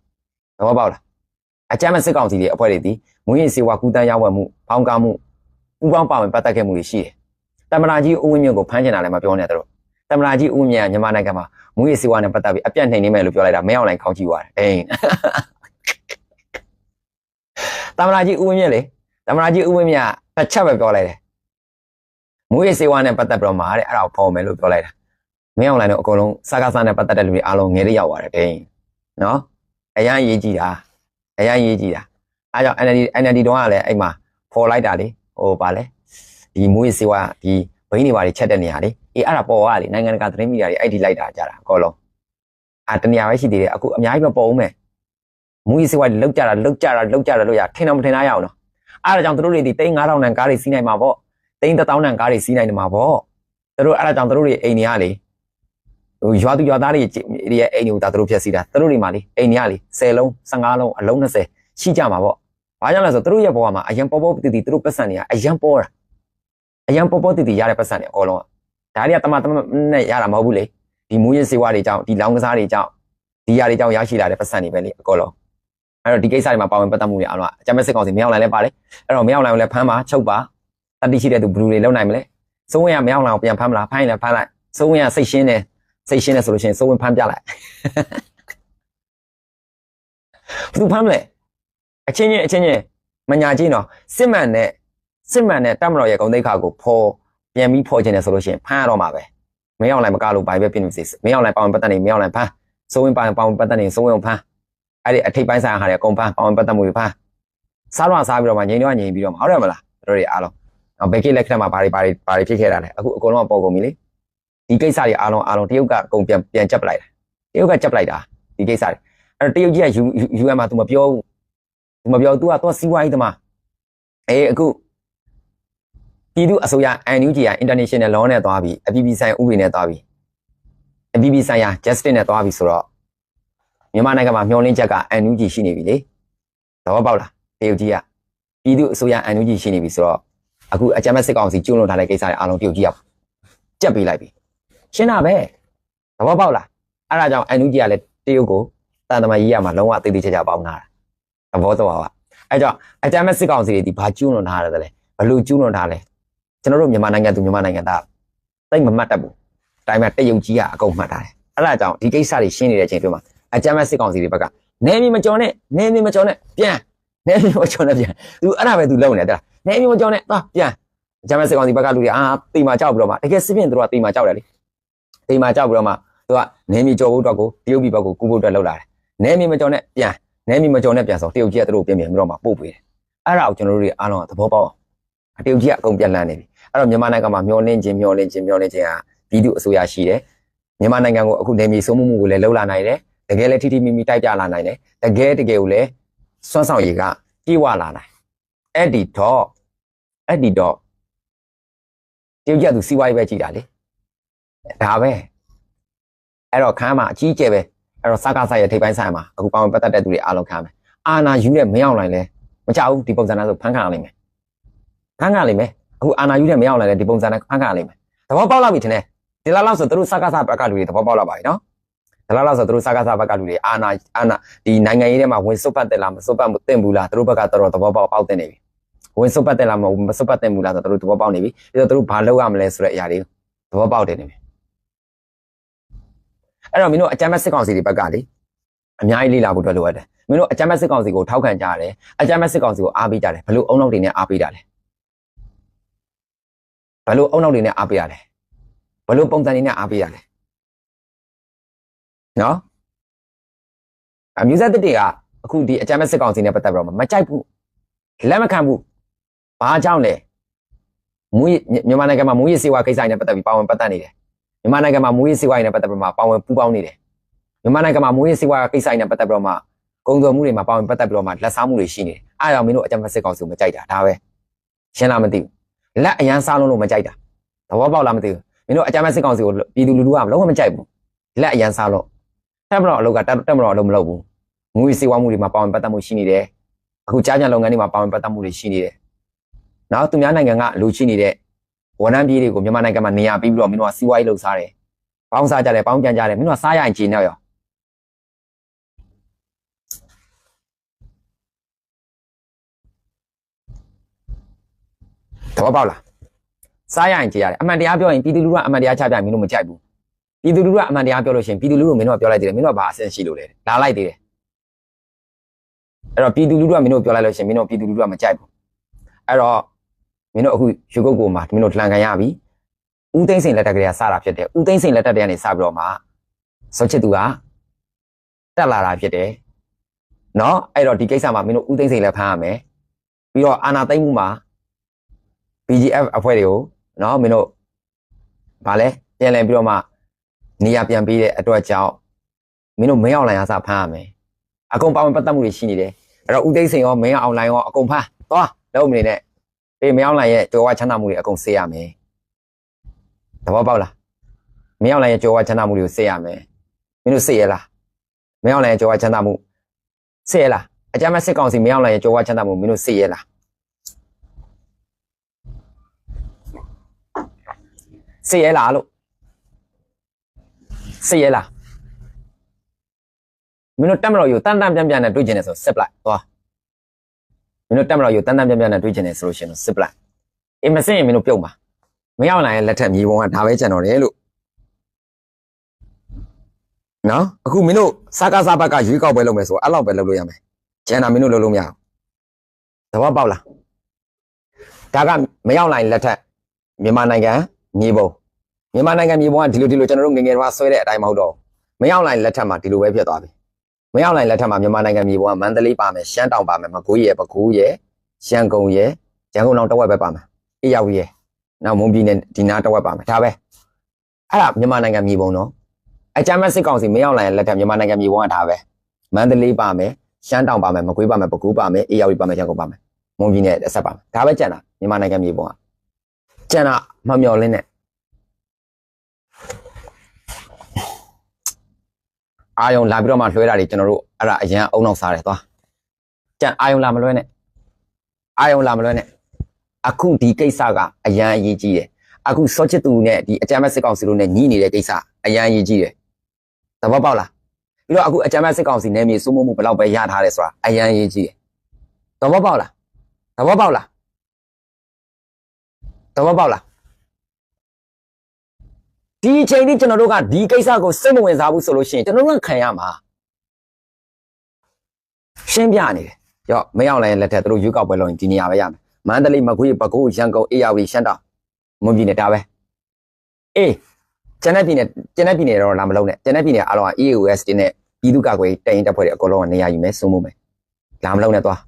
အကြမ်းမဲ့စစ်ကောင်စီတွေအဖွဲ့တွေဒီမူရစီဝါကူတန်းရောင်းဝယ်မှုပေါင်းကားမှုပူးပေါင်းပါဝင်ပတ်သက်ခဲ့မှုတွေရှိတယ်တမနာကြီးဦးဝင်းမြင့်ကိုဖမ်းချင်တာလည်းမပြောနဲ့တို့တမနာကြီးဦးဝင်းမြင့်ကမြန်မာနိုင်ငံမှာမူရစီဝါနဲ့ပတ်သက်ပြီးအပြတ်နှိမ်နေမယ်လို့ပြောလိုက်တာမင်းအောင်လိုင်းခေါင်းကြည့်သွားတယ်တမနာကြီးဦးဝင်းမြင့်လေတမနာကြီးဦးဝင်းမြင့်ကတစ်ချက်ပဲပြောလိုက်တယ်မူရစီဝါနဲ့ပတ်သက်ပြီးတော့မှာတဲ့အဲ့ဒါကိုဖော်မယ်လို့ပြောလိုက်တာမင်းအောင်လိုင်းတို့အကုန်လုံးစကားစားနဲ့ပတ်သက်တဲ့လူတွေအားလုံးငယ်လေးရောက်သွားတယ်နော်အရန်ရေးကြည့်တာအဲကြောင့် NLD တုန်းကလည်းအဲ့မှာဖော်လိုက်တာလေဟိုပါလေဒီမူရစီဝါဒီဘိန်းတွေပါတွေချက်တဲ့နေရာလေအေးအဲ့ဒါပေါ်ရလေနိုင်ငံတကာသတင်းမီဒီယာတွေအဲ့ဒီလိုက်တာကြတာအကုန်လုံးတနေရာပဲရှိသေးတယ်အခုအများကြီးမပေါ်ဘူးမဲ့မူရစီဝါလောက်ကြတာလို့ရထင်တော့မထင်သားရအောင်နော်အဲ့ဒါကြောင့်တို့တွေဒီ3,500တန်ကားတွေစီးနိုင်မှာပေါ့3,100တန်ကားတွေစီးနိုင်မှာပေါ့တို့အဲ့ဒါကြောင့်တို့တွေအိမ်တွေကလေဟိုရွာသူရွာသားတွေရဲ့အိမ်တွေကိုဒါတို့ဖျက်စီးတာတို့တွေမှာလေအိမ်တွေကလေ10လုံး15လုံးအလုံး20ရှိကြမှာပေါ့ဘာကြောင့်လဲဆိုတို့ရဲ့ဘဝမှာအရင်ပေါ်တည်တို့ပတ်စံတွေကအရင်ပေါ်တည်ရတဲ့ပတ်စံတွေအကုန်လုံးဒါတွေကတမနဲ့ရတာမဟုတ်ဘူးလေဒီမူရင်းစေဝါတွေကြောင့်ဒီလောင်းကစားတွေကြောင့်ဒီຢာတွေကြောင့်ရရှိလာတဲ့ပတ်စံတွေပဲလေအကုန်လုံးအဲ့တော့ဒီကိစ္စတွေမှာပါဝင်ပတ်သက်မှုတွေအားလုံးအကြမ်းမဲ့စစ်ကောင်စီမြောက်လိုက်လဲပါတယ်အဲ့တော့မြောက်လိုက်ကိုလည်းဖမ်းပါချုပ်ပါတတိရှိတဲ့သူဘလူတွေလုံနိုင်မလဲစိုးဝင်ရမြောက်လိုက်ကိုပြန်ဖမ်းမလားဖမ်းရင်လည်းဖမ်းလိုက်စိုးဝင်ရစိတ်ရှင်းတယ်ဆိုလို့ရှိရင်စိုးဝင်ဖမ်းပြလိုက်သူဖမ်းမလဲအချင်းချင်းမညာချင်းတော့စစ်မှန်တဲ့တပ်မတော်ရဲ့ဂုဏ်သိက္ခာကိုပြန်ပြီးဖော်ခြင်းတယ်ဆိုလို့ရှိရင်ဖမ်းရတော့မှာပဲမင်းအောင်လိုက်မကလို့ဘာပဲပြင်နေစေမင်းအောင်လိုက်ပါဝင်ပတ်သက်နေမင်းအောင်လိုက်ဖမ်းစိုးဝင်ပါဝင်ပတ်သက်နေစိုးဝင်ဖမ်းအဲ့ဒီအထိပ်ပိုင်းဆိုင်ဟာတွေအကုန်ဖမ်းပါဝင်ပတ်သက်မှုတွေဖမ်းစားပြီးတော့မှငြိမ်ပြီးတော့မှဟုတ်တယ်မလားတို့တွေအားလုံးဘယ်ကိလက်ခဏမှာဘာတွေဖြစ်ခဲ့တာလဲအခုအကုန်လုံးပေါ်ကုန်ပြီလေဒီကိစ္စတွေအားလုံးတရုတ်ကအကုန်ပြန်ကြက်ပလိုက်တာတရုတ်ကကြက်ပလိုက်တာဒီကိစ္စတွေအဲ့တော့တရုတ်ကြီးက UN မှာ तू မပြော तू ကစီးပွားရေးသမားအခုပြည်သူအစိုးရ NUG က international law နဲ့သွားပြီးအပြည်ပြည်ဆိုင်ဥပဒေနဲ့သွားပြီးအပြည်ပြည်ဆိုင်ရာ justice နဲ့သွားပြီးဆိုတော့မြန်မာနိုင်ငံမှာမျှော်လင့်ချက်က NUG ရှိနေပြီလေသဘောပေါက်လားတရုတ်ကြီးကပြည်သူအစိုးရ NUG ရှိနေပြီဆိုတော့အခုအကြမ်းဖက်စစ်ကောင်စီကျူးလွန်ထားတဲ့ကိစ္စတွေအားလုံးတရုတ်ကြီးကကြက်ပေးလိုက်ပြီရှင်းတာပဲသဘောပေါက်လားအဲ့ဒါကြောင့် NUG ကလည်းတရုတ်ကိုတန်တမာကြီးရမှာလုံးဝတိတိကျကျပေါင်းထားတာသဘောတော့ပါအဲ့ကြောင့်အကြမ်းဖက်စစ်ကောင်စီတွေဒီဘာကျူးလွန်ထားရတယ်လဲဘလို့ကျူးလွန်ထားလဲကျွန်တော်တို့မြန်မာနိုင်ငံသားတိတ်မမှတ်တတ်ဘူးဒါပေမဲ့တရုတ်ကြီးကအကုန်မှတ်ထားတယ်အဲ့ဒါကြောင့်ဒီကိစ္စတွေရှင်းနေတဲ့အချိန်ပြောမှာအကြမ်းဖက်စစ်ကောင်စီတွေဘက်ကနေမီမကျော်နဲ့ပြန်နေမီမကျော်နဲ့ပြန်သူအဲ့ဒါပဲသူလုံနေတာနေမီမကျော်နဲ့သွားပြန်အကြမ်းဖက်စစ်ကောင်စီဘက်ကလူတွေတိမ်မာကြောက်ပြီးတော့မှတကယ်စစ်ပြင်သူတို့ကတိမ်မာကြောက်တယ်လေတိမ်မာကြောက်ပြီးတော့မှသူကနေမီကျော်ဖို့အတွက်ကိုတရုတ်ပြည်ဘက်ကိုကူဖို့အတွက်လှုပ်လာတယ်နေမီမကျော်နဲ့ပြန်ဆိုတရုတ်ကြီးကသူတို့ပြန်ပြီးတော့မှပို့ပေးတယ်အဲ့ဒါကိုကျွန်တော်တို့တွေအားလုံးသဘောပေါက်တရုတ်ကြီးကအကုန်ပြန်လန့်နေပြီအဲ့တော့မြန်မာနိုင်ငံမှာမျောလင့်ခြင်းဟာပြည်သူအစိုးရရှိတယ်မြန်မာနိုင်ငံကိုအခုနေမြေစိုးမှုကိုလည်းလှုပ်လာနိုင်တယ်တကယ်လည်းထိထိမိမိတိုက်ပြလာနိုင်တယ်တကယ်ကိုလည်းစွမ်းဆောင်ရည်ကပြေဝလာနိုင်အဲ့ဒီတော့တရုတ်ကြီးကသူစီးပွားရေးပဲကြည့်တာလေဒါပဲအဲ့တော့ခမ်းမှာအကြီးကျယ်ပဲအဲ့တော့စကားဆိုင်ရဲ့ထိပ်ပိုင်းဆိုင်မှာအခုပါဝင်ပတ်သက်တဲ့သူတွေအားလုံးခမ်းမယ်အာနာယူတဲ့မင်းအောင်လိုင်းလဲမကြောက်ဘူးဒီပုံစံနဲ့ဆိုဖမ်းခံရလိမ့်မယ်အခုအာနာယူတဲ့မင်းအောင်လိုင်းလဲဒီပုံစံနဲ့ဖမ်းခံရလိမ့်မယ်သဘောပေါက်လာပြီထင်တယ်ဒီလောက်ဆိုသူတို့စကားစားဘက်ကလူတွေသဘောပေါက်လာပါပြီနော်ဒီလောက်ဆိုသူတို့စကားစားဘက်ကလူတွေအာနာဒီနိုင်ငံရေးထဲမှာဝင်စွတ်ပတ်တယ်လားမစွတ်ပတ်တင်ဘူးလားသူတို့ဘက်ကတော်တော်သဘောပေါက်တင်နေပြီဝင်စွတ်ပတ်တယ်လားမစွတ်ပတ်တင်ဘူးလားဆိုတော့သူတို့သဘောပေါက်နေပြီပြီးတော့သူတို့ဘာလုပ်ရမလဲဆိုတဲ့အရာတွေသဘောပေါက်တယ်နေပြီအဲ့တော့မင်းတို့အကြမ်းဖက်စစ်ကောင်စီတွေဘက်ကလေအများကြီးလေ့လာဖို့အတွက်လိုအပ်တယ်မင်းတို့အကြမ်းဖက်စစ်ကောင်စီကိုထောက်ခံကြရတယ်အကြမ်းဖက်စစ်ကောင်စီကိုအားပေးကြတယ်ဘယ်လိုအုံနောက်တွေနဲ့အားပေးကြလဲဘယ်လိုအုံနောက်တွေနဲ့အားပေးရလဲဘယ်လိုပုံစံတွေနဲ့အားပေးရလဲနော်အမျိုးသားတွေကအခုဒီအကြမ်းဖက်စစ်ကောင်စီနဲ့ပတ်သက်ပြီးတော့မကြိုက်ဘူးလက်မခံဘူးဘာကြောင့်လဲမြန်မာနိုင်ငံမှာမူရစ်စေဝါကိစ္စနဲ့ပတ်သက်ပြီးပါဝင်ပတ်သက်နေတယ်မြန်မာနိုင်ငံမှာမူရစ်စေဝါနဲ့ပတ်သက်ပြီးပါဝင်ပူးပေါင်းနေတယ်မြန်မာနိုင်ငံမှာမူရစ်စေဝါကိစ္စနဲ့ပတ်သက်ပြီးတော့ကုန်သွယ်မှုတွေမှာပါဝင်ပတ်သက်ပြီးတော့လက်စားမှုတွေရှိနေတယ်အားကြောင့်မင်းတို့အကြမ်းဖက်စစ်ကောင်စီကိုမကြိုက်တာဒါပဲရှင်းလားမသိဘူးလက်အရန်စားလုံးလို့မကြိုက်တာ ဘောပေါက်လားမသိဘူးမင်းတို့အကြမ်းမဲ့စစ်ကောင်စီကိုပြည်သူလူထုကလုံးဝမကြိုက်ဘူးလက်အရန်စားလို့တက်မတော်အလုပ်ကတက်မတော်အလုပ်မလုပ်ဘူးငွေစေဝါမှုတွေမှာပါဝင်ပတ်သက်မှုရှိနေတယ်အခုကြားကြလုပ်ငန်းတွေမှာပါဝင်ပတ်သက်မှုတွေရှိနေတယ်နောက်သူများနိုင်ငံကလူရှိနေတဲ့ဝန်ထမ်းပြည်တွေကိုမြန်မာနိုင်ငံမှာနေရာပြီးပြီးတော့မင်းတို့ကစီးပွားရေးလုပ်စားတယ်ပေါင်းစားကြတယ်ပေါင်းကြံကြတယ်မင်းတို့ကစားရရင်ခြေနဲ့ရောသဘောပေါက်လားစားရရင်ခြေရတယ်အမှန်တရားပြောရင်ပြည်သူလူထုကအမှန်တရားချပြမင်းတို့မကြိုက်ဘူးပြည်သူလူထုကအမှန်တရားပြောလို့ရှိရင်ပြည်သူလူထုမင်းတို့ကပြောလိုက်သေးတယ်မင်းတို့ကဘာအဆင်ရှိလို့လဲလာလိုက်သေးတယ်အဲ့တော့ပြည်သူလူထုကမင်းတို့ပြောလိုက်လို့ရှိရင်မင်းတို့ပြည်သူလူထုကမကြိုက်ဘူးအဲ့တော့မင်းတို့အခုရွှေကုတ်ကိုမှာမင်းတို့လှန်ခံရပြီဦးသိန်းစိန်လက်ထက်ကလေးကစတာဖြစ်တယ်ဦးသိန်းစိန်လက်ထက်တည်းကနေစပြီးတော့မှစောချစ်သူကတက်လာတာဖြစ်တယ်နော်အဲ့တော့ဒီကိစ္စမှာမင်းတို့ဦးသိန်းစိန်လက်ဖမ်းရမယ်ပြီးတော့အာဏာသိမ်းမှုမှာ BGF အဖွဲ့တွေကိုနော်မင်းတို့ဗာလဲပြန်လည်ပြီးတော့မှနေရာပြန်ပေးတဲ့အတွက်ကြောင့်မင်းတို့မင်းအောင်လိုင်အားစဖမ်းရမယ်အကုန်ပါဝင်ပတ်သက်မှုတွေရှိနေတယ်အဲ့တော့ဦးသိန်းစိန်ရောမင်းအောင်လိုင်ရောအကုန်ဖမ်းသွားလုံးမနေနဲ့အေးမင်းအောင်လိုင်ရဲ့ကြော်ဝါချမ်းသာမှုတွေအကုန်ဆေးရမယ်သဘောပေါက်လားမင်းအောင်လိုင်ရဲ့ကြော်ဝါချမ်းသာမှုတွေကိုဆေးရမယ်မင်းတို့ဆေးရလားမင်းအောင်လိုင်ရဲ့ကြော်ဝါချမ်းသာမှုဆေးရလားအကြမ်းမဲ့စစ်ကောင်စီမင်းအောင်လိုင်ရဲ့ကြော်ဝါချမ်းသာမှုမင်းတို့ဆေးရလားဆေးရလားလို့ဆေးရလားမင်းတို့တက်မတော်ယူတန်တန်ပြန်ပြန်နဲ့တွေးကျင်နေဆိုစစ်ပလိုက်သွားမင်းတို့တက်မတော်ယူတန်တန်ပြန်ပြန်နဲ့တွေးကျင်နေဆိုလို့ရှိရင်စစ်ပလိုက်အေးမစင်ရင်မင်းတို့ပြုတ်ပါမင်းအောင်လိုင်ရဲ့လက်ထက်မြေပုံကဒါပဲကြံတော်တယ်လို့နော်အခုမင်းတို့စားကားစားဘက်ကရွေးကောက်ပွဲလုပ်မယ်ဆိုအဲ့လောက်ပဲလုပ်လို့ရမယ်ကျန်တာမင်းတို့လုပ်လို့မရဘူးသဘောပေါက်လားဒါကမင်းအောင်လိုင်လက်ထက်မြန်မာနိုင်ငံမြေပုံမြန်မာနိုင်ငံမြေပုံကဒီလိုကျွန်တော်တို့ငငယ်တော့ဆွဲတဲ့အတိုင်းမဟုတ်တော့မင်းအောင်လိုင်လက်ထက်မှာဒီလိုပဲဖြစ်သွားပြီမင်းအောင်လိုင်လက်ထက်မှာမြန်မာနိုင်ငံမြေပုံကမန္တလေးပါမယ်ရှမ်းတောင်ပါမယ်မကွေးရယ်ပဲခူးရယ်ရှမ်းကုန်းရယ်ရန်ကုန်တောင်တဝက်ပဲပါမယ်အေးရောက်ရယ်နောက်မွန်ပြည်နယ်ဒီနားတဝက်ပါမယ်ဒါပဲအဲ့ဒါမြန်မာနိုင်ငံမြေပုံနော်အကြမ်းမဲ့စစ်ကောင်စီမင်းအောင်လိုင်ရဲ့လက်ထက်မြန်မာနိုင်ငံမြေပုံကဒါပဲမန္တလေးပါမယ်ရှမ်းတောင်ပါမယ်မကွေးပါမယ်ပဲခူးပါမယ်အေးရောက်ပါမယ်ရန်ကုန်ပါမယ်မွန်ပြည်နယ်အဆက်ပါမယ်ဒါပဲကြံတာမြန်မာနိုင်ငံမြေပုံကကြံတာမမျော်လင်းနဲ့အာယုံလာပြီးတော့မှလွှဲတာတွေကျွန်တော်တို့အဲ့ဒါအရန်အုံနောက်စားတယ်သွားကြံအာယုံလာမလွှဲနဲ့အာယုံလာမလွှဲနဲ့အခုဒီကိစ္စကအရန်အရေးကြီးတယ်အခုစောချစ်သူနဲ့ဒီအကြမ်းမဲ့စစ်ကောင်စီတို့နဲ့ညီးနေတဲ့ကိစ္စအရန်အရေးကြီးတယ်သဘောပေါက်လားပြီးတော့အခုအကြမ်းမဲ့စစ်ကောင်စီနဲ့မြေစိုးမိုးမှုဘယ်လောက်ပဲရထားတယ်ဆိုတာအရန်အရေးကြီးတယ်သဘောပေါက်လားသဘောပေါက်လားသဘောပေါက်လားဒီအချိန်ကြီးကျွန်တော်တို့ကဒီကိစ္စကိုစိတ်မဝင်စားဘူးဆိုလို့ရှိရင်ကျွန်တော်တို့ကခံရမှာရှင်းပြနေတယ်ကြောက်မရောက်လိုက်လက်ထက်သူတို့ရွေးကောက်ပွဲလုပ်ရင်ဒီနေရာပဲရမယ်မန္တလေးမကွေးပဲခူးရန်ကုန်အေးရဝတီရှမ်းတောင်မွန်ပြည်နယ်ဒါပဲအေးကျန်တဲ့ပြည်နယ်တော့လာမလုံးနဲ့ကျန်တဲ့ပြည်နယ်အားလုံးက EAOS တင်းနဲ့ပြည်သူ့ကာကွယ်တိုင်ရင်တပ်ဖွဲ့တွေအကုန်လုံးကနေရာယူမယ်စုံမှုမယ်လာမလုံးနဲ့သွား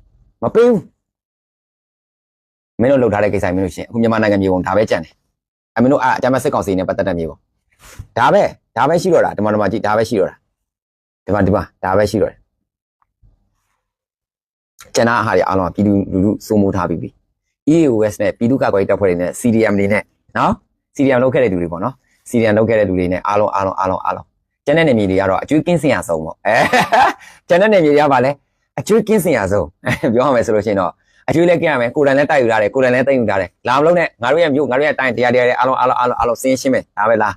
မပေးဘူးမင်းတို့လှုပ်ထားတဲ့ကိစ္စမင်းတို့ရှင်းအခုမြန်မာနိုင်ငံမြေပုံဒါပဲကြံတယ်အမင်းတို့အကြမ်းမဲ့စစ်ကောင်စီနဲ့ပတ်သက်တဲ့မြေပုံဒါပဲရှိတော့တာဒီမှာကြည့်ဒါပဲရှိတော့တာဒီမှာဒါပဲရှိတော့တယ်ကျန်တဲ့ဟာတွေအားလုံးကပြည်သူလူထုစိုးမိုးထားပြီးပြီ EAOS နဲ့ပြည်သူ့ကာကွယ်တပ်ဖွဲ့တွေနဲ့ CDM တွေနဲ့နော် CDM လုပ်ခဲ့တဲ့သူတွေပေါ့နော် CDM လုပ်ခဲ့တဲ့သူတွေနဲ့အားလုံးကျန်တဲ့နေမြေတွေကတော့အကျွေးကင်းစင်ရဆုံးပေါ့ကျန်တဲ့နေမြေတွေကပါလဲအကျွေးကင်းစင်ရဆုံးပြောရမယ်ဆိုလို့ရှိရင်တော့အကျွေးလည်းကင်းရမယ်ကိုယ်တိုင်လည်းတိုက်ယူထားတယ်ကိုယ်တိုင်လည်းသိမ်းယူထားတယ်လာမလို့နဲ့ငါတို့ရဲ့မြို့ငါတို့ရဲ့တိုင်းတရားအားလုံးစင်းရှင်းမယ်ဒါပဲလာ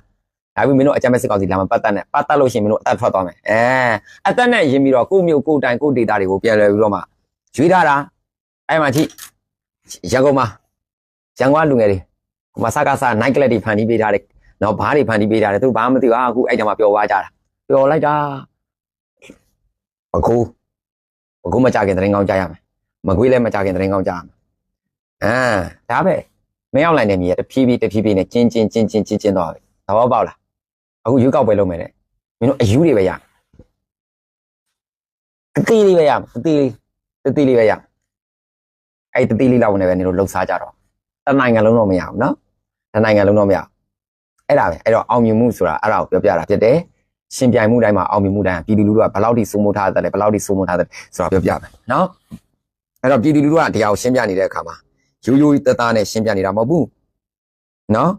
းဒါပြီးမင်းတို့အကြမ်းမဲ့စစ်ကောင်စီလာမပတ်သက်နဲ့ပတ်သက်လို့ရှိရင်မင်းတို့အသက်ထွက်သွားမယ်အသက်နဲ့ရင်းပြီးတော့ကိုမြို့ကိုတိုင်းကိုဒေတာတွေကိုပြန်လဲပြီးတော့မှရွေးထားတာအဲ့မှာကြည့်ရန်ကုန်မှာရန်ကုန်လူငယ်တွေဟိုမှာစကားစား night club တွေဖန်တီးပေးထားတယ်နော်ဘားတွေဖန်တီးပေးထားတယ်သူဘာမှမသိဘူးအခုအဲ့ကြမှာပျော်သွားကြတာပျော်လိုက်တာအခုမကြခင်သတင်းကောင်းကြားရမယ်မကွေးလည်းမကြခင်သတင်းကောင်းကြားရမယ်ဒါပဲမရောက်လိုက်နေမြေတဖြည်းဖြည်းနဲ့ကျင်းသွားပြီသဘောပေါက်လားအခုရွေးကောက်ပွဲလုပ်မယ်တဲ့မင်းတို့အယူတွေပဲရအသေးလေးပဲရအသေးလေးပဲရအဲ့တသေးလေးလောက်နဲ့ပဲနေတို့လှုပ်ရှားကြတော့တနိုင်ငံလုံးတော့မရဘူးနော်တနိုင်ငံလုံးတော့မရအဲ့ဒါပဲအဲ့တော့အောင်မြင်မှုဆိုတာအဲ့ဒါကိုပြောပြတာဖြစ်တယ်ရှင်ပြိုင်မှုတိုင်းမှာအောင်မြင်မှုတိုင်းပြည်သူလူထုကဘယ်လောက်ထိစိုးမိုးထားတယ်လဲဘယ်လောက်ထိစိုးမိုးထားတယ်ဆိုတာပြောပြမယ်နော်အဲ့တော့ပြည်သူလူထုကတရားကိုရှင်းပြနေတဲ့အခါမှာရိုးရိုးသားသားနဲ့ရှင်းပြနေတာမဟုတ်ဘူးနော်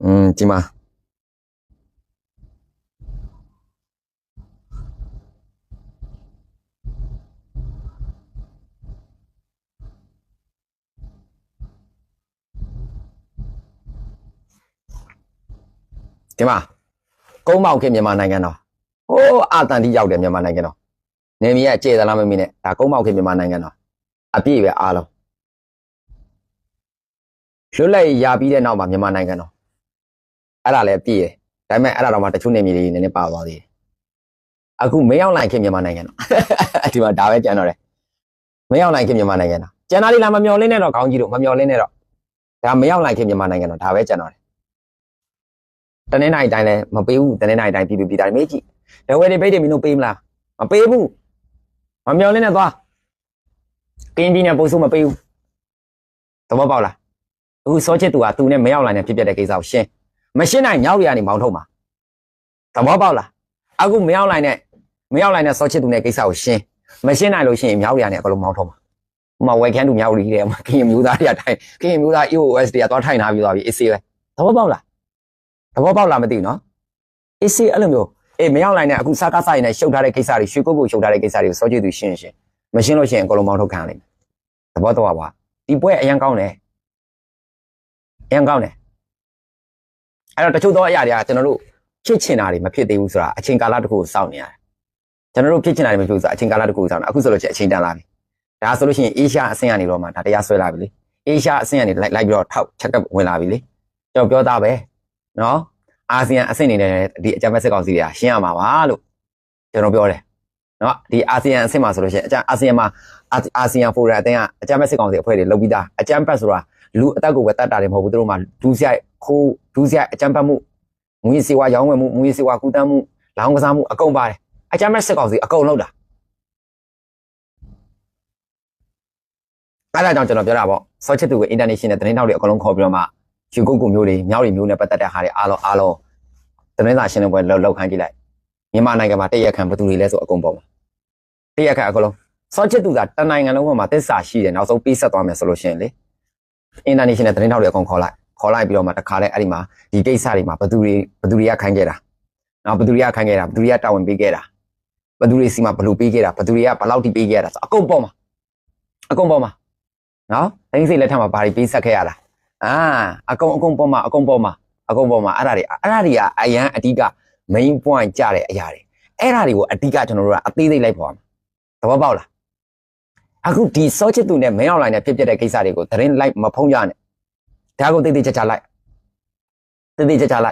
ဒီမှာကုန်းမောက်ခင်မြန်မာနိုင်ငံတော်ဟိုးအာတန်တီရောက်တယ်မြန်မာနိုင်ငံတော်နေမီရဲ့ကျေသလားမမီနဲ့ဒါကုန်းမောက်ခင်မြန်မာနိုင်ငံတော်အပြည့်ပဲအားလုံးလွတ်လပ်ရပြီးတဲ့နောက်မှာမြန်မာနိုင်ငံတော်အဲ့ဒါလည်းပြည့်တယ်ဒါပေမဲ့အဲ့ဒါတော့မှတချို့နေမြေတွေနည်းနည်းပါသွားသေးတယ်အခုမရောက်နိုင်ခင်မြန်မာနိုင်ငံတော်ဒီမှာဒါပဲကြံတော့တယ်မရောက်နိုင်ခင်မြန်မာနိုင်ငံတော်ကျန်တာလေးလာမမျော်လင်းနဲ့တော့ခေါင်းကြီးတို့မမျော်လင်းနဲ့တော့ဒါမရောက်နိုင်ခင်မြန်မာနိုင်ငံတော်ဒါပဲကြံတော့တယ်တနေ့နိုင်တိုင်းလည်းမပေးဘူးတနေ့နိုင်တိုင်းပြည်သူပြည်သားမေးကြည့်ဒဝဲတွေပိတ်တယ်မင်းတို့ပေးမလားမပေးဘူးမမျော်လင်းနဲ့သွားကင်းကြီးနဲ့ပို့စုမပေးဘူးသဘောပေါက်လားအခုစောချစ်သူကသူနဲ့မရောက်နိုင်တဲ့ဖြစ်ပျက်တဲ့ကိစ္စကိုရှင်းမရှင်းနိုင်မြောက်ရည်ကနေမောင်းထုတ်မှာသဘောပေါက်လားအခုမရောက်နိုင်တဲ့စောချစ်သူနဲ့ကိစ္စကိုရှင်းမရှင်းနိုင်လို့ရှိရင်မြောက်ရည်ကနေအကုန်လုံးမောင်းထုတ်မှာဥမာဝယ်ခန်းသူမြောက်ရည်တဲ့မှာကင်းမျိုးသားတွေကထိုင်ကင်းမျိုးသား EOS တွေကသွားထိုင်ထားပြီးသွားပြီ AC ပဲသဘောပေါက်လားသဘောပေါက်လားမသိဘူးနော် AC အဲ့လိုမျိုးမရောက်နိုင်တဲ့အခုစကားဆိုင်နဲ့ရှုပ်ထားတဲ့ကိစ္စတွေရွှေကုတ်ကိုရှုပ်ထားတဲ့ကိစ္စတွေကိုစောချစ်သူရှင်းမရှင်းလို့ရှိရင်အကုန်လုံးမောင်းထုတ်ခံရလိမ့်မယ်သဘောတော့ပါဒီပွဲအရန်ကောင်းတယ်အရန်ကောင်းတယ်အဲ့တော့တချို့သောအရာတွေကကျွန်တော်တို့ဖြစ်ချင်တာတွေမဖြစ်သေးဘူးဆိုတာအချိန်ကာလတစ်ခုကိုစောင့်နေရတယ်ကျွန်တော်တို့ဖြစ်ချင်တာတွေမဖြစ်ဘူးဆိုတာအချိန်ကာလတစ်ခုကိုစောင့်နေအခုဆိုလို့ရှိရင်အချိန်တန်လာပြီဒါဆိုလို့ရှိရင်အေးရှားအဆင့်ကနေတော့မှဒါတရားဆွဲလာပြီလေအေးရှားအဆင့်ကနေလိုက်ပြီးတော့ထောက်ချက်ကပ်ဝင်လာပြီလေကျွန်တော်ပြောသားပဲနော်အာဆီယံအဆင့်နေနဲ့ဒီအကြမ်းဖက်စစ်ကောင်စီတွေကရှင်းရမှာပါလို့ကျွန်တော်ပြောတယ်နော်ဒီအာဆီယံအဆင့်မှာဆိုလို့ရှိရင်အာဆီယံမှာအာဆီယံဖိုရမ်အတင်းကအကြမ်းဖက်စစ်ကောင်စီအဖွဲ့တွေလုပ်ပြီးသားအကြမ်းဖက်ဆိုတာလူအသက်ကိုပဲတတ်တာတွေမဟုတ်ဘူးသူတို့မှဒူးဆိုင်ခိုးဒူးဆိုင်အကြမ်းဖက်မှုငွေစီဝါရောင်းဝယ်မှုငွေစီဝါကူတန်းမှုလောင်းကစားမှုအကုန်ပါတယ်အကြမ်းဖက်စစ်ကောင်စီအကုန်လုပ်တာအဲ့ဒါကြောင့်ကျွန်တော်ပြောတာပေါ့စောချစ်သူက international သတင်းထောက်တွေအကုန်လုံးခေါ်ပြီးတော့မှယူကုတ်ကူမျိုးတွေမြောက်တွေမျိုးနဲ့ပတ်သက်တဲ့ဟာတွေအားလုံးသတင်းစာရှင်းလင်းပွဲလောက်ခိုင်းကြည့်လိုက်မြန်မာနိုင်ငံမှာတရက်ခံဘသူတွေလဲဆိုအကုန်ပေါ်မှာတရက်ခံအကုန်လုံးစောချစ်သူကတနိုင်ငံလုံးမှာသစ္စာရှိတယ်နောက်ဆုံးပေးဆက်သွားမယ်ဆိုလို့ရှိရင်လေ international သတင်းထောက်တွေအကုန်ခေါ်လိုက်ပြီးတော့မှတခါလဲအဲ့ဒီမှာဒီကိစ္စတွေမှာဘသူတွေကခိုင်းခဲ့တာနော်ဘသူတွေကခိုင်းခဲ့တာဘသူတွေကတာဝန်ပေးခဲ့တာဘသူတွေစီမှာဘလို့ပေးခဲ့တာဘသူတွေကဘလောက်ထိပေးခဲ့တာဆိုအကုန်ပေါ်မှာနော်တိုင်းစိတ်လက်ထက်မှာဘာတွေပေးဆက်ခဲ့ရတာအကုန်ပေါ်မှာအဲ့ဒါတွေကအရန်အဓိက main point ကြတဲ့အရာတွေအဲ့ဒါတွေကိုအဓိကကျွန်တော်တို့ကအသေးသေးလိုက်ပေါ်မှာသဘောပေါက်လားအခုဒီစောချစ်သူနဲ့မင်းအောင်လိုင်းနဲ့ဖြစ်ပျက်တဲ့ကိစ္စတွေကိုသတင်းလိုက်မဖုံးကြနဲ့ဒါကိုတိတ်တိတ်ချာချာလိုက်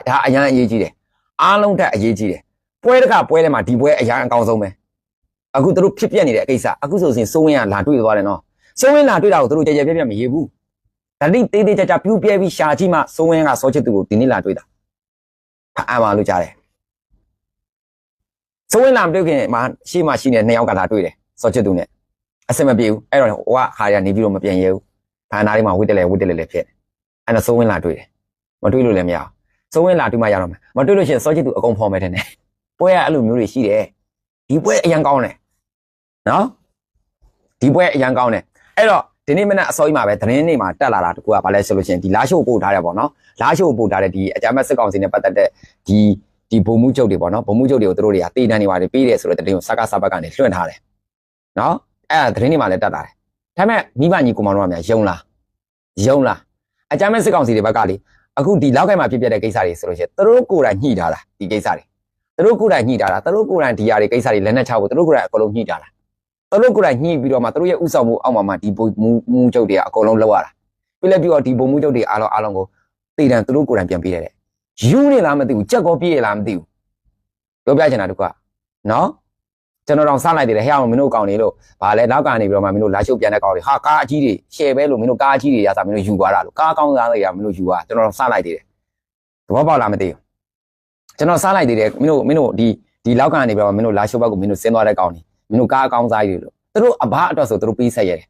ဒါအရန်အရေးကြီးတယ်အားလုံးတက်အရေးကြီးတယ်ပွဲတကပွဲထဲမှာဒီပွဲအရန်အကောင်းဆုံးပဲအခုတို့ဖြစ်ပျက်နေတဲ့ကိစ္စအခုဆိုရင်စိုးဝင်းကလာတွေ့သွားတယ်နော်စိုးဝင်းလာတွေ့တာကိုတို့ကြကြပြပြမရေးဘူးဒါတိတေးသေးချာပြူးပြဲပြီးရှာကြည့်မှစိုးဝင်းကစောချစ်သူကိုဒီနေ့လာတွေ့တာအမှန်လို့ကြားတယ်စိုးဝင်းလာမတွေ့ခင်မှာရှိနေ2ယောက်ကလာတွေ့တယ်စောချစ်သူနဲ့အစမပြေဘူးအဲ့တော့ဟိုကခါရနေပြီးတော့မပြန်ရဲဘူးဌာနလေးမှာဝစ်တယ်လေဖြစ်အဲ့တော့စိုးဝင်းလာတွေ့တယ်မတွေ့လို့လည်းမရအောင်စိုးဝင်းလာတွေ့မှရတော့မယ်မတွေ့လို့ရှိရင်စောချစ်သူအကုန်ဖော်မယ်တဲ့နဲ့ပွဲကအဲ့လိုမျိုးတွေရှိတယ်ဒီပွဲအရန်ကောင်းတယ်နော်ဒီပွဲအရန်ကောင်းတယ်အဲ့တော့ဒီနေ့မနက်အစောကြီးမှာပဲသတင်းတွေမှာတက်လာတာတကူကဘာလဲဆိုလို့ရှိရင်ဒီလာရှိုးပို့ထားတယ်ပေါ့နော်လာရှိုးပို့ထားတဲ့ဒီအကြမ်းဖက်စစ်ကောင်စီနဲ့ပတ်သက်တဲ့ဒီဘုံမှုချုပ်တွေပေါ့နော်ဘုံမှုချုပ်တွေကိုတို့တွေကတေးတန်းနေပါတယ်ပေးတယ်ဆိုတော့သတင်းကိုစကားစပတ်ကနေလွှင့်ထားတယ်နော်အဲ့ဒါသတင်းတွေမှာလည်းတက်လာတယ်ဒါပေမဲ့မိဘညီကိုမောင်တို့ကများယုံလားအကြမ်းဖက်စစ်ကောင်စီတွေဘက်ကလေအခုဒီလောက်ကိုင်းမှာဖြစ်ပျက်တဲ့ကိစ္စတွေဆိုလို့ရှိရင်တို့ကိုယ်တိုင်ညှိထားတာဒီကိစ္စတွေတို့ကိုယ်တိုင်ညှိထားတာတို့ကိုယ်တိုင်ဒီຢာတွေကိစ္စတွေလက်နက်ချဖို့တို့ကိုယ်တိုင်အကုန်လုံးညှိထားတာတို့ကိုယ်တိုင်ညှိပြီးတော့မှတို့ရဲ့ဥဆောင်မှုအောက်မှာဒီဘုံမှုချုပ်တွေကအကုန်လုံးလောက်ရတာပြီးလည်းပြီးတော့ဒီဘုံမှုချုပ်တွေအားလုံးကိုတည်တံတို့ကိုယ်တိုင်ပြန်ပေးတယ်ယူနေလားမသိဘူးကြက်ကောပြေးရလားမသိဘူးပြောပြချင်တာတကူကနော်ကျွန်တော်တော့စလိုက်တယ်ဟဲ့အောင်မင်းတို့ကောင်းနေလို့ဗာလဲနောက်ကနေပြီးတော့မှမင်းတို့လာရှုပ်ပြန်တဲ့ကောင်းတွေဟာကားအကြီးတွေရှယ်ပဲလို့မင်းတို့ကားအကြီးတွေရစားမင်းတို့ယူသွားတာလို့ကားကောင်းစားတွေကမင်းတို့ယူသွားကျွန်တော်တော့စလိုက်တယ်သဘောပေါက်လားမသိဘူးကျွန်တော်စလိုက်တယ်မင်းတို့ဒီလောက်ကနေပြီးတော့မင်းတို့လာရှုပ်ဘက်ကိုမင်းတို့ဆင်းသွားတဲ့ကောင်းတွေမင်းတို့ကားအကောင်းစားတွေလို့သူတို့အဘအတွက်ဆိုသူတို့ပြီးဆက်ရတယ်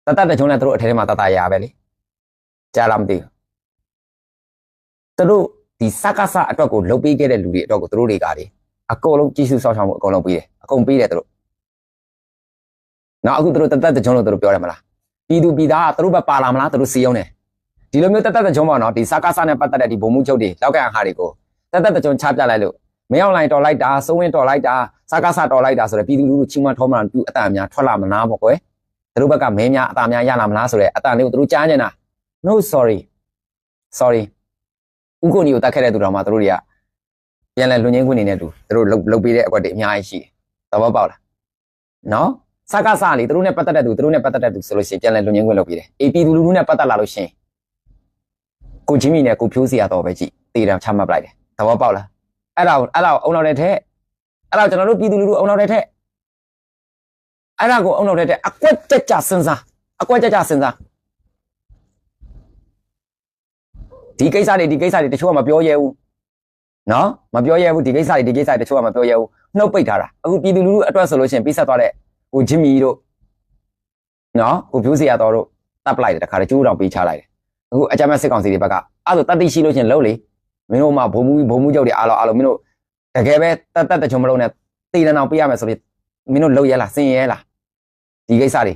တတ်တဲ့ချုံနဲ့သူတို့အထဲထဲမှာတရပဲလေကြားလားမသိဘူးသူတို့ဒီစကားစအတွက်ကိုလုတ်ပေးခဲ့တဲ့လူတွေအတွက်ကိုသူတို့တွေကလေအကုန်လုံးကြီးစုဆောက်ရှောက်မှုအကုန်လုံးပေးတယ်အကုန်ပေးတယ်သူတို့နောက်အခုသူတို့တတ်တဲ့ချုံလို့သူတို့ပြောတယ်မလားပြည်သူပြည်သားကသူတို့ပဲပါလာမလားသူတို့စီယုံတယ် ဒီလိုမျိုးတက်တက်ကြုံပေါ့နော်ဒီစကားစားနဲ့ပတ်သက်တဲ့ဒီဘုံမှုချုပ်တွေလောက်ကန်ဟာတွေကိုတက်တက်ကြုံချပြလိုက်လို့မင်းအောင်လိုင်းတော်လိုက်တာစိုးဝင်းတော်လိုက်တာစကားစားတော်လိုက်တာဆိုတော့ပြည်သူလူထုချင်းမထောမှန်သူအတန်များထွက်လာမလားပေါ့ကွယ်သူတို့ဘက်ကမင်းများအတန်များရလာမလားဆိုတဲ့အတန်လေးကိုသူတို့ကြားနေတာ no sorry ဥက္ကိုနီကိုတတ်ခဲ့တဲ့သူတော်မှသူတို့တွေကပြန်လဲလွန်ငင်းခွင့်နေနဲ့တူသူတို့လုတ်ပေးတဲ့အကွက်တွေအများကြီးရှိတယ်သဘောပေါက်လားနော်စကားစားလေသူတို့နဲ့ပတ်သက်တဲ့သူဆိုလို့ရှိရင်ပြန်လဲလွန်ငင်းခွင့်လုပ်ပေးတယ်အေးပြည်သူလူထုနဲ့ပတ်သက်လာလို့ရှိရင်ကိုချင်းမီနဲ့ကိုဖြိုးစီရတော့ပဲကြည့်တေးတံချမှတ်ပလိုက်တယ်သဘောပေါက်လားအဲ့ဒါအုံနောက်တဲ့ထက်အဲ့ဒါကျွန်တော်တို့ပြည်သူလူထုအုံနောက်တဲ့ထက်အဲ့ဒါကိုအုံနောက်တဲ့အကွက်ကြကြစဉ်းစားဒီကိစ္စတွေတချို့ကမပြောရဲဘူးနော်မပြောရဲဘူးဒီကိစ္စတွေတချို့ကမပြောရဲဘူးနှုတ်ပိတ်ထားတာအခုပြည်သူလူထုအတွက်ဆိုလို့ရှိရင်ပြီးဆက်သွားတဲ့ကိုဂျင်မီတို့နော်ကိုဖြိုးစီရတော့တို့တပ်ပလိုက်တယ်တခါတည်းကျိုးတောင်ပေးချလိုက်တယ်အခုအကြမ်းဖက်စစ်ကောင်စီတွေဘက်ကအဲ့ဆိုတတိရှိလို့ချင်းလုံးလေမင်းတို့မှဘုံမှုကြောက်တွေအားလုံးမင်းတို့တကယ်ပဲတက်တချုံမလုံးနဲ့တည်တန်းအောင်ပေးရမယ်ဆိုပြီးမင်းတို့လုံရဲလားစင်ရဲလားဒီကိစ္စတွေ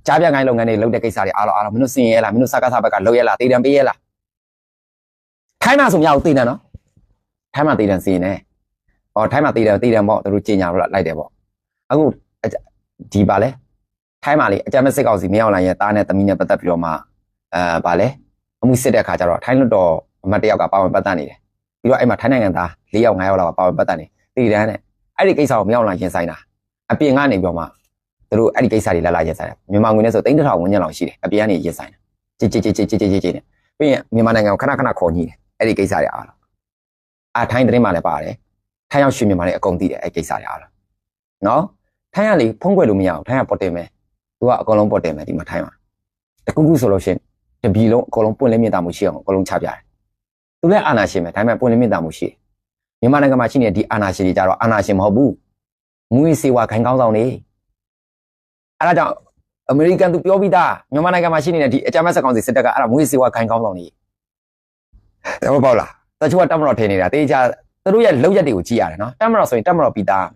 ကြားပြကိုင်းလုပ်ငန်းတွေလုပ်တဲ့ကိစ္စတွေအားလုံးမင်းတို့စင်ရဲလားမင်းတို့စကားစားဘက်ကလုံရဲလားတည်တန်းပေးရဲလားခိုင်းမှဆိုမရဘူးတည်တန်းနော်ထိုင်းမှာတည်တန်းစင်နေထိုင်းမှာတည်တန်းပေါ့သူတို့ကြီးညာလိုက်တယ်ပေါ့အခုဒီပါလဲထိုင်းမှာလေအကြမ်းဖက်စစ်ကောင်စီမင်းအောင်လိုင်းရဲ့တားနဲ့သမီးနဲ့ပတ်သက်ပြီးတော့မှဗာလဲအမှုစစ်တဲ့အခါကျတော့ထိုင်းလွတ်တော်အမတ်တယောက်ကပါဝင်ပတ်သက်နေတယ်ပြီးတော့အဲ့မှာထိုင်းနိုင်ငံသား၄ယောက်၅ယောက်လောက်ပါဝင်ပတ်သက်နေတည်တန်းနဲ့အဲ့ဒီကိစ္စကိုမြောက်လာရင်ဆိုင်တာအပြင်ကနေပြီးတော့မှသူတို့အဲ့ဒီကိစ္စတွေလာရင်ဆိုင်တာမြန်မာငွေနဲ့ဆို3000ဝန်းကျင်လောက်ရှိတယ်အပြင်ကနေရင်ဆိုင်တာကြည်နဲ့ပြီးရင်မြန်မာနိုင်ငံကိုခဏခေါ်ညှိတယ်အဲ့ဒီကိစ္စတွေအားလုံးထိုင်းသတင်းမှလည်းပါတယ်ထိုင်းရောက်ရွှေမြန်မာလည်းအကုန်သိတယ်အဲ့ကိစ္စတွေအားလုံးနော်ထိုင်းကလေဖုံးကွယ်လို့မရအောင်ထိုင်းကပေါ်တင်မယ်သူကအကုန်လုံးပေါ်တင်မယ်ဒီမှာထိုင်းမှာတကူဆိုလို့ရှိရင်တပီလုံးအကုန်လုံးပွင့်လင်းမြင့်တာမှုရှိအောင်အကုန်လုံးချပြတယ်သူလည်းအာဏာရှင်ပဲဒါပေမဲ့ပွင့်လင်းမြင့်တာမှုရှိမြန်မာနိုင်ငံမှာရှိနေတဲ့ဒီအာဏာရှင်တွေကြတော့အာဏာရှင်မဟုတ်ဘူးမူးယစ်ဆေးဝါးခိုင်ကောင်းဆောင်နေအဲ့ဒါကြောင့်အမေရိကန်သူပြောပြီးသားမြန်မာနိုင်ငံမှာရှိနေတဲ့ဒီအကြမ်းဖက်စစ်ကောင်စီစစ်တပ်ကအဲ့ဒါမူးယစ်ဆေးဝါးခိုင်ကောင်းဆောင်နေတယ်ဟုတ်ပေါ့လားတချို့ကတက်မတော်ထင်နေတာတေးချသူတို့ရဲ့လောက်ရက်တွေကိုကြည့်ရတယ်နော်တက်မတော်ဆိုရင်တက်မတော်ပြီးသား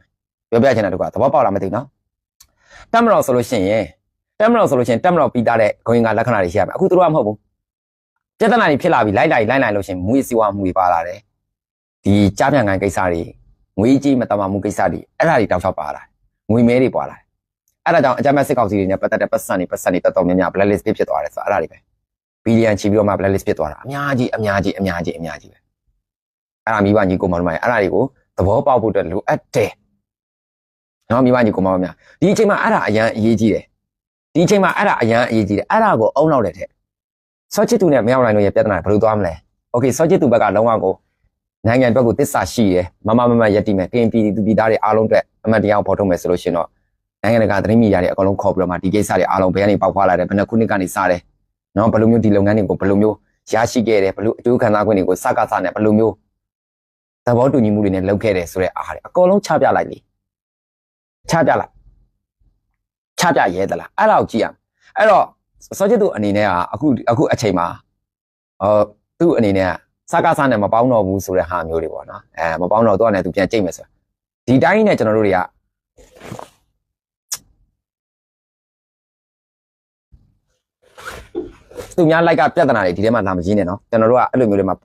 ပြောပြချင်တဲ့တကွာသဘောပေါက်လားမသိဘူးနော်တက်မတော်ဆိုလို့ရှိရင်တက်မတော်ပြီးသားတဲ့ဂုဏ်ကလက္ခဏာတွေရှိရမယ်အခုသူတို့ကမဟုတ်ဘူးပြဿနာတွေဖြစ်လာပြီးလိုက်လို့ရှိရင်မူရစီဝါမှုတွေပါလာတယ်ဒီကြားပြန်ကန်ကိစ္စတွေငွေကြီးမတမာမှုကိစ္စတွေအဲ့ဒါတွေတောက်ချောက်ပါလာငွေမဲတွေပွာလာတယ်အဲ့ဒါကြောင့်အကြမ်းဖက်စစ်ကောင်စီတွေနဲ့ပတ်သက်တဲ့ပတ်စံတွေတော်တော်များများ blacklist ဖြစ်သွားတယ်ဆိုတော့အဲ့ဒါတွေပဲဘီလီယံချီပြီးတော့မှ blacklist ဖြစ်သွားတာအများကြီးပဲအဲ့ဒါမိဘကြီးကိုမောင်တို့အဲ့ဒါတွေကိုသဘောပေါက်ဖို့အတွက်လိုအပ်တယ်နော်မိဘကြီးကိုမောင်များဒီအချိန်မှာအဲ့ဒါအရန်အရေးကြီးတယ်အဲ့ဒါကိုအုံနောက်တဲ့ထက်စောချစ်သူနဲ့မရောက်နိုင်လို့ရပြဿနာဘယ်လိုသွားမလဲโอเคစောချစ်သူဘက်ကလုံးဝကိုနိုင်ငံအတွက်ကိုတစ္ဆာရှိတယ်မရက်တိမယ်ပြင်ပြည်သူပြည်သားတွေအားလုံးအတွက်အမှတ်တရားကိုဖော်ထုတ်မယ်ဆိုလို့ရှိရင်တော့နိုင်ငံတကာသတင်းမီဒီယာတွေအကုန်လုံးခေါ်ပြီးတော့မှဒီကိစ္စတွေအားလုံးဘယ်ကနေပေါက်ဖွာလာတယ်ဘယ်နှခုနှစ်ကနေစတယ်နော်ဘယ်လိုမျိုးဒီလုပ်ငန်းတွေကိုဘယ်လိုမျိုးရရှိခဲ့တယ်ဘယ်လိုအကျိုးခံစား권တွေကိုစကားစားနဲ့ဘယ်လိုမျိုးသဘောတူညီမှုတွေနဲ့လုပ်ခဲ့တယ်ဆိုတဲ့အားတွေအကုန်လုံးချပြလိုက်လေချပြရဲသလားအဲ့ဒါကိုကြည့်ရအောင်အဲ့တော့စောချစ်သူအနေနဲ့ကအခုအချိန်မှာသူ့အနေနဲ့စကားစားနဲ့မပေါင်းတော့ဘူးဆိုတဲ့ဟာမျိုးတွေပေါ့နော်မပေါင်းတော့သူကလည်းသူပြန်ကြိတ်မယ်ဆိုဒီတိုင်းနဲ့ကျွန်တော်တို့တွေကသူများလိုက်ကပြဿနာတွေဒီထဲမှာလာမရင်းနဲ့နော်ကျွန်တော်တို့ကအဲ့လိုမျိုးတွေမှာ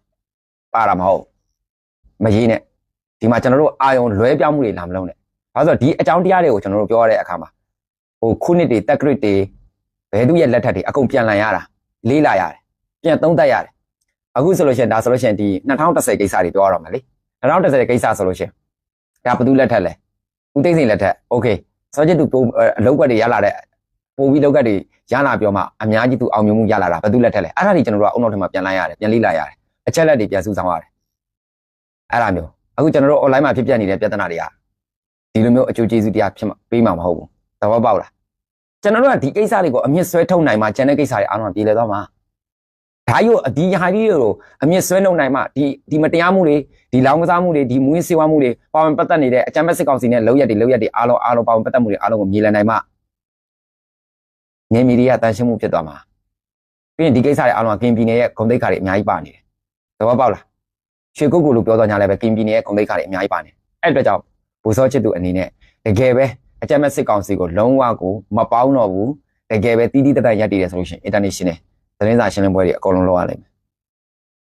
ပါတာမဟုတ်မရင်းနဲ့ဒီမှာကျွန်တော်တို့အာယုံလွဲပြောင်းမှုတွေလာမလုံးနဲ့ဘာလို့ဆိုတော့ဒီအကြောင်းတရားတွေကိုကျွန်တော်တို့ပြောရတဲ့အခါမှာခုနှစ်တွေတက်ဂရစ်တွေဘယ်သူရဲ့လက်ထက်တွေအကုန်ပြန်လည်ရတာလေးလာရတယ်ပြန်သုံးသပ်ရတယ်အခုဆိုလို့ရှိရင်ဒါဆိုလို့ရှိရင်ဒီ2010ကိစ္စတွေပြောရတော့မယ်လေ2010ကိစ္စဆိုလို့ရှိရင်ဒါဘယ်သူလက်ထက်လဲဦးသိန်းစိန်လက်ထက်โอเคစောချစ်သူအလုပ်ကွက်တွေရလာတဲ့ပို့ပြီးလုပ်ကွက်တွေရလာပြောမှအများကြီးသူအောင်မြင်မှုရလာတာဘယ်သူလက်ထက်လဲအဲ့ဒါတွေကျွန်တော်တို့ကအုံနောက်ထက်မှာပြန်လိုက်ရတယ်ပြန်လေးလာရတယ်အချက်လက်တွေပြန်စုဆောင်းရတယ်အဲ့ဒါမျိုးအခုကျွန်တော်တို့ online မှာဖြစ်ပြနေတဲ့ပြဿနာတွေကဒီလိုမျိုးအကျိုးကျေးဇူးတရားဖြစ်ပေးမှာမဟုတ်ဘူးသဘောပေါက်လားကျွန်တော်တို့ကဒီကိစ္စတွေကိုအမြင့်ဆွဲထုတ်နိုင်မှကျန်တဲ့ကိစ္စတွေအားလုံးပြေလည်သွားမှာဒါကြီးကိုဒီဟာကြီးတွေကိုအမြင့်ဆွဲလုပ်နိုင်မှဒီမတရားမှုတွေဒီလောင်ကစားမှုတွေဒီမူးယစ်ဆေးဝါးမှုတွေပါဝင်ပတ်သက်နေတဲ့အကြမ်းဖက်စစ်ကောင်စီနဲ့လောက်ရက်တွေအားလုံးပါဝင်ပတ်သက်မှုတွေအားလုံးကိုမြေလည်နိုင်မှငယ်မီဒီယာတန်ရှင်းမှုဖြစ်သွားမှာပြီးရင်ဒီကိစ္စတွေအားလုံးကကင်ပြည်နယ်ရဲ့ဂုဏ်သိက္ခာတွေအများကြီးပါနေတယ်သဘောပေါက်လားရွှေကုတ်ကိုလို့ပြောတော့ညာလည်းပဲကင်ပြည်နယ်ရဲ့ဂုဏ်သိက္ခာတွေအများကြီးပါနေအဲ့အတွက်ကြောင့်ဘူစောချစ်သူအနေနဲ့တကယ်ပဲအကြမ်းဖက်စစ်ကောင်စီကိုလုံးဝကိုမပေါင်းတော့ဘူးတကယ်ပဲတီးတီးတက်တက်ရပ်တည်တယ်ဆိုလို့ရှိရင် international သ သတင်းစာရှင်းလင်းပွဲတွေအကုန်လုံးလုပ်ရလိမ့်မယ်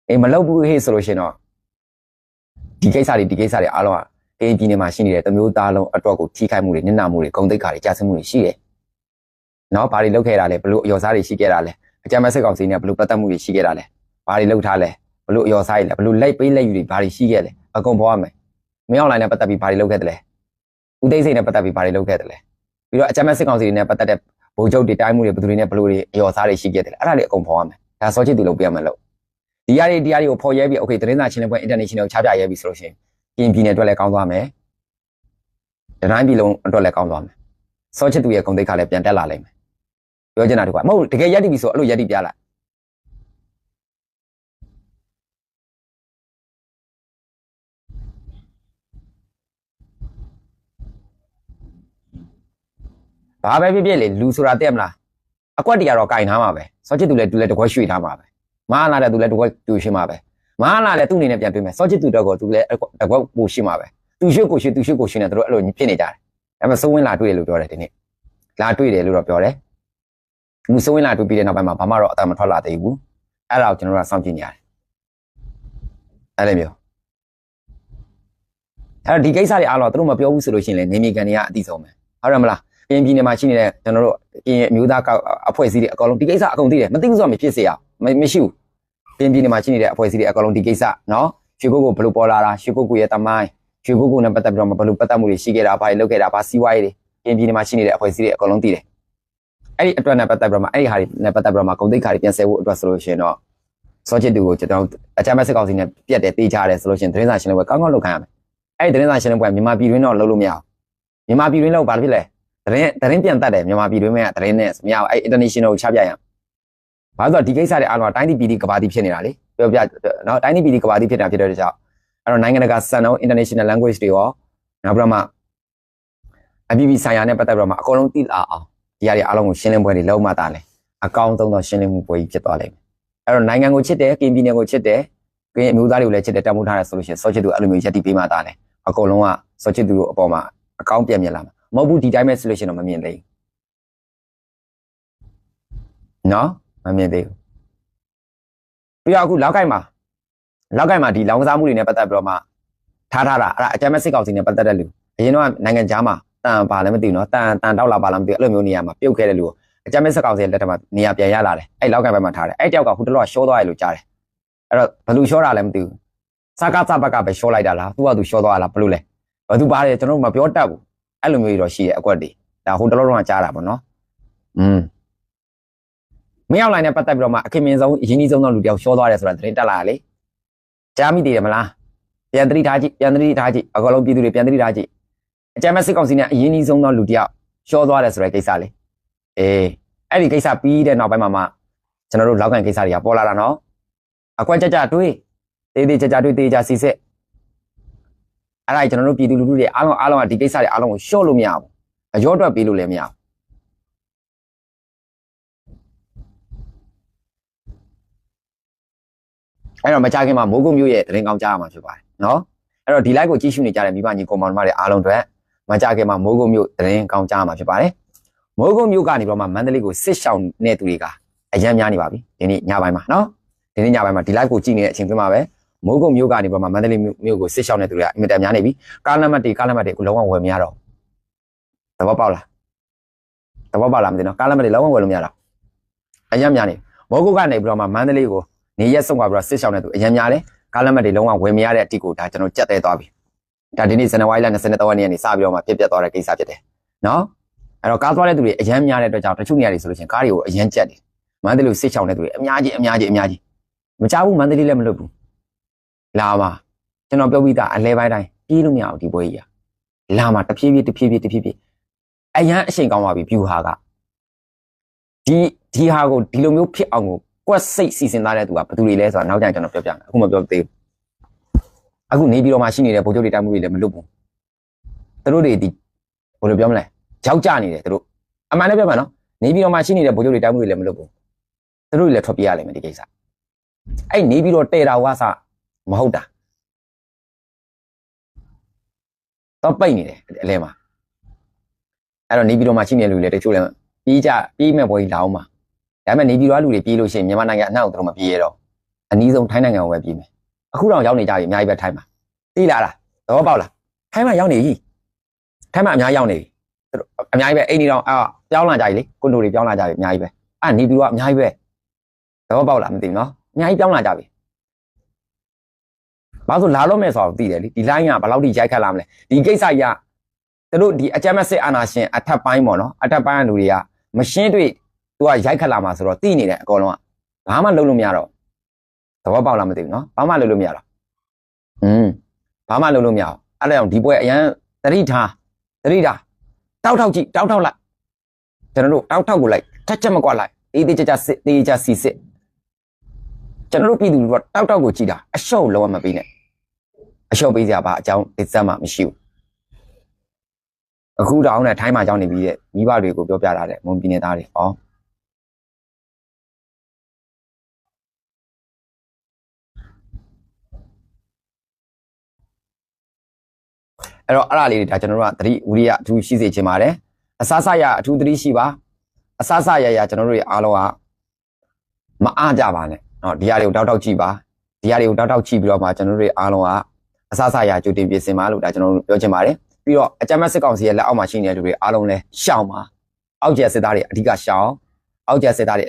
အေးမလုပ်ဘူးဟေ့ဆိုလို့ရှိရင်တော့ဒီကိစ္စတွေအားလုံးကကရင်ပြည်နယ်မှာရှိနေတဲ့တမျိုးသားလုံးအတွက်ကိုထိခိုက်မှုတွေနစ်နာမှုတွေဂုဏ်သိက္ခာတွေကြာဆင်းမှုတွေရှိတယ်နော်ဘာတွေလုပ်ခဲ့တာလဲဘလို့အယောစားတွေရှိခဲ့တာလဲအကြမ်းမဲ့စစ်ကောင်စီနဲ့ဘလို့ပတ်သက်မှုတွေရှိခဲ့တာလဲဘာတွေလုပ်ထားလဲဘလို့အယောစားတွေလဲဘလို့လိုက်ပေးလက်ယူတွေဘာတွေရှိခဲ့လဲအကုန်ပေါ်ရမယ်မင်းအွန်လိုင်းနဲ့ပတ်သက်ပြီးဘာတွေလုပ်ခဲ့တယ်လဲဦးသိန်းစိန်နဲ့ပတ်သက်ပြီးဘာတွေလုပ်ခဲ့တယ်လဲပြီးတော့အကြမ်းမဲ့စစ်ကောင်စီတွေနဲ့ပတ်သက်တဲ့ဗိုလ်ချုပ်တွေတိုင်းမှုတွေဘယ်သူတွေနဲ့ဘလို့တွေအယောစားတွေရှိခဲ့တယ်လဲအဲ့ဒါတွေအကုန်ပေါ်ရမယ်ဒါစောချစ်သူလုပ်ပြရမယ်လို့ဒီရည်ကိုဖော်ရဲပြီးโอเคသတင်းစာရှင်းလင်းပွဲ international ကိုချပြရဲပြီးဆိုလို့ရှိရင်ပြင်ပြည်နယ်အတွက်လည်းကောင်းသွားမယ်တတိုင်းပြည်လုံးအတွက်လည်းကောင်းသွားမယ်စောချစ်သူရဲ့ဂုဏ်သိက္ခာလည်းပြန်တက်လာလိမ့်မယ်ပြောချင်တာတကွာမဟုတ်တကယ်ရက်တိပြီဆိုအဲ့လိုရက်တိပြလိုက်ဘာပဲဖြစ်ဖြစ်လေလူဆိုတာတဲ့မလားအကွက်တရားတော့ကင်ထားမှာပဲစောချစ်သူလည်းသူလည်းတကွက်ရွှေ့ထားမှာပဲမဟာလာတဲ့သူလည်းတကွက်တူရှင်းမှာပဲမဟာလာလည်းသူ့အနေနဲ့ပြန်တွေ့မယ်စောချစ်သူတော့ကိုသူလည်းတကွက်ပူရှင်းမှာပဲသူရွှေ့ကိုရွှေ့သူရွှေ့ကိုရွှေ့နေသူတို့အဲ့လိုဖြစ်နေကြတယ်ဒါပေမဲ့စိုးဝင်းလာတွေ့တယ်လို့ပြောတယ်ဒီနေ့လာတွေ့တယ်လို့တော့ပြောတယ်မူစိုးဝင်းလာတွေ့ပြီးတဲ့နောက်ပိုင်းမှာဘာမှတော့အတမထွက်လာသေးဘူးအဲ့ဒါကိုကျွန်တော်တို့ကစောင့်ကြည့်နေရတယ်အဲ့လိုမျိုးအဲ့တော့ဒီကိစ္စတွေအားလုံးသူတို့မပြောဘူးဆိုလို့ရှိရင်လည်းနေမီကန်တွေကအတိဆုံးပဲဟုတ်တယ်မလားကရင်ပြည်နယ်မှာရှိနေတဲ့ကျွန်တော်တို့ကရင်အမျိုးသားအဖွဲ့အစည်းတွေအကောင်လုံးဒီကိစ္စအကုန်သိတယ်မသိဘူးဆိုတော့မဖြစ်စေရမရှိဘူးကရင်ပြည်နယ်မှာရှိနေတဲ့အဖွဲ့အစည်းတွေအကောင်လုံးဒီကိစ္စနော်ရွှေကုတ်ကိုဘယ်လိုပေါ်လာတာရွှေကုတ်ကိုရဲ့တမိုင်းရွှေကုတ်ကိုနဲ့ပတ်သက်ပြီးတော့ဘယ်လိုပတ်သက်မှုတွေရှိခဲ့တာဘာတွေလုပ်ခဲ့တာဘာစီးပွားရေးတွေကရင်ပြည်နယ်မှာရှိနေတဲ့အဖွဲ့အစည်းတွေအကောင်လုံးသိတယ်အဲ့ဒီအတွက်နဲ့ပတ်သက်ပြီးတော့အဲ့ဒီဟာတွေနဲ့ပတ်သက်ပြီးတော့ဂုဏ်သိက္ခာတွေပြန်ဆယ်ဖို့အတွက်ဆိုလို့ရှိရင်တော့စောချစ်သူကိုကျွန်တော်အကြမ်းမဲ့စစ်ကောင်စီနဲ့ပြက်တယ်တေးကြတယ်ဆိုလို့ရှိရင်သတင်းစာရှင်းလင်းပွဲကောင်းကောင်းလုပ်ခိုင်းရမယ်အဲ့ဒီသတင်းစာရှင်းလင်းပွဲမြန်မာပြည်တွင်းတော့လုပ်လို့မရဘူးမြန်မာပြည်တွင်းတော့ဘာဖြစ်လဲသတင်းပြန်တတ်တယ်မြန်မာပြည်တွင်းမှာသတင်းနဲ့မရဘူးအဲ့ international ကိုချပြရအောင်ဘာလို့ဆိုတော့ဒီကိစ္စတွေအားလုံးတိုင်းပြည်ပြည်ကဘာတိဖြစ်နေတာလေပြောပြနော်တိုင်းပြည်ပြည်ကဘာတိဖြစ်နေတာဖြစ်တဲ့ကြောင့်အဲ့တော့နိုင်ငံတကာစံနှုန်း international language တွေရောနောက်ပြီးတော့မှအပြည်ပြည်ဆိုင်ရာနဲ့ပတ်သက်ပြီးတော့မှအကုန်လုံးသိလာအောင်ဒီဟာတွေအားလုံးကိုရှင်းလင်းပွဲတွေလုံးမှတာလဲအကောင်းဆုံးသောရှင်းလင်းမှုပွဲကြီးဖြစ်သွားလိမ့်မယ်အဲ့တော့နိုင်ငံကိုချစ်တယ်ကရင်ပြည်နယ်ကိုချစ်တယ်ကရင်အမျိုးသားတွေကိုလည်းချစ်တယ်တမိုးထားတယ်ဆိုလို့ရှိရင်စောချစ်သူအဲ့လိုမျိုးယက်တိပေးမှတာလဲအကုန်လုံးကစောချစ်သူတို့အပေါ်မှာအကောင်းပြည့်မြင်လာမှာမဟုတ်ဘူးဒီတိုင်းပဲဆိုလို့ရှိရင်တော့မမြင်သေးဘူးနော်မမြင်သေးဘူးပြီးတော့အခုလောက်ကိုက်မှာဒီလောင်ကစားမှုတွေနဲ့ပတ်သက်ပြီးတော့မှထားတာအဲ့ဒါအကြမ်းမဲ့စစ်ကောင်စီနဲ့ပတ်သက်တဲ့လူအရင်တော့နိုင်ငံခြားမှာတန်ပါလည်းမသိဘူးနော်တန်တောက်လာပါလားမသိဘူးအဲ့လိုမျိုးနေရာမှာပြုတ်ခဲ့တဲ့လူကိုအကြမ်းမဲ့စစ်ကောင်စီရဲ့လက်ထက်မှာနေရာပြန်ရလာတယ်အဲ့လောက်ကိုက်ဘက်မှာထားတယ်အဲ့တယောက်ကဟိုတလောကရှောသွားရလို့ကြားတယ်အဲ့တော့ဘယ်လူရှောတာလဲမသိဘူးစကားစဘက်ကပဲရှောလိုက်တာလားသူကသူရှောသွားလားဘယ်လိုလဲဘယ်သူပါတယ်ကျွန်တော်တို့မပြောတတ်ဘူးအဲ့လိုမျိုးကြီးတော့ရှိတယ်အကွက်တွေဒါဟိုတလောတော့ကြားတာပေါ့နော်မင်းအောင်လိုင်းနဲ့ပတ်သက်ပြီးတော့မှအခင်မင်းဆုံးအရင်ကြီးဆုံးသောလူတယောက်ရှောသွားတယ်ဆိုတာသတင်းတက်လာတာလေကြားမိသေးတယ်မလားပြန်သတိထားကြည့်အကောင်လုံးပြည်သူတွေပြန်သတိထားကြည့်အကြမ်းမဲ့စစ်ကောင်စီနဲ့အရင်ကြီးဆုံးသောလူတယောက်ရှောသွားတယ်ဆိုတဲ့ကိစ္စလေအဲ့ဒီကိစ္စပြီးတဲ့နောက်ပိုင်းမှာမှကျွန်တော်တို့လောက်ကန်ကိစ္စတွေကပေါ်လာတာနော်အကွက်ကြတွေးတေးကြတွေးတေးကြစီစစ်အဲ့ဒါကျွန်တော်တို့ပြည်သူလူထုတွေအားလုံးကဒီကိစ္စတွေအားလုံးကိုရှော့လို့မရဘူးအရောတွက်ပေးလို့လည်းမရဘူးအဲ့တော့မကြခင်မှာမိုးကုတ်မြို့ရဲ့သတင်းကောင်းကြားရမှာဖြစ်ပါတယ်နော်အဲ့တော့ဒီ live ကိုကြည့်ရှုနေကြတဲ့မိဘညီကောင်မောင်တွေအားလုံးအတွက်မကြခင်မှာမိုးကုတ်မြို့သတင်းကောင်းကြားရမှာဖြစ်ပါတယ်မိုးကုတ်မြို့ကနေပြီးတော့မှမန္တလေးကိုစစ်ရှောင်နေသူတွေကအရန်များနေပါပြီဒီနေ့ညပိုင်းမှာနော်ဒီနေ့ညပိုင်းမှာဒီ live ကိုကြည့်နေတဲ့အချိန်ပြမှာပဲမိုးကုတ်မြို့ကနေပြီးတော့မှမန္တလေးမြို့ကိုစစ်ရှောင်နေသူတွေကအင်မတန်များနေပြီကားလက်မှတ်တွေအခုလုံးဝဝယ်မရတော့သဘောပေါက်လားမသိနော်ကားလက်မှတ်တွေလုံးဝဝယ်လို့မရတော့အရန်များနေမိုးကုတ်ကနေပြီးတော့မှမန္တလေးကိုနေရက်ဆုံးသွားပြီးတော့စစ်ရှောင်နေသူအရန်များတယ်ကားလက်မှတ်တွေလုံးဝဝယ်မရတဲ့အတိကိုဒါကျွန်တော်ကြက်သေးသွားပြီဒါဒီနေ့ဇန်နဝါရီလ23ရက်နေ့ကနေစပြီးတော့မှပြတ်သွားတဲ့ကိစ္စဖြစ်တယ်နော်အဲ့တော့ကားသွားတဲ့သူတွေအရန်များတဲ့အတွက်ကြောင့်တချို့နေရာတွေဆိုလို့ရှိရင်ကားတွေကိုအရန်ကြက်တယ်မန္တလေးကိုစစ်ရှောင်တဲ့သူတွေအများကြီးမကြောက်ဘူးမန္တလေးလည်းမလွတ်ဘူးလာမှာကျွန်တော်ပြောပြီးသားအလဲပိုင်းတိုင်းပြေးလို့မရဘူးဒီပွဲကြီးကလာမှာတဖြည်းဖြည်းအရန်အချိန်ကောင်းသွားပြီ view ဟာကဒီဟာကိုဒီလိုမျိုးဖြစ်အောင်ကိုကွက်စိတ်စီစဉ်သားတဲ့သူကဘယ်သူတွေလဲဆိုတာနောက်ကျရင်ကျွန်တော်ပြောပြမယ်အခုမပြောသေးဘူးအခုနေပြီးတော့မှရှိနေတဲ့ဗိုလ်ချုပ်တွေတိုက်မှုတွေလည်းမလွတ်ဘူးသူတို့တွေဒီဘယ်လိုပြောမလဲကြောက်ကြနေတယ်သူတို့အမှန်လည်းပြောမှာနော်နေပြီးတော့မှရှိနေတဲ့ဗိုလ်ချုပ်တွေတိုက်မှုတွေလည်းမလွတ်ဘူးသူတို့တွေလည်းထွက်ပြေးရလိမ့်မယ်ဒီကိစ္စအဲ့နေပြီးတော့တဲတာဝါစမဟုတ်တာတော့ပိတ်နေတယ်အလဲမှာအဲ့တော့နေပြီးတော့မှရှိနေလူတွေတချို့လည်းပြေးမဲ့ဘွယ်ကြီးလာအောင်မှာ ဒါပေမဲ့နေပြည်တော်လူတွေပြေးလို့ရှိရင်မြန်မာနိုင်ငံအနောက်တော့မပြေးရတော့အနည်းဆုံးထိုင်းနိုင်ငံကိုပဲပြေးမယ်အခုတော့ရောက်နေကြပြီအများကြီးပဲထိုင်းမှာသိလားသဘောပေါက်လားထိုင်းမှာရောက်နေပြီထိုင်းမှာအများရောက်နေပြီအများကြီးပဲအိမ်ဒီတော့ပြောင်းလာကြပြီလေကွန်ဒိုတွေပြောင်းလာကြပြီအများကြီးပဲနေပြည်တော်ကအများကြီးပဲသဘောပေါက်လားမသိဘူးနော်အများကြီးပြောင်းလာကြပြီဘာလို့လာလို့မဲ့ဆိုတော့သိတယ်လေဒီ line ကဘယ်လောက်ထိရိုက်ခတ်လာမလဲဒီကိစ္စကြီးကတို့ဒီအကြမ်းမဲ့စစ်အာဏာရှင်အထက်ပိုင်းပေါ့နော်အထက်ပိုင်းကလူတွေကမရှင်းတွေ့သူကရိုက်ခတ်လာမှာဆိုတော့သိနေတယ်အကုန်လုံးကဘာမှလုပ်လို့မရတော့သဘောပေါက်လားမသိဘူးနော်ဘာမှလုပ်လို့မရတော့ဘာမှလုပ်လို့မရအောင်အဲ့ဒါကြောင့်ဒီပွဲအရန်သတိထားတောက်ထောက်ကြည့်တောက်ထောက်လိုက်ကျွန်တော်တို့တောက်ထောက်ကိုလိုက်ထက်ချက်မကွက်လိုက်တေးကြစစ်တေးကြစီစစ်ကျွန်တော်တို့ပြည်သူတွေကတောက်ထောက်ကိုကြည့်တာအလျှော့လုံးဝမပေးနဲ့အလျှော့ပေးစရာဘာအကြောင်းအစမ်းမှမရှိဘူးအခုတောင်းနဲ့ထိုင်းမှာကြောင်းနေပြီးတဲ့မိဘတွေကိုပြောပြလာတဲ့မွန်ပြည်နယ်သားတွေအဲ့တော့အဲ့ဒါလေးတွေဒါကျွန်တော်တို့ကသတိဝိရိယအထူးရှိစေချင်ပါတယ်အစစရအထူးသတိရှိပါအစစရကျွန်တော်တို့တွေအားလုံးကမအားကြပါနဲ့เนาะဒီဟာတွေကိုတောက်တောက်ကြည့်ပါဒီဟာတွေကိုတောက်တောက်ကြည့်ပြီးတော့မှကျွန်တော်တို့တွေအားလုံးကအစစရကြိုတင်ပြင်ဆင်ပါလို့ဒါကျွန်တော်တို့ပြောချင်ပါတယ်ပြီးတော့အကြမ်းဖက်စစ်ကောင်စီရဲ့လက်အောက်မှာရှိနေတဲ့လူတွေအားလုံးလဲရှောင်ပါအောက်ကျစစ်သားတွေအဓိကရှောင်အောက်ကျစစ်သားတွေ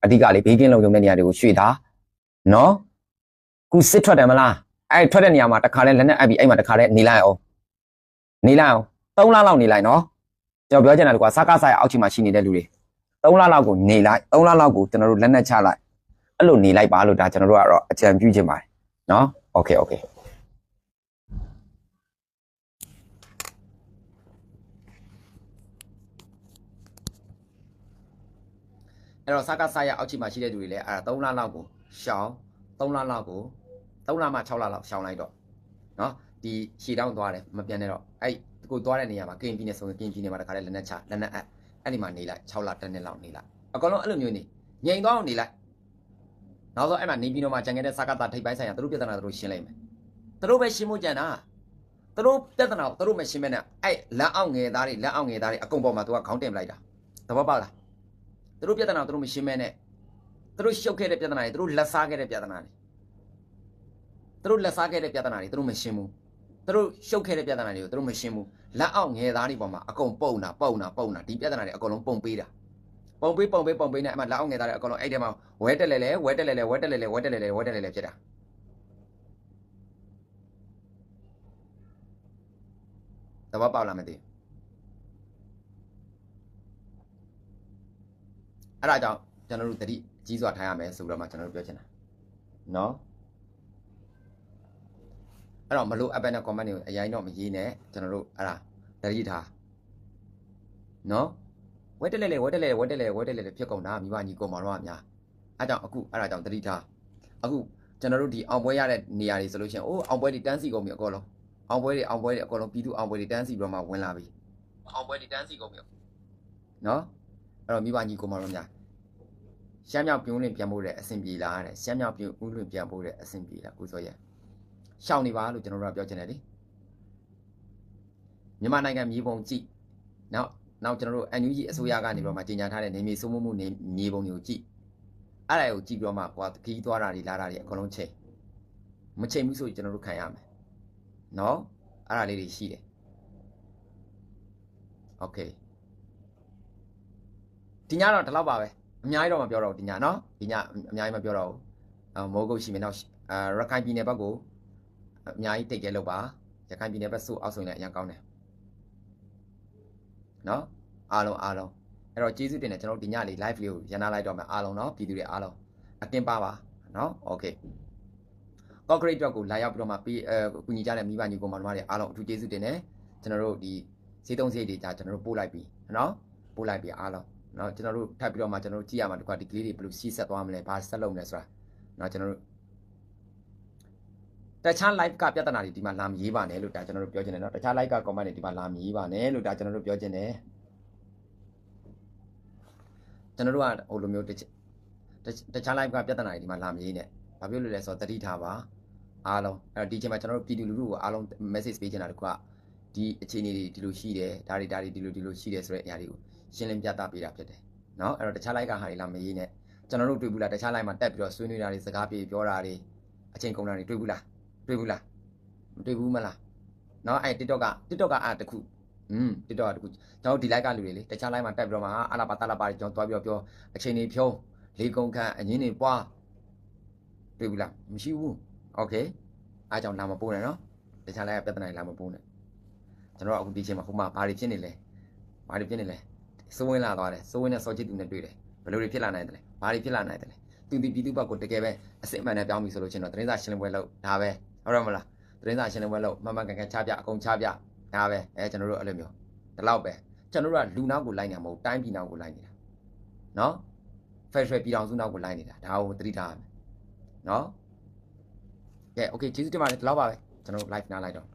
အဓိကလေးဘေးကင်းလုံခြုံတဲ့နေရာတွေကိုရွှေ့တာเนาะခုစစ်ထွက်တယ်မလားအဲ့ထွက်တဲ့နေရာမှာတခါလဲလက်နဲ့အပ်ပြီးအဲ့မှာတခါလဲနေလိုက်အောင်3လလောက်နေလိုက်နော်ကျွန်တော်ပြောချင်တာကစကားဆိုင်အောက်ချီမှာရှိနေတဲ့လူတွေ3လလောက်ကိုနေလိုက်3လလောက်ကိုကျွန်တော်တို့လက်နဲ့ချလိုက်အဲ့လိုနေလိုက်ပါလို့ဒါကျွန်တော်တို့ကတော့အကြံပြုချင်ပါတယ်နော်โอเคအဲ့တော့စကားဆိုင်အောက်ချီမှာရှိတဲ့လူတွေလည်းအဲ့ဒါ3လလောက်ကိုရှောင်း3လလောက်ကို3လမှ6လလောက်ရှောင်းလိုက်တော့နော်ဒီရှည်တောင်းသွားတယ်မပြန်နဲ့တော့အဲ့ကိုသွားတဲ့နေရာမှာကင်ပြည်နယ်ဆိုရင်ကင်ပြည်နယ်မှာတခါလဲလက်နဲ့ချလက်နဲ့အဲ့ဒီမှာနေလိုက်6လတစ်နှစ်လောက်နေလိုက်အကောင်လုံးအဲ့လိုမျိုးနေငြိမ်သွားအောင်နေလိုက်နောက်ဆုံးအဲ့မှာနေပြည်တော်မှာကြံခဲ့တဲ့စကားတာထိပ်ပိုင်းဆိုင်ရာသူတို့ပြဿနာသူတို့ရှင်းလိုက်မယ်သူတို့ပဲရှင်းဖို့ကြံတာသူတို့ပြဿနာကိုသူတို့မရှင်းမဲ့နဲ့အဲ့လက်အောက်ငယ်သားတွေအကုန်ပေါ်မှာသူကခေါင်းတင်ပလိုက်တာသဘောပေါက်လားသူတို့ပြဿနာသူတို့မရှင်းမဲ့နဲ့သူတို့ရှုပ်ခဲ့တဲ့ပြဿနာတွေသူတို့လက်စားခဲ့တဲ့ပြဿနာတွေသူတို့လက်စားခဲ့တဲ့ပြဿနာတွေသူတို့မရှင်းဘူးသူတို့ရှုပ်ခဲ့တဲ့ပြဿနာတွေကိုသူတို့မရှင်းဘူးလက်အောက်ငယ်သားတွေပေါ်မှာအကုန်ပုံတာဒီပြဿနာတွေအကုန်လုံးပုံပေးတာပုံပေးနဲ့အမှလက်အောက်ငယ်သားတွေအကုန်လုံးအဲ့ထဲမှာဝဲတက်လဲဖြစ်တာသဘောပေါက်လားမသိအဲ့ဒါကြောင့်ကျွန်တော်တို့တတိကြီးစွာထားရမယ်ဆိုတော့မှကျွန်တော်တို့ပြောချင်တာနော်အဲ့တော့မလို့အပ်ပဲနဲ့ comment တွေကိုအရင်တော့မရေးနဲ့ကျွန်တော်တို့အဲ့ဒါတတိထားနော်ဝဲတက်လဲဖြစ်ကုန်တာမိဘညီကောင်မတော်အများအဲ့ကြောင့်အခုအဲ့ဒါကြောင့်တတိထားအခုကျွန်တော်တို့ဒီအောင်ပွဲရတဲ့နေရာတွေဆိုလို့ရှိရင်အောင်ပွဲတွေတန်းစီကုန်ပြီအကုန်လုံးအောင်ပွဲတွေအကုန်လုံးပြည်သူအောင်ပွဲတွေတန်းစီပြီးတော့မှဝင်လာပြီအောင်ပွဲတွေတန်းစီကုန်ပြီနော်အဲ့တော့မိဘညီကောင်မတော်များရှမ်းမြောက်ပြုံးလင်ပြန်ဖို့တဲ့အဆင်ပြေလားတဲ့ရှမ်းမြောက်ပြုံးဦးလွင်ပြန်ဖို့တဲ့အဆင်ပြေလားကိုစောရဲရှောင်းနေပါလို့ကျွန်တော်တို့ကပြောချင်တယ်လေမြန်မာနိုင်ငံမြေပုံကြည့်နောက်ကျွန်တော်တို့ NUG အစိုးရကနေပြီးတော့မှကြီးညာထားတဲ့နေမြေစိုးမိုးမှုနေမြေပုံတွေကိုကြည့်အဲ့ဒါကိုကြည့်ပြီးတော့မှကွာခီးသွားတာတွေလာတာတွေအကုန်လုံးချိန်မချိန်ဘူးဆိုရင်ကျွန်တော်တို့ခံရမယ်နော်အဲ့ဒါလေးတွေရှိတယ်โอเคဒီညတော့ဒီလောက်ပါပဲအများကြီးတော့မပြောတော့ဘူးဒီညနော်ဒီညအများကြီးမပြောတော့ဘူးမိုးကုတ်ရှိမယ်နောက်ရခိုင်ပြည်နယ်ဘက်ကိုအများကြီးတိတ်ကျဲလို့ပါရခိုင်ပြည်နယ်ဘက်ဆိုအောက်ဆိုရင်လည်းအရင်ကောင်းတယ်နော်အားလုံးအဲ့တော့ကျေးဇူးတင်တယ်ကျွန်တော်တို့ဒီညလေး live လေးကိုရန်နာလိုက်တော့မယ်အားလုံးနော်ပြည်သူတွေအားလုံးအကင်ပါနော်โอเค concrete တော့ကိုလာရောက်ပြီးတော့မှကူညီကြတဲ့မိဘညီကောင်မတို့တွေအားလုံးအထူးကျေးဇူးတင်တယ်ကျွန်တော်တို့ဒီဈေးသုံးဈေးတွေဒါကျွန်တော်တို့ပို့လိုက်ပြီနော်ပို့လိုက်ပြီအားလုံးနော်ကျွန်တော်တို့ထပ်ပြီးတော့မှကျွန်တော်တို့ကြည့်ရမှာဒီကွာဒီကလေးတွေဘယ်လိုစီးဆက်သွားမလဲဘာဆက်လုပ်မလဲဆိုတာနော်ကျွန်တော်တို့တခြား live ကပြဿနာတွေဒီမှာလာမရေးပါနဲ့လို့ဒါကျွန်တော်တို့ပြောချင်တယ်နော်တခြား live က comment တွေဒီမှာလာမရေးပါနဲ့လို့ဒါကျွန်တော်တို့ပြောချင်တယ်ကျွန်တော်တို့ကဟိုလိုမျိုးတခြား live ကပြဿနာတွေဒီမှာလာမရေးနဲ့ဘာဖြစ်လို့လဲဆိုတော့တတိထားပါအားလုံးအဲ့တော့ဒီချိန်မှာကျွန်တော်တို့ပြည်သူလူထုကိုအားလုံး message ပေးချင်တာတခုကဒီအခြေအနေတွေဒီလိုရှိတယ်ဒါတွေဒီလိုရှိတယ်ဆိုတဲ့အရာတွေကိုရှင်းလင်းပြသပေးတာဖြစ်တယ် နော်အဲ့တော့တခြားလိုက်ကဟာတွေလာမရေးနဲ့ကျွန်တော်တို့တွေ့ဘူးလားတခြားလိုက်မှာတက်ပြီးတော့ဆွေးနွေးတာတွေစကားပြေပြောတာတွေအချိန်ကုန်တာတွေတွေ့ဘူးလားမတွေ့ဘူးမလားနော်အဲ့ TikTok ကအားတခုTikTok ကတခုကျွန်တော်ဒီ like ကလူတွေလေတခြား like မှာတက်ပြီးတော့မှအာလာပါတလာပါကျွန်တော်တွားပြီးတော့ပြောအချိန်တွေဖြုံးလေးကုန်ခန့်အငင်းတွေပွားတွေ့ဘူးလားမရှိဘူးโอเคအားကြောင့်လာမပိုးနဲ့နော်တခြား like ကပြဿနာတွေလာမပိုးနဲ့ကျွန်တော်အခုဒီချိန်မှာဟိုမှာဘာတွေဖြစ်နေလဲစိုးဝင်းလာသွားတယ်စိုးဝင်းနဲ့စောချစ်သူနဲ့တွေ့တယ်ဘယ်လိုတွေဖြစ်လာနိုင်တယ်လဲဘာတွေဖြစ်လာနိုင်တယ်လဲသူဒီပြည်သူ့ဘက်ကိုတကယ်ပဲအစစ်အမှန်နဲ့ပြောင်းပြီဆိုလို့ချင်းတော့သတင်းစာရှင်းလင်းပွဲလုပ်ဒါပဲဟုတ်တယ်မလားသတင်းစာရှင်းလင်းပွဲလုပ်မှန်ကန်ချပြအကုန်ချပြဒါပဲကျွန်တော်တို့အဲ့လိုမျိုးဒီလောက်ပဲကျွန်တော်တို့ကလူနောက်ကိုလိုက်နေတာမဟုတ်တိုင်းပြည်နောက်ကိုလိုက်နေတာနော်ဖက်ဒရယ်ပြည်ထောင်စုနောက်ကိုလိုက်နေတာဒါကိုသတိထားရမယ်နော်ကဲ okay ကျေးဇူးတင်ပါတယ်ဒီလောက်ပါပဲကျွန်တော်တို့ live နားလိုက်တော့